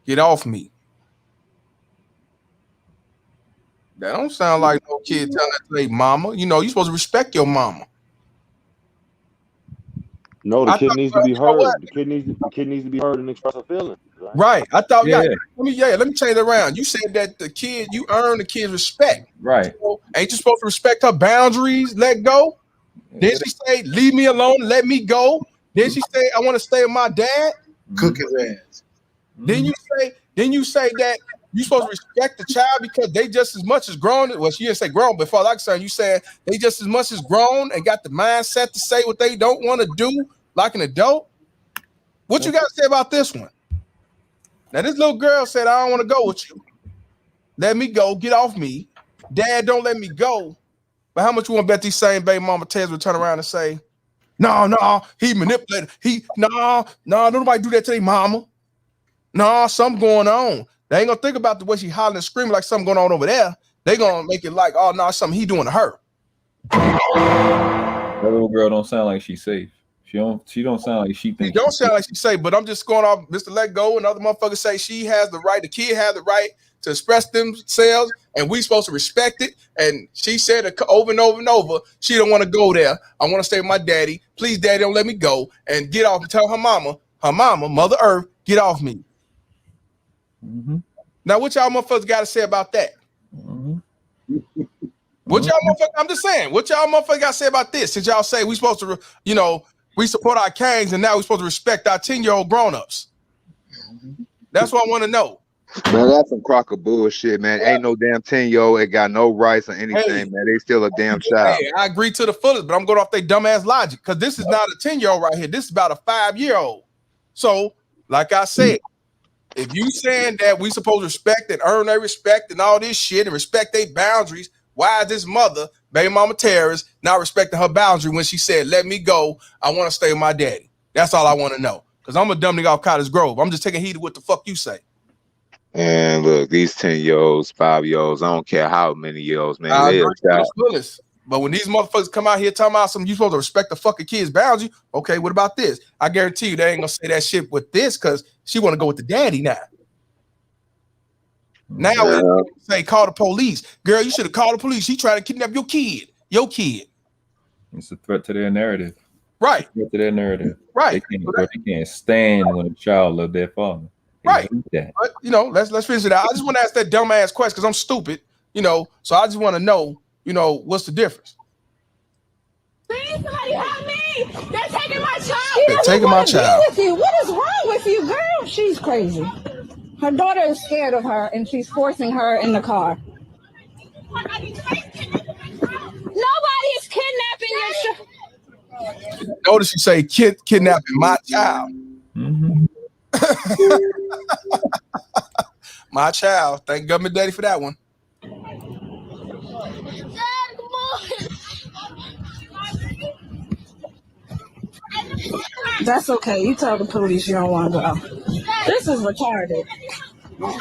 Get off me. That don't sound like no kid telling that to their mama. You know, you're supposed to respect your mama. No, the kid needs to be heard. The kid needs to be heard and express a feeling. Right. I thought, let me change it around. You said that you earn the kid's respect. Right. So, ain't you supposed to respect her boundaries? Let go. Then she say, leave me alone, let me go. Then she say, I want to stay with my dad. Cook his ass. Then you say that you supposed to respect the child because they just as much as grown. Well, she didn't say grown, but for like son, you said they just as much as grown and got the mindset to say what they don't want to do like an adult. What you got to say about this one? Now, this little girl said, I don't want to go with you. Let me go. Get off me. Dad, don't let me go. But how much you want to bet these same baby mama Tez will turn around and say, no, he manipulated. No, nobody do that to their mama. No, something going on. They ain't going to think about the way she hollering and screaming like something going on over there. They going to make it like, oh, no, something he doing to her. That little girl don't sound like she's safe. She don't sound like she thinks. She don't sound like she safe, but I'm just going off Mr. Let Go and other motherfuckers say she has the right, the kid has the right to express themselves, and we supposed to respect it. And she said it over and over and over, she don't want to go there. I want to stay with my daddy. Please, daddy, don't let me go. And get off and tell her mama, Mother Earth, get off me. Now, what y'all motherfuckers got to say about that? What y'all motherfuckers, I'm just saying, what y'all motherfuckers got to say about this? Since y'all say we supposed to, we support our kings and now we're supposed to respect our 10-year-old grown-ups. That's what I want to know. Man, that's some crock of bullshit, man. Ain't no damn 10-year-old that got no rights or anything, man. They still a damn child. Hey, I agree to the fullest, but I'm going off their dumbass logic because this is not a 10-year-old right here. This is about a 5-year-old. So, like I said, if you saying that we supposed to respect and earn their respect and all this shit and respect their boundaries, why is this mother baby mama terrorist, not respecting her boundary when she said, let me go. I want to stay with my daddy. That's all I want to know. Because I'm a dumb nigga off Cottage Grove. I'm just taking heed of what the fuck you say. And look, these 10-year-olds, 5-year-olds, I don't care how many year olds, man. I They agree a to the child. fullest. But when these motherfuckers come out here talking about something, you supposed to respect the fucking kid's boundary. Okay, what about this? I guarantee you they ain't gonna say that shit with this because she want to go with the daddy now. Now Yeah. say call the police. Girl, you should have called the police. She trying to kidnap your kid. Your kid. It's a threat to their narrative. Right. It's a threat to their narrative. Right. They can't stand when a child love their father. They Right. hate that. But you know, let's finish it out. I just want to ask that dumb ass question because I'm stupid, you know. So I just want to know, you know, what's the difference? Please, somebody help me! They're taking my child. They're taking my child. With you. What is wrong with you, girl? She's crazy. Her daughter is scared of her, and she's forcing her in the car. Nobody is kidnapping your child. Notice you say kidnapping my child. Mm-hmm. My child. Thank government daddy for that one. That's okay. You tell the police you don't want to go. This is retarded. Girl,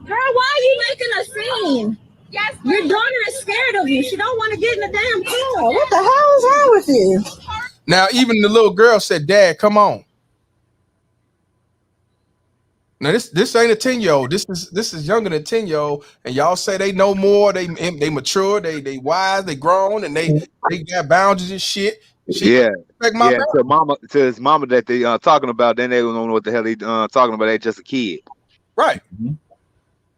why are you making a scene? Yes, your daughter is scared of you. She don't want to get in the damn car. What the hell is wrong with you? Now, even the little girl said, Dad, come on. Now, this ain't a 10-year-old. This is younger than 10-year-old. And y'all say they know more. They mature. They wise. They grown. And they got boundaries and shit. Yeah. To his mama that they talking about, then they don't know what the hell they talking about. They just a kid. Right. Mm-hmm.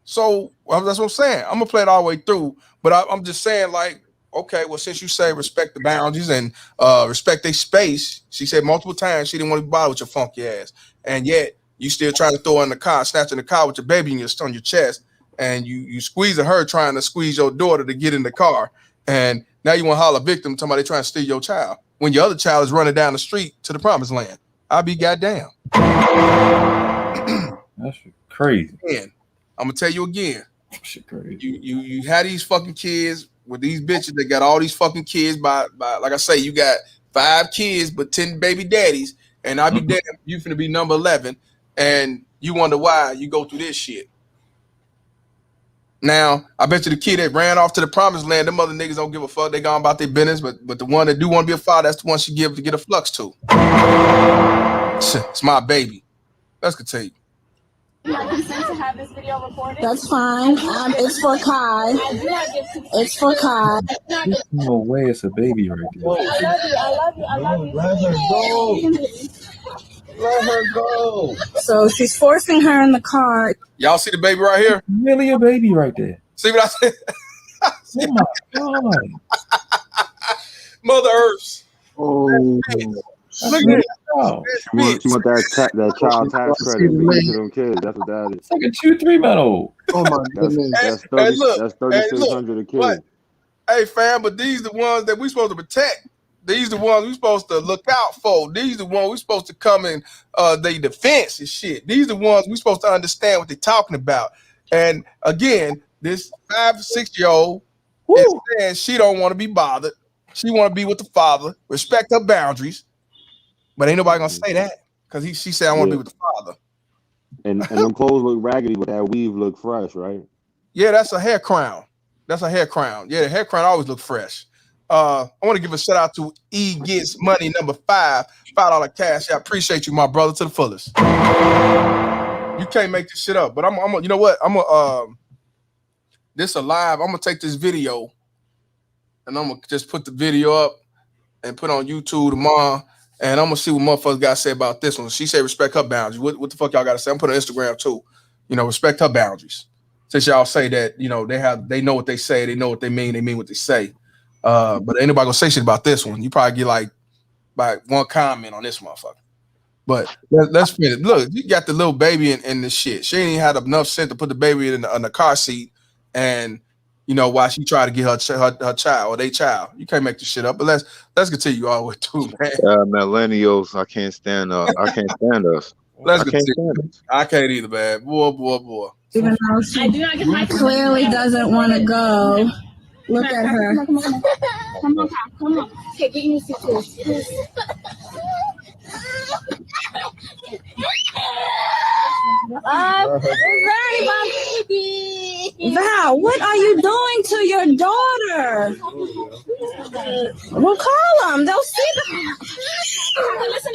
So that's what I'm saying. I'm gonna play it all the way through, but I'm just saying, like, okay, well, since you say respect the boundaries and respect their space, she said multiple times she didn't want to be bothered with your funky ass, and yet you still trying to throw her in the car, snatching the car with your baby on your chest, and you squeezing her trying to squeeze your daughter to get in the car, and now you want to holler victim to somebody trying to steal your child when your other child is running down the street to the promised land. I'll be goddamn. That's crazy. Man, I'm gonna tell you again. Shit crazy. You had these fucking kids with these bitches that got all these fucking kids by like I say, you got 5 kids but 10 baby daddies, and I'll be damned you finna be number 11, and you wonder why you go through this shit. Now, I bet you the kid that ran off to the promised land, them other niggas don't give a fuck. They gone about their business, but the one that do want to be a father, that's the one she give to get a flux to. It's my baby. Let's continue. My consent to have this video recorded? That's fine. It's for Kai. It's for Kai. There's no way it's a baby right there. I love you. Let her go. Let her go. So she's forcing her in the car. Y'all see the baby right here? Really a baby right there. See what I said? Oh my God. Mother Earth. Oh. Look at it. She want that child tax credit to them kids. That's what that is. It's like a 2-3-month-old. Oh my goodness. That's 3,600 a kid. Hey fam, but these the ones that we supposed to protect. These the ones we supposed to look out for. These the ones we supposed to come in their defense and shit. These the ones we supposed to understand what they're talking about. And again, this 5 or 6-year-old is saying she don't want to be bothered. She want to be with the father, respect her boundaries. But ain't nobody gonna say that because she said I want to be with the father. And them clothes look raggedy, but that weave look fresh, right? Yeah, that's a hair crown. That's a hair crown. Yeah, the hair crown always look fresh. I want to give a shout out to E Gets Money number 5, $5 cash. I appreciate you, my brother, to the fullest. You can't make this shit up. But I'm you know what? This a live. I'm gonna take this video and I'm gonna just put the video up and put on YouTube tomorrow. And I'm gonna see what motherfuckers got to say about this one. She said respect her boundaries. What the fuck y'all got to say? I'm putting on Instagram too. You know, respect her boundaries. Since y'all say that, you know, they know what they say, they know what they mean what they say. But ain't nobody gonna say shit about this one. You probably get like one comment on this motherfucker. But let's finish. Look, you got the little baby in this shit. She ain't even had enough sense to put the baby in the car seat, and you know why she tried to get her child or their child. You can't make this shit up. But let's continue all the way through, man. Millennials, I can't stand us. Let's continue. I can't either, man. Boy. Even though she clearly doesn't want to go. Look at her. Come on. Okay, get your suitcase. Val, what are you doing to your daughter? Well, call them. They'll see them. Listen.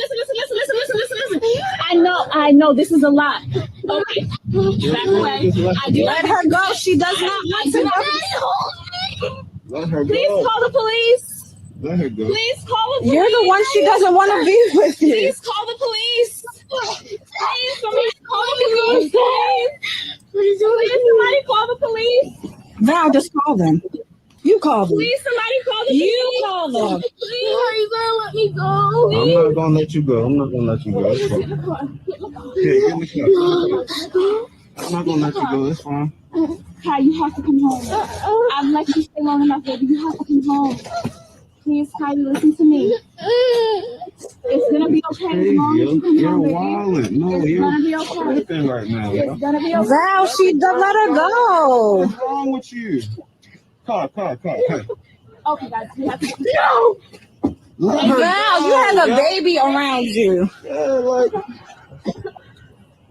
I know. This is a lot. Okay. Back away. Let her go. She does not want to go. Let her go. Please call the police. Let her go. Please call the police. You're the one she doesn't want to be with you. Please call the police. Please, somebody call the police. Please, somebody call the police. Val, just call them. You call them. Please, somebody call the police. You call them. Please, are you gonna let me go? I'm not gonna let you go. I'm not gonna let you go. It's fine. Here, give me some. I'm not gonna let you go. It's fine. Kai, you have to come home. I've let you stay long enough, baby. You have to come home. Please, Kai, listen to me. It's gonna be okay as long as you come You're home, baby. wilding. No, It's you're gonna be okay. tripping right now. It's gonna be okay. Val, she don't let her go. What's wrong with you? Car. Okay, guys, we have to Val, you have a baby around you. Yeah, like,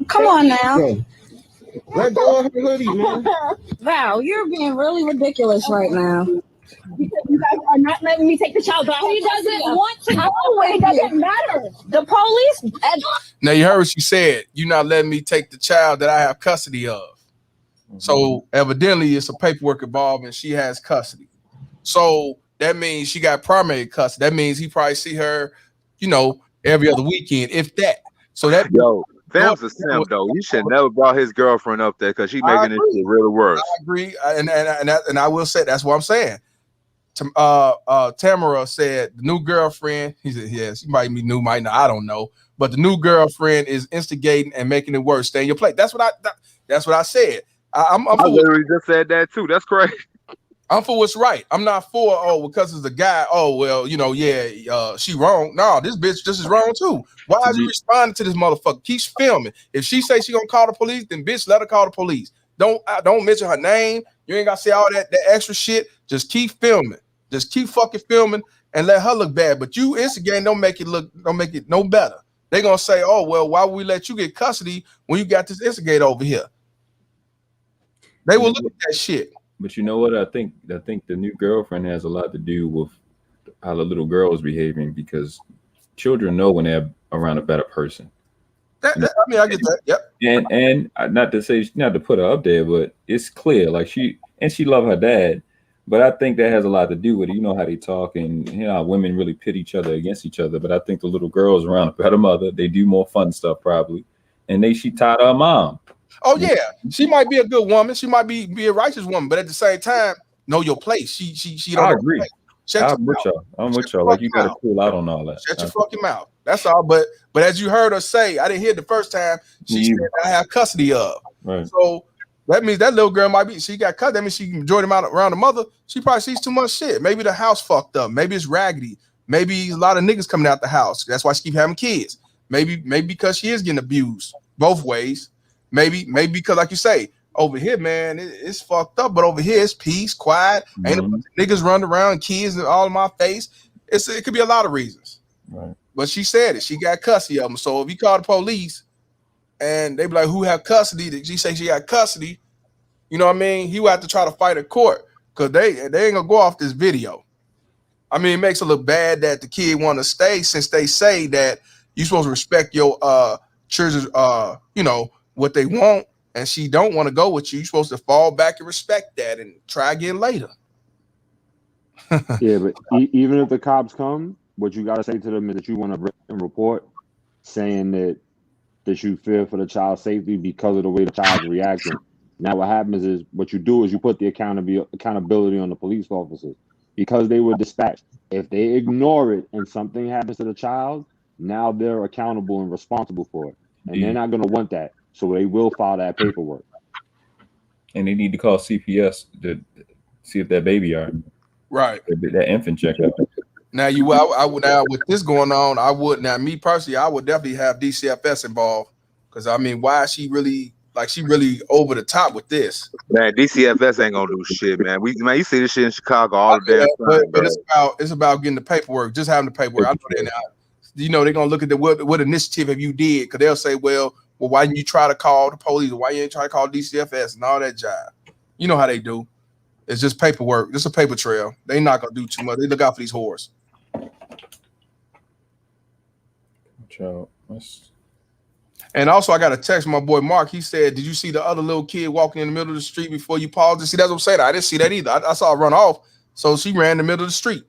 Come on now. go. Let go of her hoodie, man. Val, you're being really ridiculous right now. because you guys are not letting me take the child back. He doesn't want to go It with doesn't you. matter. The police. Now you heard what she said. You're not letting me take the child that I have custody of. So evidently it's a paperwork involved and she has custody. So that means she got primary custody. That means he probably see her, every other weekend, if that. So that Fam's a simp though. You should never brought his girlfriend up there because she making this shit really worse. I agree, and I will say that's what I'm saying. Tamara said the new girlfriend. He said, "Yes, you might be new, might not. I don't know, but the new girlfriend is instigating and making it worse. Stay in your place." That's what I said. I literally just said that too. That's crazy. I'm for what's right. I'm not for because it's a guy. Oh well, she wrong. No, this bitch just is wrong too. Why is you responding to this motherfucker? Keep filming. If she say she gonna call the police, then bitch, let her call the police. Don't mention her name. You ain't gotta say all that extra shit. Just keep filming. Just keep fucking filming and let her look bad. But you instigating don't make it no better. They gonna say, oh well, why would we let you get custody when you got this instigator over here? They will look at that shit. But you know what? I think the new girlfriend has a lot to do with how the little girl is behaving, because children know when they're around a better person. I get that. Yep. And not to put her up there, but it's clear like she love her dad. But I think that has a lot to do with it. You know how they talk, and how women really pit each other against each other. But I think the little girl's around a better mother. They do more fun stuff probably, and she tied her mom. Oh yeah, she might be a good woman. She might be a righteous woman, but at the same time, know your place. She don't. I agree. I'm with y'all. Like you gotta cool out on all that. Shut your fucking mouth. That's all. But as you heard her say, I didn't hear it the first time. She said I have custody of. Right. So that means that little girl she got cut. That means she can enjoy them out around the mother. She probably sees too much shit. Maybe the house fucked up. Maybe it's raggedy. Maybe a lot of niggas coming out the house. That's why she keep having kids. Maybe because she is getting abused both ways. Maybe because, like you say, over here, man, it's fucked up. But over here, it's peace, quiet. Ain't a bunch of niggas running around, kids all in my face. It could be a lot of reasons. Right. But she said it. She got custody of them. So if you call the police and they be like, "Who have custody?" She say she got custody. You know what I mean? He would have to try to fight in court because they ain't gonna go off this video. I mean, it makes it look bad that the kid want to stay since they say that you're supposed to respect your children's what they want, and she don't want to go with you. You're supposed to fall back and respect that and try again later. Yeah, but even if the cops come, what you got to say to them is that you want a written report saying that you fear for the child's safety because of the way the child's reacting. Now what happens is what you do is you put the accountability on the police officers because they were dispatched. If they ignore it and something happens to the child, now they're accountable and responsible for it. And they're not going to want that. So they will file that paperwork. And they need to call CPS to see if that baby are right. That infant checkup. Now I would with this going on, me personally, I would definitely have DCFS involved because I mean, why is she really like she really over the top with this. Man, DCFS ain't gonna do shit, man. You see this shit in Chicago all the damn time, but bro. it's about getting the paperwork, just having the paperwork. I know they're not, you know, they're gonna look at what initiative have you did, because they'll say, well, why didn't you try to call the police, or why you ain't try to call DCFS and all that jive. You know how they do. It's just paperwork, just a paper trail. They not gonna do too much. They look out for these whores. And also, I got a text from my boy Mark. He said, "Did you see the other little kid walking in the middle of the street before you paused?" And see, that's what I'm saying. I didn't see that either. I saw her run off, so she ran in the middle of the street.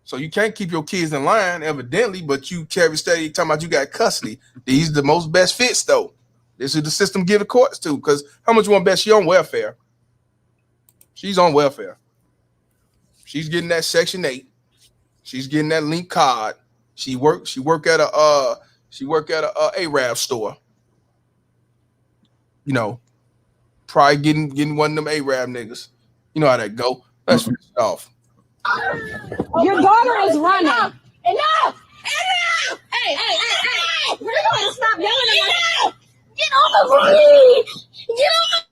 So you can't keep your kids in line, evidently, but you carry steady talking about you got custody. These are the most best fits, though. This is the system give the courts to, because how much you want to bet she on welfare? She's on welfare. She's getting that Section 8. She's getting that link card. She work at a Arab store. You know, probably getting one of them Arab niggas. You know how that go. Let's finish it off. Your daughter is running. Enough! Enough! Hey! We're going to stop yelling at my... Get off of me! Get off!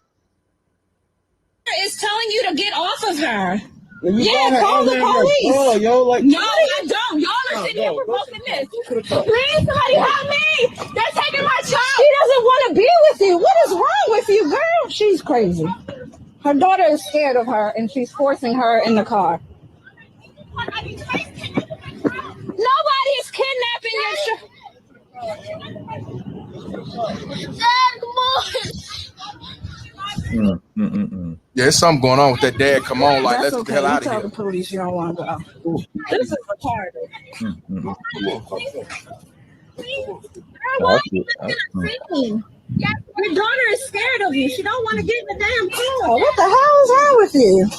Is telling you to get off of her. Yeah, call the police. Oh, yo, like, no, I don't. Y'all are sitting here provoking this. Please, somebody help me. They're taking my child. She doesn't want to be with you. What is wrong with you, girl? She's crazy. Her daughter is scared of her, and she's forcing her in the car. Nobody is kidnapping your child. Dad, come on. Yeah, there's something going on with that dad. Come on, like, let's get the hell out of Tell here. the police you don't want to go. This is retarded. Your daughter is scared of you. She don't want to get in the damn car. What the hell is wrong with you?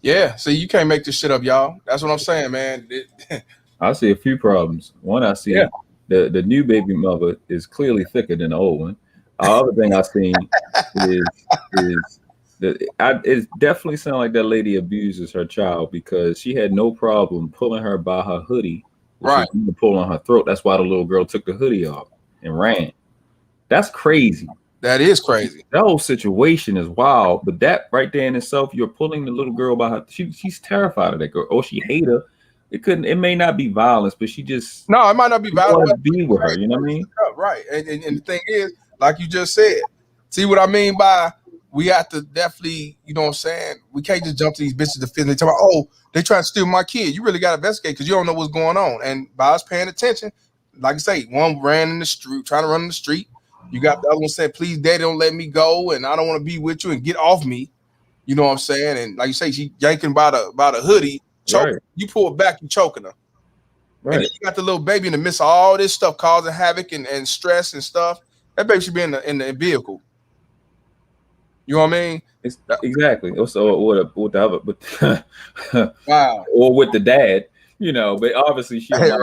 Yeah, see, you can't make this shit up, y'all. That's what I'm saying, man. I see a few problems. One, I see the new baby mother is clearly thicker than the old one. The other thing I seen is it definitely sounds like that lady abuses her child, because she had no problem pulling her by her hoodie, right? Pull on her throat. That's why the little girl took the hoodie off and ran. That's crazy. That is crazy. That whole situation is wild. But that right there in itself, you're pulling the little girl by her. She's terrified of that girl. Oh, she hate her. It may not be violence, but she just it might not be violence. To be with her, you know what I mean? Right. And the thing is, like you just said, see what I mean by we have to definitely, you know what I'm saying? We can't just jump to these bitches to feel. They talk about, oh, they trying to steal my kid. You really got to investigate, because you don't know what's going on. And by us paying attention, like I say, one ran in the street, trying to run in the street. You got the other one said, please, daddy, don't let me go, and I don't want to be with you, and get off me. You know what I'm saying? And like you say, she yanking by the hoodie, choking. Right. You pull it back, you choking her. Right. And then you got the little baby in the midst of all this stuff causing havoc and stress and stuff. That baby should be in the vehicle. You know what I mean? It's exactly. Also, with the other, wow, or with the dad, you know. But obviously, she don't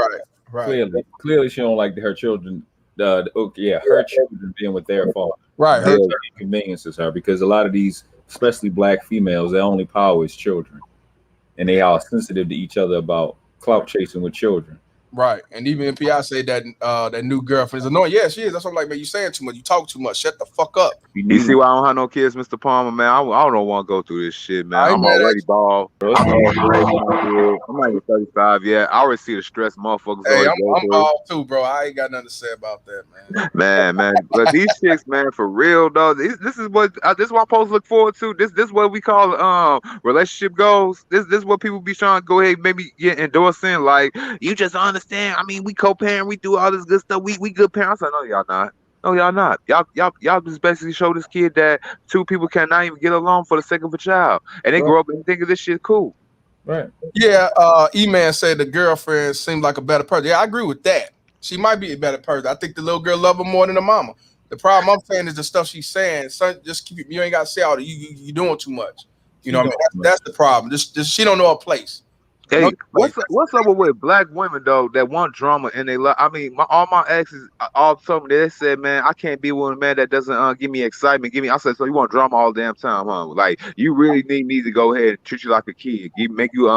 right. Clearly, she don't like her children. Her children being with their father. Right. Her inconveniences her, because a lot of these, especially black females, their only power is children, and they are sensitive to each other about clout chasing with children. Right. And even MPI said that that new girlfriend is annoying. Yeah, she is. That's what I'm like, man, you saying too much. You talk too much. Shut the fuck up. You see why I don't have no kids, Mr. Palmer, man? I don't want to go through this shit, man. I'm already bald. I'm not even 35 yet. I already see the stress motherfuckers. Hey, I'm bald too, bro. I ain't got nothing to say about that, man. Man. But these chicks, man, for real, though, this is what I'm supposed to look forward to. This is what we call relationship goals. This is what people be trying to go ahead and maybe get endorsing. Like, you just understand. I mean, we co-parent, we do all this good stuff. We good parents. I know y'all not. No, y'all not. Y'all just basically show this kid that two people cannot even get along for the sake of a child, and they grow up and think this shit cool. Right. Yeah. E-Man said the girlfriend seemed like a better person. Yeah, I agree with that. She might be a better person. I think the little girl love her more than the mama. The problem I'm saying is the stuff she's saying. Son, just keep it. You ain't got to say all that. You doing too much. You know what I mean? That's the problem. Just she don't know her place. Hey, what's up with black women though that want drama and they love? I mean, all my exes all told me they said, man, I can't be with a man that doesn't give me excitement. Give me. I said, so you want drama all the damn time, huh? Like you really need me to go ahead and treat you like a kid, make you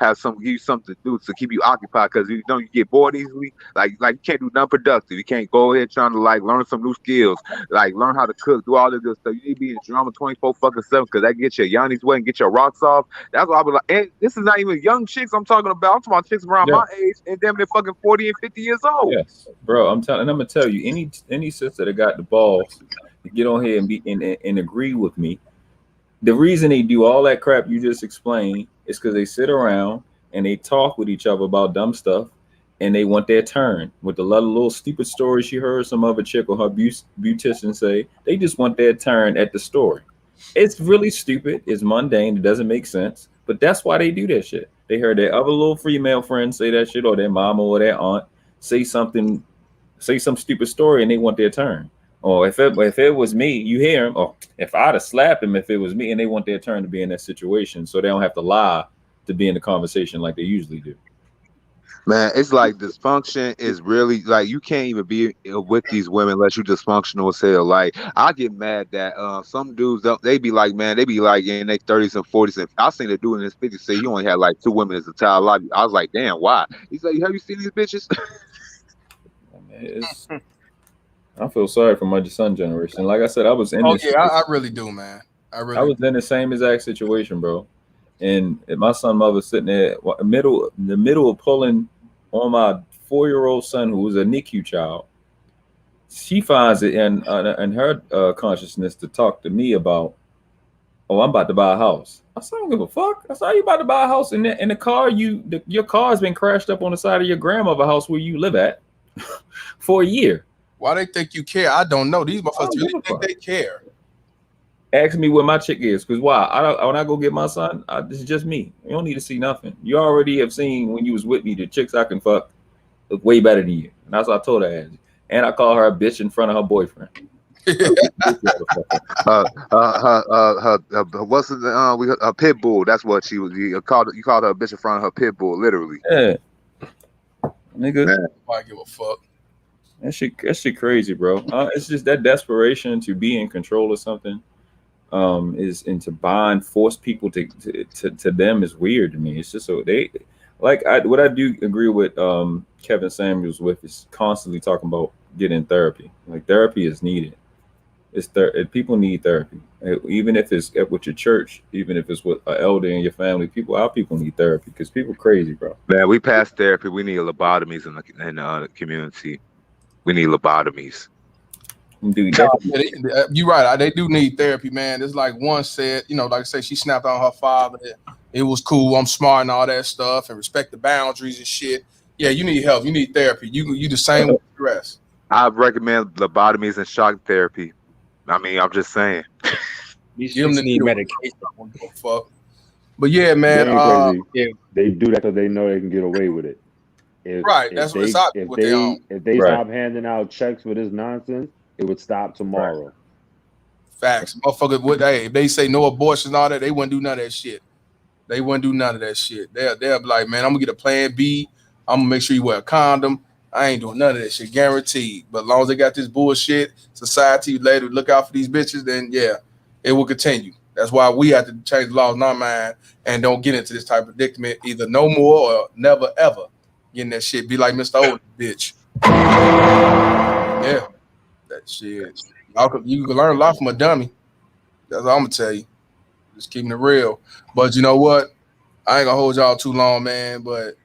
give you something to do to keep you occupied because you know you get bored easily. Like you can't do nothing productive. You can't go ahead trying to like learn some new skills, like learn how to cook, do all this good stuff. You need to be in drama 24/7 because that gets your yannies wet and get your rocks off. That's why I be like, and this is not even young chicks I'm talking about. I'm talking about chicks around my age and damn near fucking 40 and 50 years old. Yes, bro. I'm gonna tell you, any sister that got the balls to get on here and be and agree with me. The reason they do all that crap you just explained is because they sit around and they talk with each other about dumb stuff, and they want their turn. With the little stupid stories she heard some other chick or her beautician say, they just want their turn at the story. It's really stupid. It's mundane. It doesn't make sense. But that's why they do that shit. They heard their other little female friends say that shit, or their mama or their aunt say some stupid story, and they want their turn. Or if it was me, you hear him. Or if I'd have slapped him if it was me, and they want their turn to be in that situation, so they don't have to lie to be in the conversation like they usually do. Man, it's like dysfunction is really like you can't even be with these women unless you dysfunctional as hell. Like I get mad that some dudes they be like, man, they be like in their 30s and 40s, and I seen a dude in his 50s say he only had like 2 women his entire life. I was like, damn, why? He's like, have you seen these bitches? I feel sorry for my son generation. Like I said, I was in. I really do, man. I was in the same exact situation, bro. And my son mother sitting there in the middle of pulling on my 4-year-old son who was a NICU child. She finds it in her consciousness to talk to me about, oh, I'm about to buy a house. I said, I don't give a fuck. I said, you about to buy a house in the car? Your car's been crashed up on the side of your grandmother's house where you live at for a year. Why they think you care? I don't know. These motherfuckers really think they care. Ask me what my chick is, because why? When I go get my son, this is just me. You don't need to see nothing. You already have seen when you was with me the chicks I can fuck look way better than you. And that's what I told her. And I call her a bitch in front of her boyfriend. What's a pit bull? That's what she was. You called her a bitch in front of her pit bull, literally. Yeah, nigga. Man. I give a fuck. That shit crazy, bro. It's just that desperation to be in control of something. Is and to force people to them is weird to me. It's just so they like what I do agree with Kevin Samuels with is constantly talking about getting therapy. Like therapy is needed. People need therapy, even if it's with your church, even if it's with an elder in your family. Our people need therapy because people crazy, bro. Man, we passed therapy. We need lobotomies in the community. We need lobotomies. Dude, you're right. They do need therapy, man. It's like one said, like I say, she snapped on her father. It was cool. I'm smart and all that stuff, and respect the boundaries and shit. Yeah, you need help. You need therapy. You the same with the rest. I recommend lobotomies and shock therapy. I mean, I'm just saying. These chicks need medication. Fuck. But yeah, man. They do that because they know they can get away with it. If they stop handing out checks for this nonsense, it would stop tomorrow. Right. Facts. Motherfuckers would if they say no abortion and all that, they wouldn't do none of that shit. They wouldn't do none of that shit. They'll be like, man, I'm gonna get a plan B. I'm gonna make sure you wear a condom. I ain't doing none of that shit, guaranteed. But as long as they got this bullshit, society later look out for these bitches, then yeah, it will continue. That's why we have to change the laws in our mind and don't get into this type of predicament either no more or never ever getting that shit. Be like Mr. Old bitch. Yeah. That shit. You can learn a lot from a dummy. That's all I'm gonna tell you. Just keeping it real. But you know what? I ain't gonna hold y'all too long, man. But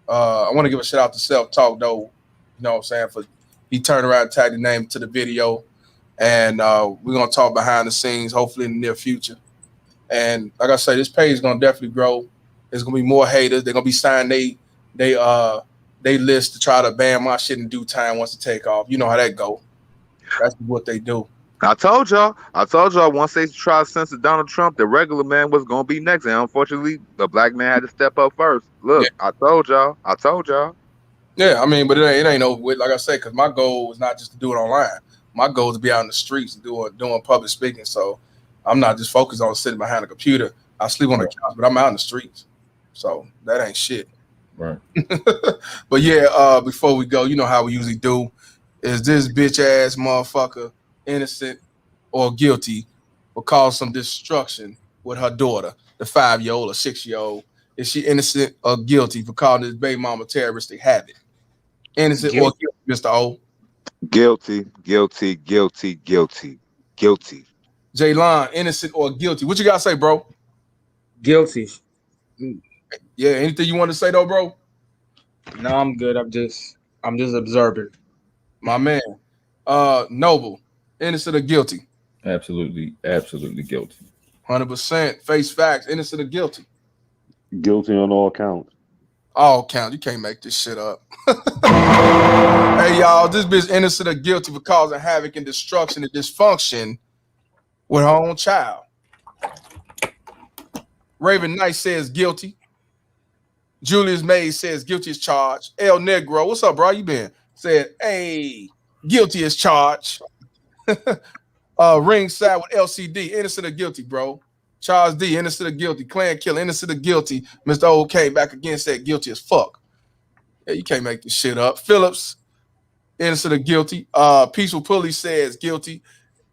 I want to give a shout out to Self Talk though. You know what I'm saying? For he turned around and tagged the name to the video. And we're gonna talk behind the scenes, hopefully in the near future. And like I say, this page is gonna definitely grow. There's gonna be more haters. They're gonna be signing they list to try to ban my shit in due time once it take off. You know how that go. That's what they do. I told y'all once they try to censor Donald Trump, the regular man was gonna be next. And unfortunately, the black man had to step up first. Look, yeah. I told y'all. Yeah, I mean, but it ain't no, like I said, because my goal was not just to do it online. My goal is to be out in the streets and doing public speaking. So I'm not just focused on sitting behind a computer. I sleep on the couch, but I'm out in the streets. So that ain't shit. Right. But yeah, before we go, you know how we usually do. Is this bitch ass motherfucker innocent or guilty for causing some destruction with her daughter, the 5-year-old or 6-year-old? Is she innocent or guilty for calling this baby mama terroristic habit? Innocent or guilty, Mr. O? Guilty, guilty, guilty, guilty, guilty. Jaylon, innocent or guilty? What you gotta say, bro? Guilty. Yeah, anything you want to say though, bro? No, I'm good. I'm just observing. My man. Noble, innocent or guilty? Absolutely guilty. 100%. Face facts, innocent or guilty? Guilty on all counts. All count. You can't make this shit up. Hey, y'all, this bitch innocent or guilty for causing havoc and destruction and dysfunction with her own child. Raven Knight says guilty. Julius Mays says guilty as charged. El Negro, what's up, bro? You been? Said, hey, guilty as charged. Ringside with LCD, innocent or guilty, bro. Charles D, innocent or guilty. Clan Killer, innocent or guilty. Mr. O came back again, said guilty as fuck. Yeah, you can't make this shit up. Phillips, innocent or guilty. Peaceful Pulley says guilty.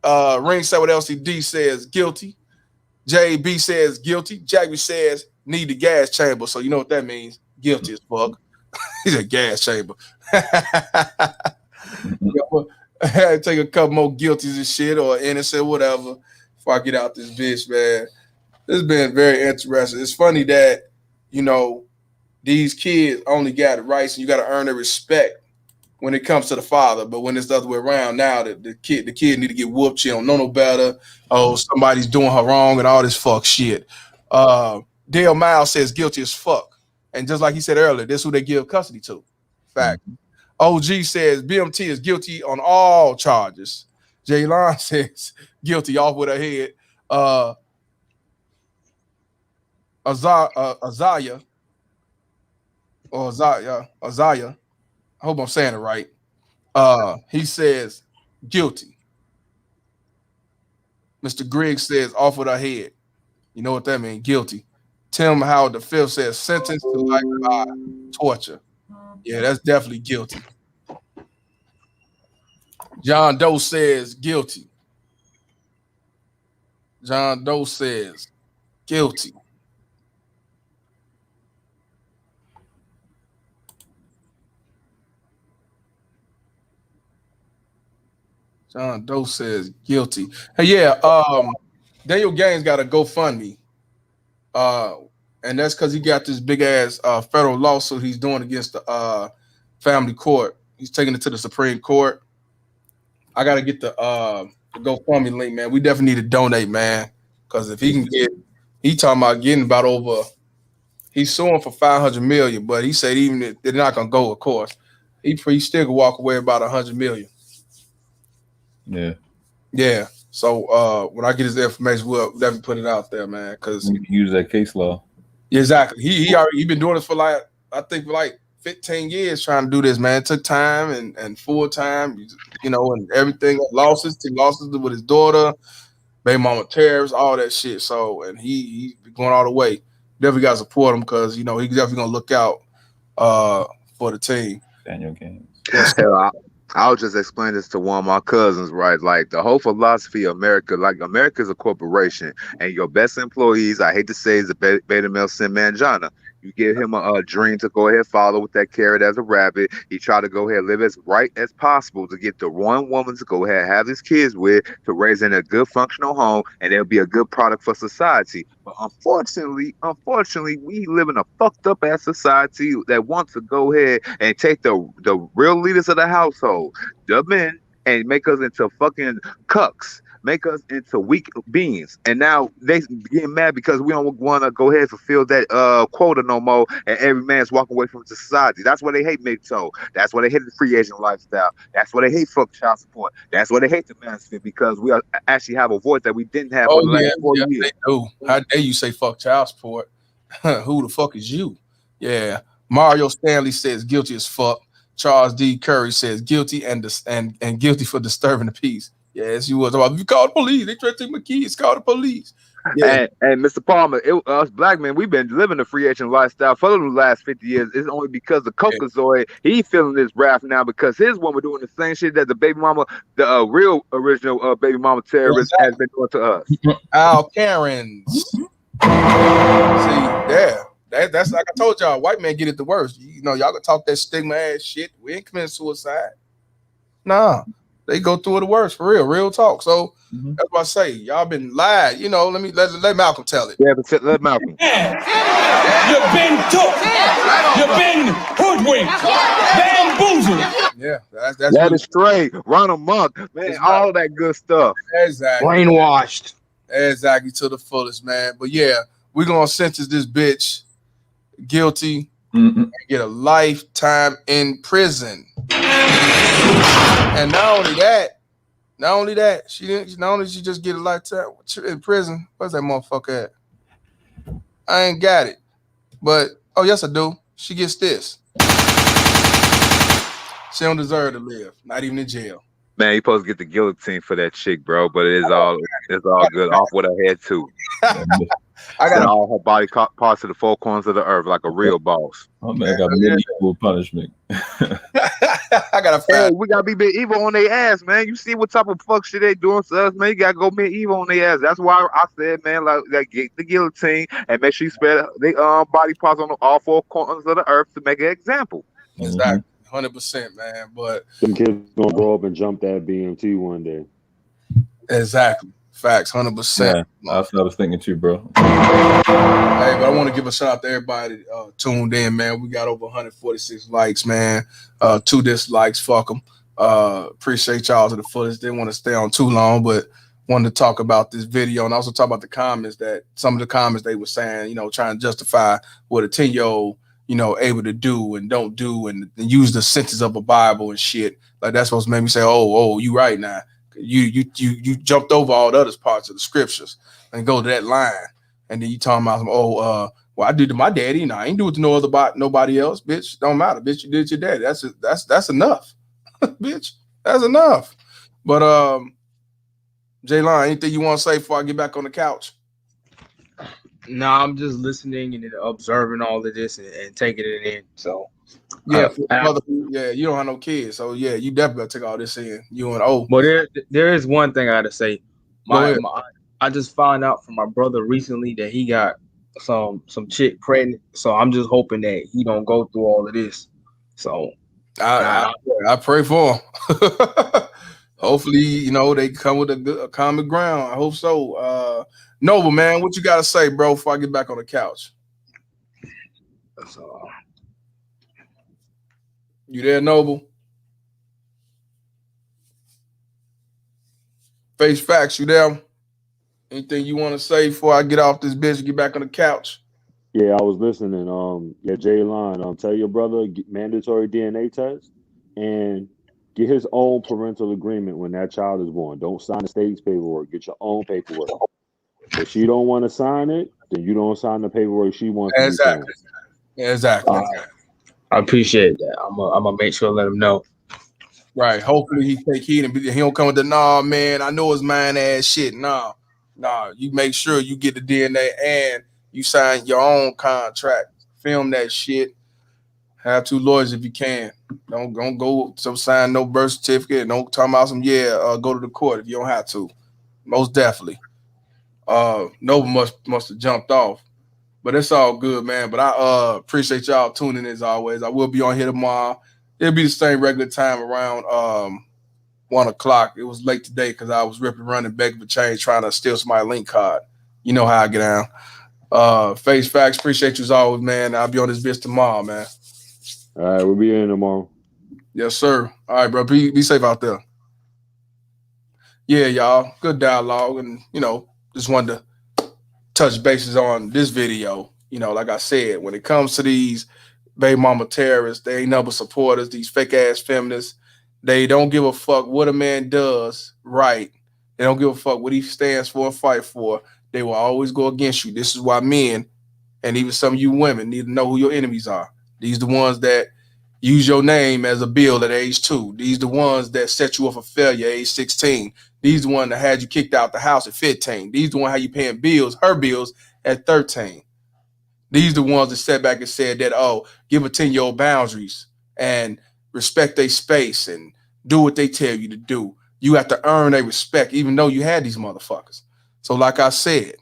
Ringside with LCD says guilty. JB says guilty. Jackie says need the gas chamber. So you know what that means. Guilty as fuck. He's a gas chamber. I had to take a couple more guilties and shit or innocent, whatever, before I get out this bitch, man. This has been very interesting. It's funny that, you know, these kids only got rights and you got to earn their respect when it comes to the father. But when it's the other way around now, the kid need to get whooped. She don't know no better. Oh, somebody's doing her wrong and all this fuck shit. Dale Miles says guilty as fuck. And just like he said earlier, this is who they give custody to. Fact. OG says BMT is guilty on all charges. Jaylon says guilty off with her head. Azaya, I hope I'm saying it right. He says guilty. Mr. Griggs says off with her head. You know what that means? Guilty. Tim Howard V says sentenced to life by torture. Yeah, that's definitely guilty. John Doe says guilty. John Doe says guilty. John Doe says guilty. Hey, yeah, Daniel Gaines got a GoFundMe. And that's because he got this big ass federal lawsuit he's doing against the family court. He's taking it to the Supreme Court. I gotta get the GoFundMe link, man. We definitely need to donate, man. Because if he can he talking about getting about over. He's suing for $500 million, but he said even if they're not gonna go, of course, he still could walk away about $100 million. Yeah. Yeah. So when I get his information, we'll definitely put it out there, man. Because you can use that case law. Yeah, exactly. He been doing this for like 15 years trying to do this, man. It took time and full time, you know, and everything. Losses with his daughter, baby mama terrorists, all that shit. So and he's going all the way. Definitely got to support him because you know he's definitely gonna look out for the team. Daniel Gaines. Hell, I'll just explain this to one of my cousins, right? Like the whole philosophy of America, like America is a corporation, and your best employees, I hate to say, is a beta male sin manjana. You give him a dream to go ahead follow with that carrot as a rabbit. He try to go ahead live as right as possible to get the one woman to go ahead have his kids with, to raise in a good functional home, and it'll be a good product for society. But unfortunately, we live in a fucked up ass society that wants to go ahead and take the real leaders of the household, the men, and make us into fucking cucks. Make us into weak beings, and now they getting mad because we don't want to go ahead and fulfill that quota no more, and every man's walking away from society. That's why they hate MGTOW. That's why they hate the free agent lifestyle. That's why they hate fuck child support. That's why they hate the Mansfield, because we actually have a voice that we didn't have for the last 4 years. They do. How dare you say fuck child support? Who the fuck is you? Yeah. Mario Stanley says guilty as fuck. Charles D. Curry says guilty and guilty for disturbing the peace. Yes, you was. If you call the police, they try to take my kids. Call the police. Yeah. And Mr. Palmer, us black men, we've been living the free agent lifestyle for the last 50 years. It's only because the Caucasoid, he feeling this wrath now because his woman doing the same shit that the baby mama, the real original baby mama terrorist has been doing to us. Al Karens. See, yeah. That's like I told y'all, white men get it the worst. You know, y'all can talk that stigma ass shit. We ain't committing suicide. Nah, they go through it the worst for real talk. So that's what I say. Y'all been lied. You know, let Malcolm tell it. Yeah, but let Malcolm. You've been took. You've been hoodwinked. Bamboozled. Yeah, that's that is straight. Ronald Monk, man, all that good stuff. Exactly. Brainwashed. Exactly, to the fullest, man. But yeah, we're gonna sentence this bitch guilty and get a lifetime in prison. And not only that, she just get a lifetime in prison. Where's that motherfucker at? I ain't got it. But oh yes, I do. She gets this. She don't deserve to live, not even in jail. Man, you supposed to get the guillotine for that chick, bro. But it's all good. Off with her head too. I got all her body parts to the four corners of the earth like a real boss. Oh man, I got medieval punishment. I got a hey, we gotta be medieval on their ass, man. You see what type of fuck shit they doing to us, man. You gotta go medieval on their ass. That's why I said, man, like get the guillotine and make sure you spread the body parts on all four corners of the earth to make an example. Exactly. 100%, man. But them kids gonna grow up and jump that BMT one day. Exactly. Facts, 100%. Yeah, that's what I was thinking too, bro. Hey, but I want to give a shout out to everybody tuned in, man. We got over 146 likes, man. 2 dislikes. Fuck them. Appreciate y'all to the fullest. Didn't want to stay on too long, but wanted to talk about this video and also talk about the comments that some of the comments they were saying, you know, trying to justify what a 10-year-old, you know, able to do and don't do and use the sentence of a Bible and shit. Like that's supposed to make me say, oh, you right now. You jumped over all the other parts of the scriptures and go to that line. And then you talking about, well, I did to my daddy. No, I ain't do it to nobody else, bitch. Don't matter, bitch. You did it to your daddy. That's enough, bitch. That's enough. But Jaylon, anything you want to say before I get back on the couch? No, I'm just listening and observing all of this and taking it in. So yeah, you don't have no kids, so yeah, you definitely gotta take all this in. You and O. But there is one thing I gotta say. I just found out from my brother recently that he got some chick pregnant. So I'm just hoping that he don't go through all of this. So I pray for him. Hopefully, you know, they come with a common ground. I hope so. Noble, man, what you gotta say, bro, before I get back on the couch? You there, Noble? Face Facts, you there? Anything you want to say before I get off this bitch and get back on the couch? Yeah, I was listening. Jaylon, tell your brother mandatory DNA test and get his own parental agreement when that child is born. Don't sign the state's paperwork. Get your own paperwork. If she don't want to sign it, then you don't sign the paperwork she wants to be signed. Exactly. I appreciate that. I'm gonna make sure to let him know. Right. Hopefully he take heed and he don't come with the nah, man. I know it's mine ass shit. Nah. You make sure you get the DNA and you sign your own contract. Film that shit. Have 2 lawyers if you can. Don't go sign no birth certificate. Don't talk about some go to the court if you don't have to. Most definitely. Noble must have jumped off. But it's all good, man. But I appreciate y'all tuning in as always. I will be on here tomorrow. It'll be the same regular time around 1 o'clock. It was late today because I was ripping, running, begging for change, trying to steal somebody's link card. You know how I get down. Face Facts, appreciate you as always, man. I'll be on this bitch tomorrow, man. All right, we'll be in tomorrow. Yes, sir. All right, bro. Be safe out there. Yeah, y'all. Good dialogue. And, you know, just wanted to touch bases on this video. You know, like I said, when it comes to these baby mama terrorists, they ain't number supporters, these fake ass feminists. They don't give a fuck what a man does right. They don't give a fuck what he stands for and fight for. They will always go against you. This is why men and even some of you women need to know who your enemies are. These are the ones that use your name as a bill at age 2. These the ones that set you up for failure at age 16. These the one that had you kicked out the house at 15. These the one how you paying bills, her bills at 13. These the ones that sat back and said that, oh, give a 10-year-old boundaries and respect their space and do what they tell you to do. You have to earn their respect, even though you had these motherfuckers. So like I said,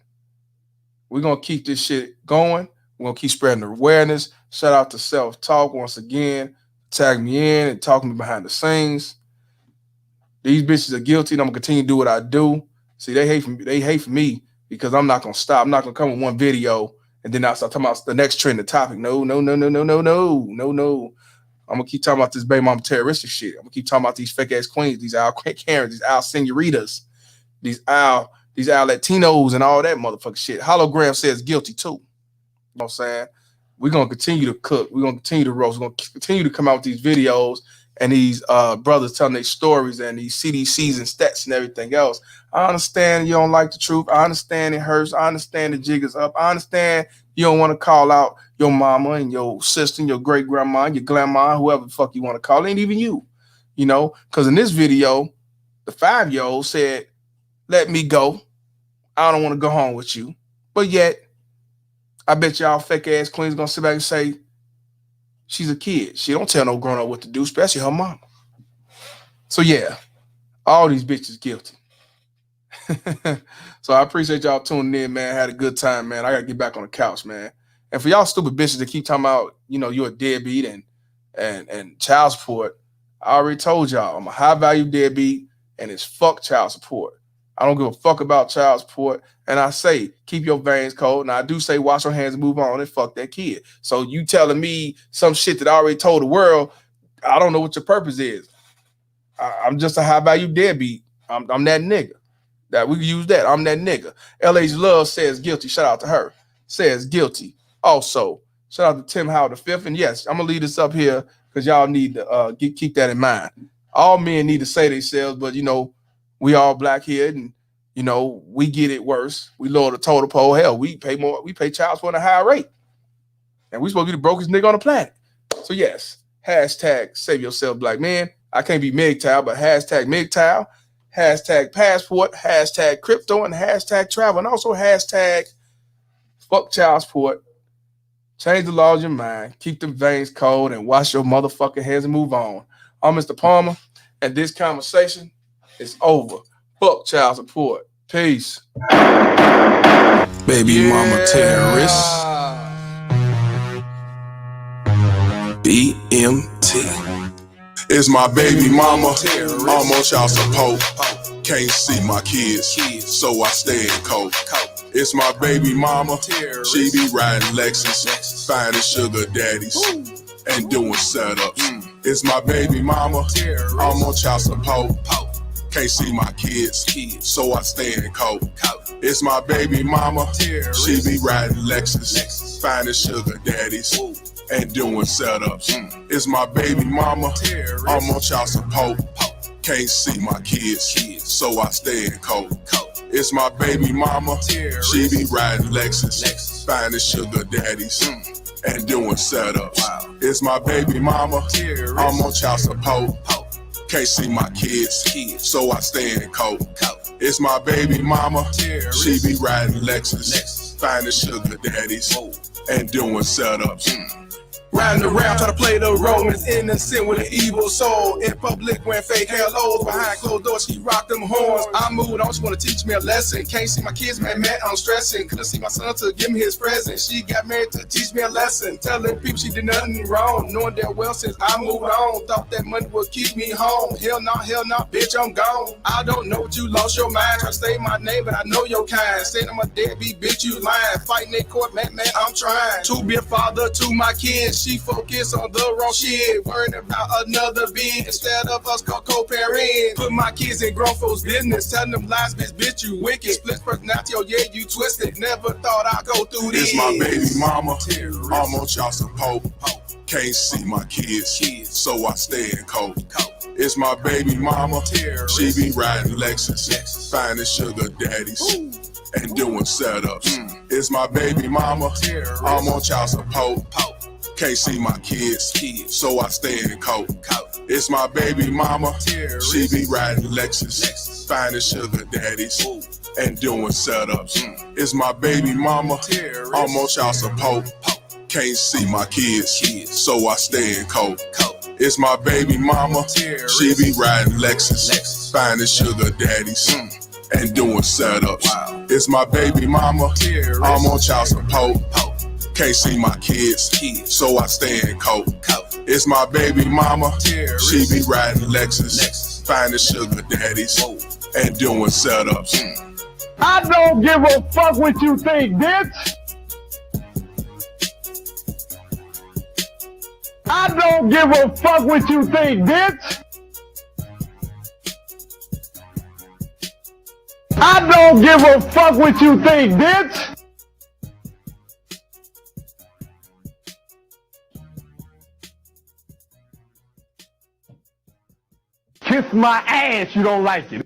we're going to keep this shit going. We're going to keep spreading awareness. Shout out to Self-Talk once again. Tag me in and talk to me behind the scenes. These bitches are guilty, and I'm going to continue to do what I do. See, they hate for me because I'm not going to stop. I'm not going to come with one video and then I'll start talking about the next trending topic. No. I'm going to keep talking about this baby mama terroristic shit. I'm going to keep talking about these fake-ass queens, these Al Karens, these Al Senoritas, these Al Latinos and all that motherfucking shit. Hologram says guilty too. You know what I'm saying? We're going to continue to cook. We're going to continue to roast. We're going to continue to come out with these videos and these brothers telling their stories and these CDCs and stats and everything else. I understand you don't like the truth. I understand it hurts. I understand the jig is up. I understand you don't want to call out your mama and your sister and your great grandma and your grandma, whoever the fuck you want to call. It ain't even you, you know, because in this video, the 5-year-old said, let me go. I don't want to go home with you. But yet, I bet y'all fake ass queens gonna sit back and say, she's a kid. She don't tell no grown up what to do, especially her mama. So yeah, all these bitches guilty. So I appreciate y'all tuning in, man. Had a good time, man. I gotta get back on the couch, man. And for y'all stupid bitches that keep talking about, you know, you're a deadbeat and child support, I already told y'all I'm a high value deadbeat and it's fuck child support. I don't give a fuck about child support. And I say, keep your veins cold. And I do say, wash your hands and move on and fuck that kid. So you telling me some shit that I already told the world, I don't know what your purpose is. I'm just a high value deadbeat. I'm that nigga. That we can use that. I'm that nigga. LH Love says guilty. Shout out to her. Says guilty. Also, shout out to Tim Howard V. And yes, I'm gonna leave this up here because y'all need to keep that in mind. All men need to say themselves, but you know, we all black here, and you know, we get it worse. We lower the total pole. Hell, we pay more, we pay child support at a higher rate. And we supposed to be the brokest nigga on the planet. So yes, hashtag save yourself, black man. I can't be MGTOW, but hashtag MGTOW, hashtag passport, hashtag crypto, and hashtag travel, and also hashtag fuck child support. Change the laws of your mind, keep them veins cold, and wash your motherfucking hands and move on. I'm Mr. Palmer, and this conversation is over. Fuck child support. Peace. Baby mama terrorist. BMT. It's my baby mama. I'm on child support. Can't see my kids, so I stay in cold. It's my baby mama. She be riding Lexus, finding sugar daddies and doing setups. It's my baby mama. I'm on child support. Can't see my kids, so I stay in cold. It's my baby mama. She be riding Lexus, finding sugar daddies and doing setups. It's my baby mama. I'm on child support. Can't see my kids, so I stay in cold. It's my baby mama. She be riding Lexus, finding sugar daddies and doing setups. It's my baby mama. I'm on child support. Can't see my kids, so I stay in cold. It's my baby mama. She be riding Lexus, finding sugar daddies and doing setups. Riding around, try to play the role as innocent with an evil soul. In public, wearing fake hellos. Behind closed doors, she rock them horns. I moved on, she wanna teach me a lesson. Can't see my kids, man, I'm stressing. Couldn't see my son to give me his present. She got married to teach me a lesson. Telling people she did nothing wrong. Knowing that well since I moved on. Thought that money would keep me home. Hell no, bitch, I'm gone. I don't know what you lost your mind. Try to say my name, but I know your kind. Saying I'm a deadbeat, bitch, you lying. Fighting in court, man, I'm trying to be a father to my kids. She focus on the wrong shit, worrying about another being instead of us co-parenting. Put my kids in grown folks' business, telling them lies, bitch, you wicked. Split personality, oh yeah, you twisted. Never thought I'd go through this. It's my baby mama. I'm on child support. Can't see my kids, so I stay in cold. It's my baby mama. She be riding Lexus, finding sugar daddies and doing setups. It's my baby mama. I'm on child support. Can't see my kids, so I stay in coat. It's my baby mama, she be riding Lexus, finding sugar daddies and doing setups. It's my baby mama, I'm on child support. Can't see my kids, so I stay in coat. It's my baby mama, she be riding Lexus, finding sugar daddies and doing setups. It's my baby mama, I'm on child support. Can't see my kids, so I stay in coat. It's my baby mama, she be riding Lexus, finding sugar daddies and doing setups. I don't give a fuck what you think, bitch. I don't give a fuck what you think, bitch. I don't give a fuck what you think, bitch. Kiss my ass, you don't like it.